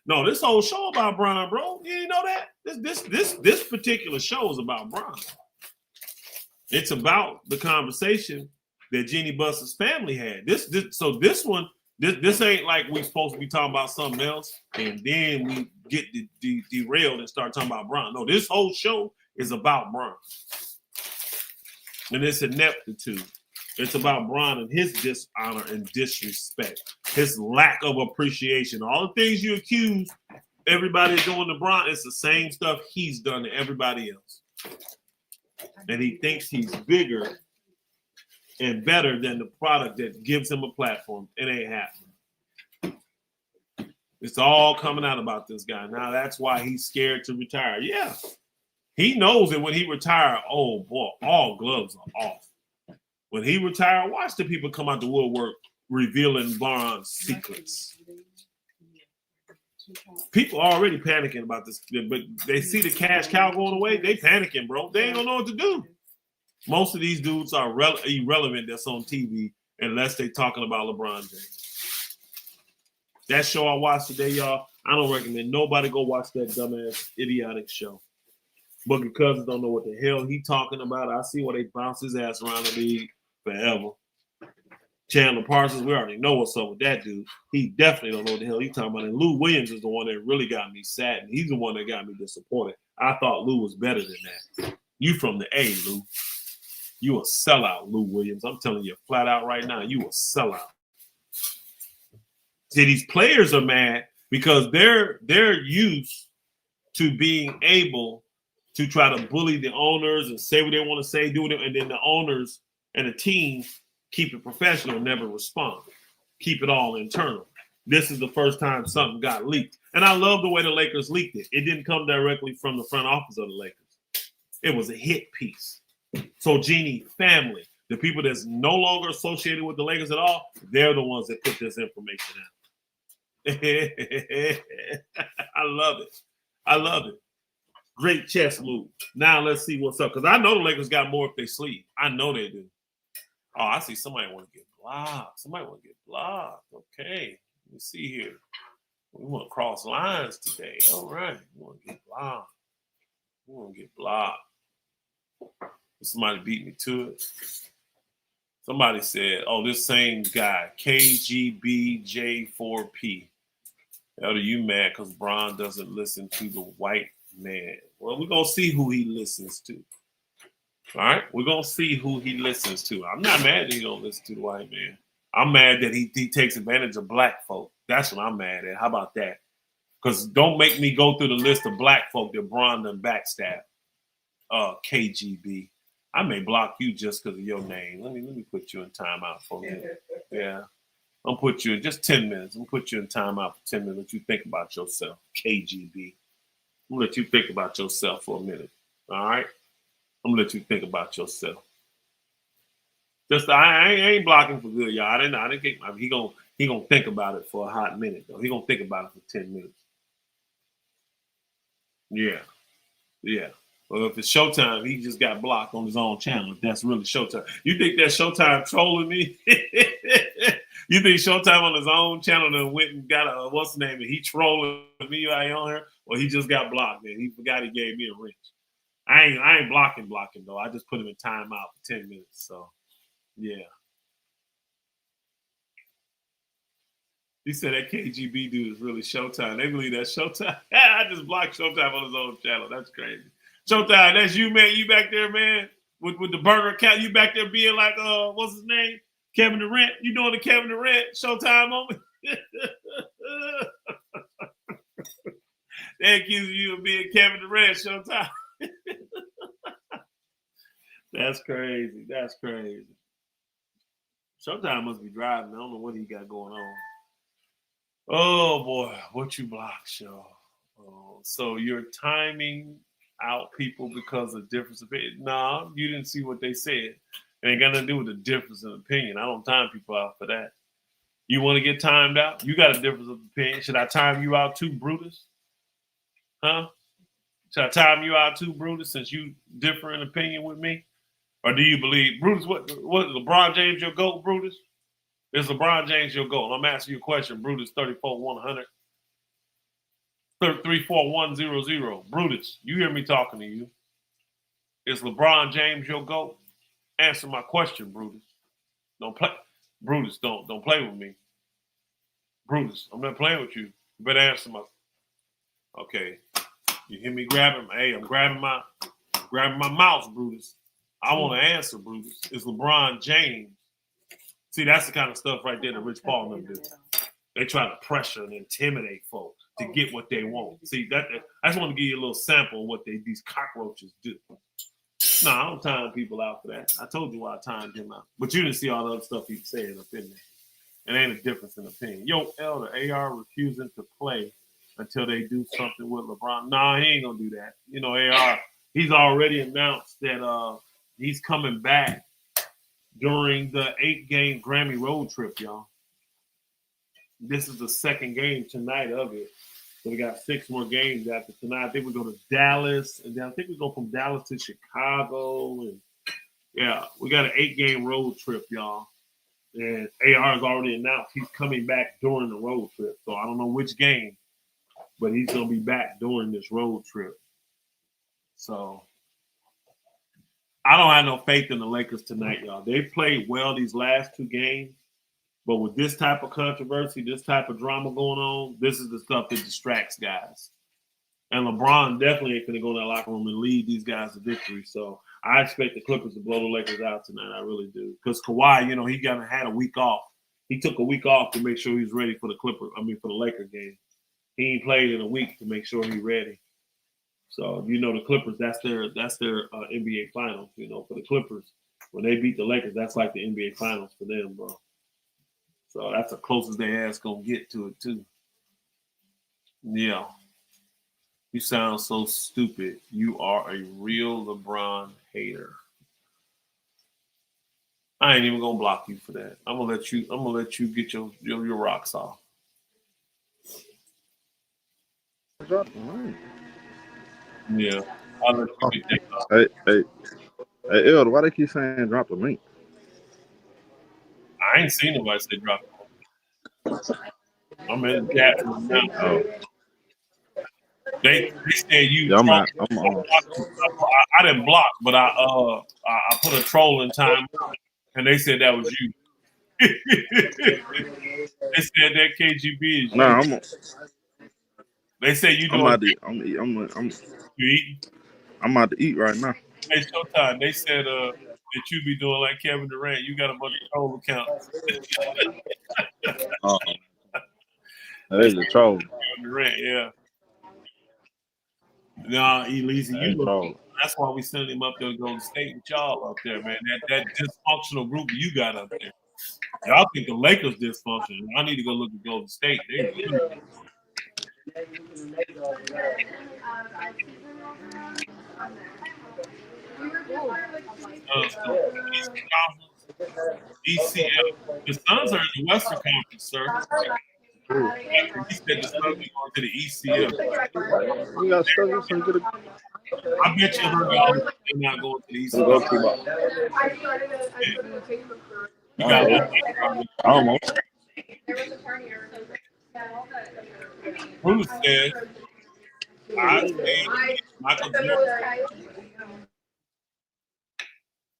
No, this whole show about Bryant, bro. You didn't know that? This particular show is about Bryant. It's about the conversation that Jeanie Buss's family had. This ain't like we supposed to be talking about something else and then we get derailed and start talking about Bryant. No, this whole show is about Bryant. And it's ineptitude. It's about Bryant and his dishonor and disrespect, his lack of appreciation. All the things you accuse everybody doing to Bryant, it's the same stuff he's done to everybody else. And he thinks he's bigger and better than the product that gives him a platform. It ain't happening. It's all coming out about this guy. Now that's why he's scared to retire. Yeah. He knows that when he retires, oh boy, all gloves are off. When he retired, watch the people come out the woodwork revealing Bryant's secrets. People are already panicking about this, but they see the cash cow going away, they panicking, bro. They ain't gonna know what to do. Most of these dudes are irrelevant that's on TV unless they talking about LeBron James. That show I watched today, y'all, I don't recommend nobody go watch that dumbass, idiotic show. Boogie Cousins don't know what the hell he talking about. I see why they bounce his ass around the league forever. Chandler Parsons, we already know what's up with that dude. He definitely don't know what the hell he's talking about. And Lou Williams is the one that really got me sad. And he's the one that got me disappointed. I thought Lou was better than that. You from the A, Lou. You a sellout, Lou Williams. I'm telling you flat out right now, you a sellout. See, these players are mad because they're used to being able to try to bully the owners and say what they want to say, do it, and then the owners and the team keep it professional, never respond. Keep it all internal. This is the first time something got leaked. And I love the way the Lakers leaked it. It didn't come directly from the front office of the Lakers. It was a hit piece. So Jeanie family, the people that's no longer associated with the Lakers at all, they're the ones that put this information out. I love it. I love it. Great chess move. Now let's see what's up. Because I know the Lakers got more if they sleep. I know they do. Oh, I see somebody want to get blocked. Somebody want to get blocked. Okay. Let me see here. We want to cross lines today. All right. We want to get blocked. We want to get blocked. Somebody beat me to it. Somebody said, oh, this same guy, KGBJ4P. Are you mad because Bron doesn't listen to the white man? Well, we're going to see who he listens to. All right? We're going to see who he listens to. I'm not mad that he don't listen to the white man. I'm mad that he takes advantage of black folk. That's what I'm mad at. How about that? Because don't make me go through the list of black folk that Bron done backstab. KGB. I may block you just because of your name. Let me put you in timeout for a minute. Yeah. I'll put you in just 10 minutes. I'm going to put you in timeout for 10 minutes. Let you think about yourself. KGB. I'm gonna let you think about yourself for a minute. All right, I'm gonna let you think about yourself. Just I ain't blocking for good, y'all. I didn't think he gonna think about it for a hot minute though. He gonna think about it for 10 minutes. Yeah, yeah. Well, if it's Showtime, he just got blocked on his own channel. If that's really Showtime, you think that's Showtime trolling me? You think Showtime on his own channel and went and got a what's the name? And he trolling me right on here, or he just got blocked and he forgot he gave me a wrench. I ain't blocking though. I just put him in timeout for 10 minutes. So yeah. He said that KGB dude is really Showtime. They believe that's Showtime. I just blocked Showtime on his own channel. That's crazy. Showtime, that's you, man. You back there, man, with the burger account. You back there being like, what's his name? Kevin Durant. You doing the Kevin Durant Showtime moment? They accuse you of being Kevin Durant Showtime. That's crazy. That's crazy. Showtime must be driving. I don't know what he got going on. Oh boy, what you blocked, show. So you're timing out people because of difference of opinion. No, you didn't see what they said. It ain't got nothing to do with the difference in opinion. I don't time people out for that. You want to get timed out? You got a difference of opinion. Should I time you out too, Brutus? Huh? Should I time you out too, Brutus, since you differ in opinion with me? Or do you believe, Brutus, what LeBron James your GOAT, Brutus? Is LeBron James your GOAT? I'm asking you a question, Brutus 34-100. 34100. Brutus, you hear me talking to you. Is LeBron James your GOAT? Answer my question, Brutus. Don't play. Brutus, don't play with me. Brutus, I'm not playing with you. You better answer my. Okay. You hear me grabbing? Hey, I'm grabbing my mouse, Brutus. I want to answer, Brutus. Is LeBron James? See, that's the kind of stuff right there that Rich Paul and them do. They try to pressure and intimidate folks to get what they want. See, I just want to give you a little sample of what these cockroaches do. No, I don't time people out for that. I told you why I timed him out. But you didn't see all the other stuff he said up in there. It ain't a difference in opinion. Yo, Elder, AR refusing to play until they do something with LeBron. Nah, he ain't going to do that. You know, AR, he's already announced that he's coming back during the 8-game Grammy road trip, y'all. This is the second game tonight of it. So we got 6 more games after tonight. I think we go to Dallas, and then I think we go from Dallas to Chicago. And yeah, we got an 8-game road trip, y'all. And AR has already announced he's coming back during the road trip. So I don't know which game, but he's going to be back during this road trip. So I don't have no faith in the Lakers tonight, y'all. They played well these last 2 games. But with this type of controversy, this type of drama going on, this is the stuff that distracts guys. And LeBron definitely ain't going to go in that locker room and lead these guys to victory. So I expect the Clippers to blow the Lakers out tonight. I really do. Because Kawhi, he had a week off. He took a week off to make sure he's ready for for the Laker game. He ain't played in a week to make sure he's ready. So, the Clippers, that's their NBA Finals. For the Clippers, when they beat the Lakers, that's like the NBA Finals for them, bro. So that's the closest their ass gonna get to it too. Yeah. You sound so stupid. You are a real LeBron hater. I ain't even gonna block you for that. I'm gonna let you get your rocks off. Yeah. I'll let you get that off. Hey, Elder, why they keep saying drop the link? I ain't seen nobody say drop the link. I'm in the chat room now. Oh. They said you. Yeah, I didn't block, but I put a troll in time, and they said that was you. They said that KGB is you. Nah, They say you doing. You eating? I'm about to eat right now. Hey, Showtime. They said that you be doing like Kevin Durant. You got a bunch of troll accounts. That is a troll. Durant, yeah. Nah, Elise, that's why we sending him up there to Golden State with y'all up there, man. That dysfunctional group you got up there. Y'all think the Lakers dysfunctional. I need to go look at Golden State. So Eastern Conference, ECF. The Suns are in the Western Conference, sir. He said the Suns are going to the ECF. We got struggles and get a I bet you $100 they're not going to the ECF. go keep up. You got Almost. Bruce said, I say Michael Jordan.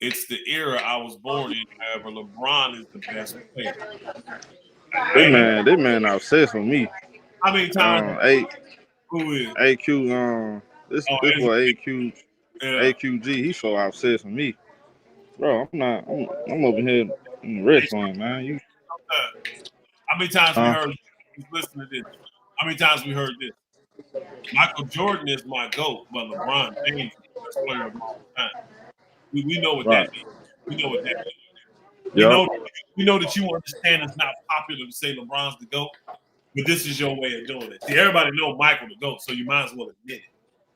It's the era I was born in. However, LeBron is the best player. That man obsessed with me. How many times? Who is? AQ. This boy AQ. Yeah. AQG. He's so obsessed with me, bro. I'm not. I'm over here in the restaurant, man. You. How many times we heard? Listen to this. How many times we heard this? Michael Jordan is my GOAT, but LeBron James is the best player of all time. We know what that means. We know what that means. We know that you understand it's not popular to say LeBron's the GOAT, but this is your way of doing it. See, everybody know Michael the GOAT, so you might as well admit it.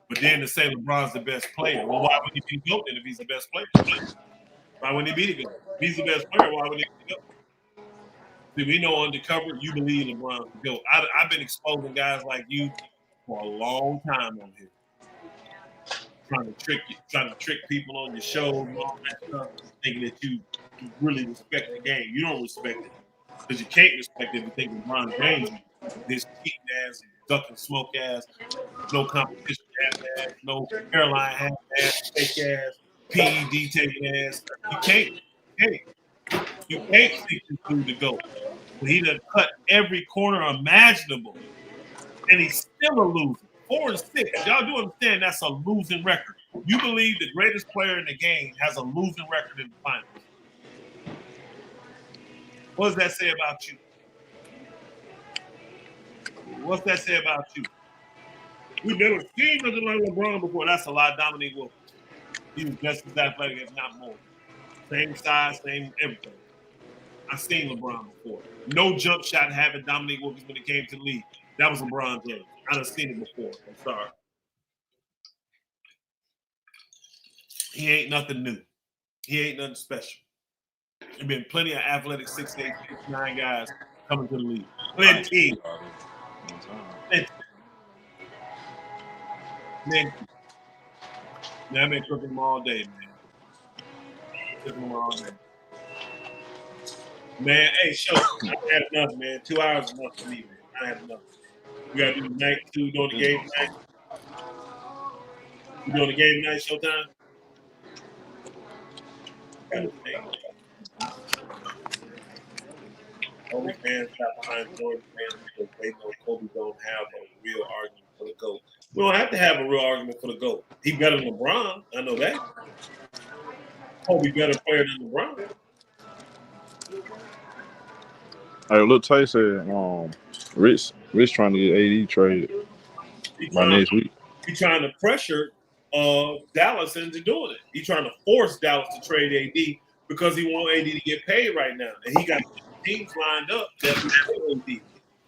But then to say LeBron's the best player, well, why would he be the GOAT then if he's the best player? Why wouldn't he be the GOAT? If he's the best player, why would he be the GOAT? See, we know undercover, you believe LeBron's the GOAT. I've been exposing guys like you for a long time on here. Trying to trick people on your shows and all that stuff, thinking that you really respect the game. You don't respect it because you can't respect it if you think LeBron James this cheating ass, ducking smoke ass, no competition ass, no hairline ass, fake ass, PED taking ass. You can't think this dude to go. But he done cut every corner imaginable, and he's still a loser. 4-6. Y'all do understand that's a losing record. You believe the greatest player in the game has a losing record in the finals. What does that say about you? What's that say about you? We've never seen nothing like LeBron before. That's a lot. Dominique Wilkins. He was just as athletic, if not more. Same size, same everything. I've seen LeBron before. No jump shot having Dominique Wilkins when it came to the league. That was LeBron James. I've seen it before. I'm sorry. He ain't nothing new. He ain't nothing special. There's been plenty of athletic 6'8", 6'9" guys coming to the league. Plenty. Man, I've been cooking them all day, man. Cooking them all day. Man, hey, show. I had enough, man. 2 hours is enough for me, man. I had enough. We got to do the night, too, doing the game tonight. You doing the game tonight, Showtime? Only fans got behind Jordan fans because they know Kobe don't have a real argument for the GOAT. We don't have to have a real argument for the GOAT. He better than LeBron. I know that. Kobe better player than LeBron. Hey, look, Tay said, Rich trying to get AD traded by next week. He's trying to pressure Dallas into doing it. He's trying to force Dallas to trade AD because he wants AD to get paid right now. And he got teams lined up that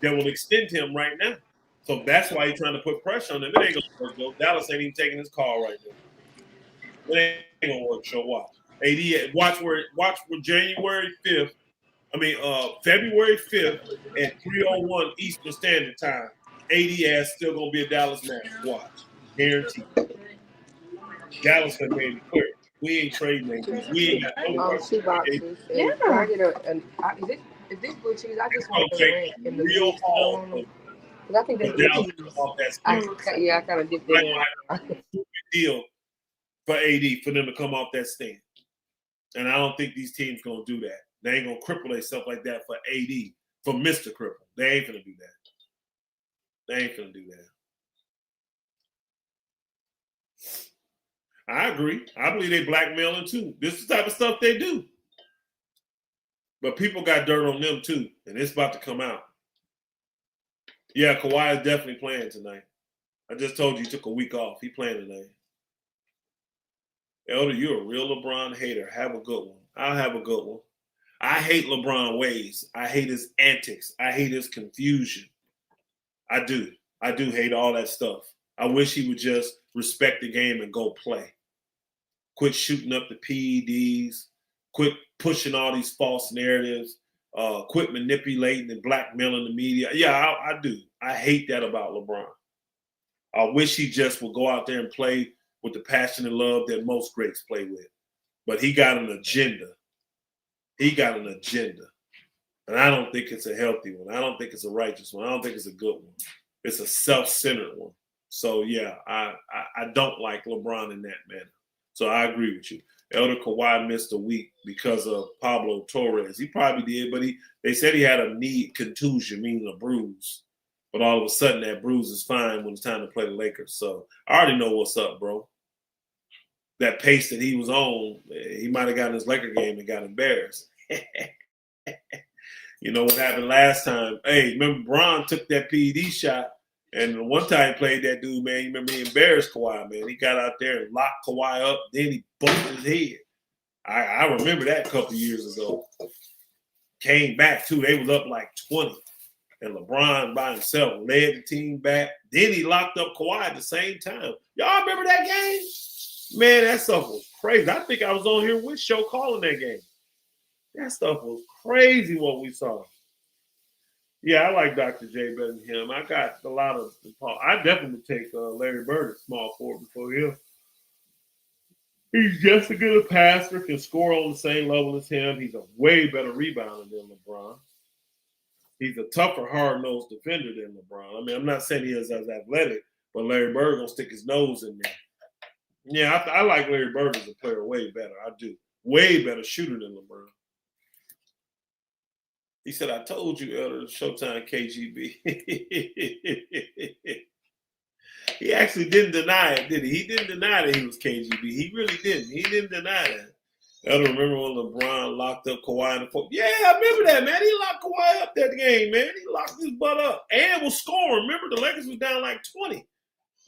will extend him right now. So that's why he's trying to put pressure on them. It ain't going to work, though. Dallas ain't even taking his call right now. It ain't going to work, so watch. AD, watch where January 5th, February 5th at 3:01 Eastern Standard Time, AD ass still going to be a Dallas man. Watch. Guaranteed. Dallas has made it clear. We ain't trading AD. We ain't got no Two boxes. Yeah. Can I get is this blue cheese? I just want the ranch and the real hall. Because I think that's blue cheese. I kind of dipped it in. Deal for AD for them to come off that stand. And I don't think these teams going to do that. They ain't going to cripple themselves like that for AD, for Mr. Cripple. They ain't going to do that. They ain't going to do that. I agree. I believe they blackmailing too. This is the type of stuff they do. But people got dirt on them too, and it's about to come out. Yeah, Kawhi is definitely playing tonight. I just told you he took a week off. He playing tonight. Elder, you're a real LeBron hater. Have a good one. I'll have a good one. I hate LeBron ways. I hate his antics. I hate his confusion. I do. I do hate all that stuff. I wish he would just respect the game and go play. Quit shooting up the PEDs. Quit pushing all these false narratives. Quit manipulating and blackmailing the media. Yeah, I do. I hate that about LeBron. I wish he just would go out there and play with the passion and love that most greats play with. But he got an agenda. He got an agenda. And I don't think it's a healthy one. I don't think it's a righteous one. I don't think it's a good one. It's a self-centered one. So, yeah, I don't like LeBron in that manner. So I agree with you. Elder Kawhi missed a week because of Pablo Torres. He probably did, but they said he had a knee contusion, meaning a bruise. But all of a sudden, that bruise is fine when it's time to play the Lakers. So I already know what's up, bro. That pace that he was on, he might have gotten his Laker game and got embarrassed. You know what happened last time? Hey, remember Bron took that PED shot, and one time he played that dude, man. You remember he embarrassed Kawhi, man. He got out there and locked Kawhi up, then he bumped his head. I remember that a couple years ago. Came back, too. They was up like 20. And LeBron by himself led the team back. Then he locked up Kawhi at the same time. Y'all remember that game? Man, that stuff was crazy. I think I was on here with Show calling that game. That stuff was crazy what we saw. Yeah, I like Dr. J better than him. I got a lot of – I definitely would take Larry Bird at small forward before him. He's just as good a passer, can score on the same level as him. He's a way better rebounder than LeBron. He's a tougher, hard-nosed defender than LeBron. I mean, I'm not saying he is as athletic, but Larry Bird going to stick his nose in there. Yeah, I like Larry Bird as a player way better. I do. Way better shooter than LeBron. He said, I told you, Elder, Showtime KGB. He actually didn't deny it, did he? He didn't deny that he was KGB. He really didn't. He didn't deny that. Elder, remember when LeBron locked up Kawhi in the fourth? Yeah, I remember that, man. He locked Kawhi up that game, man. He locked his butt up and was scoring. Remember, the Lakers was down like 20.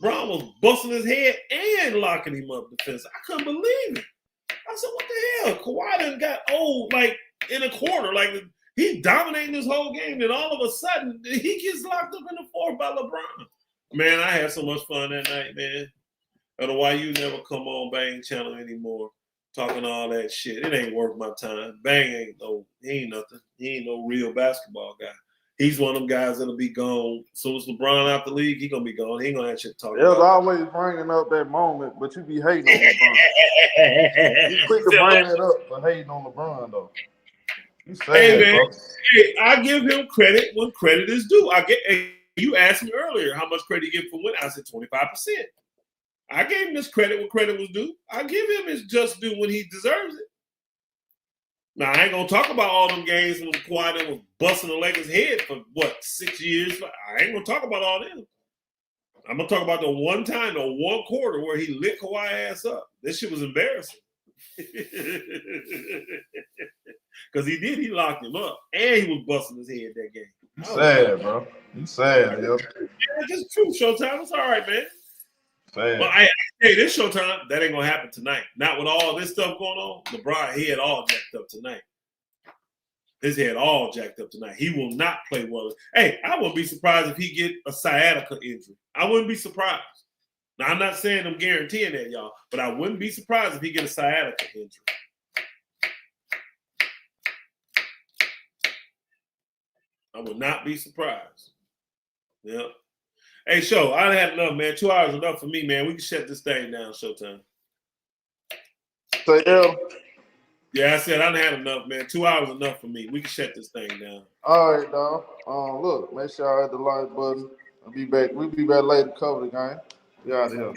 Bron was busting his head and locking him up defense. I couldn't believe it. I said, what the hell? Kawhi done got old, like, in a quarter. Like, he dominating this whole game, and all of a sudden, he gets locked up in the fourth by LeBron. Man, I had so much fun that night, man. I don't know why you never come on Bang Channel anymore, talking all that shit. It ain't worth my time. Bang he ain't nothing. He ain't no real basketball guy. He's one of them guys that'll be gone. As soon as LeBron out the league, he gonna be gone. He ain't gonna have shit to talk about. Always bringing up that moment, but you be hating on LeBron. You quick to bring it up for hating on LeBron, though. You say man. Hey, I give him credit when credit is due. You asked me earlier how much credit you give for winning. I said 25%. I gave him this credit when credit was due. I give him his just due when he deserves it. Now, I ain't going to talk about all them games when Kawhi was busting the Lakers' head for, 6 years? I ain't going to talk about all them. I'm going to talk about the one time, the one quarter where he lit Kawhi ass up. This shit was embarrassing. Because he did. He locked him up. And he was busting his head that game. You sad, bro. You sad, yo. Yeah, it's true, Showtime. It's all right, man. Sad. But hey, this Showtime, that ain't going to happen tonight. Not with all this stuff going on. LeBron head all jacked up tonight. His head all jacked up tonight. He will not play well. Hey, I wouldn't be surprised if he get a sciatica injury. I wouldn't be surprised. Now, I'm not saying I'm guaranteeing that, y'all, but I wouldn't be surprised if he get a sciatica injury. I would not be surprised. Yeah. Hey, Show, I done had enough, man. 2 hours enough for me, man. We can shut this thing down, Showtime. So, yeah, I said I done had enough, man. 2 hours enough for me. We can shut this thing down. All right, dog. Look, make sure y'all hit the like button. We'll be back later to cover the game. We out of here.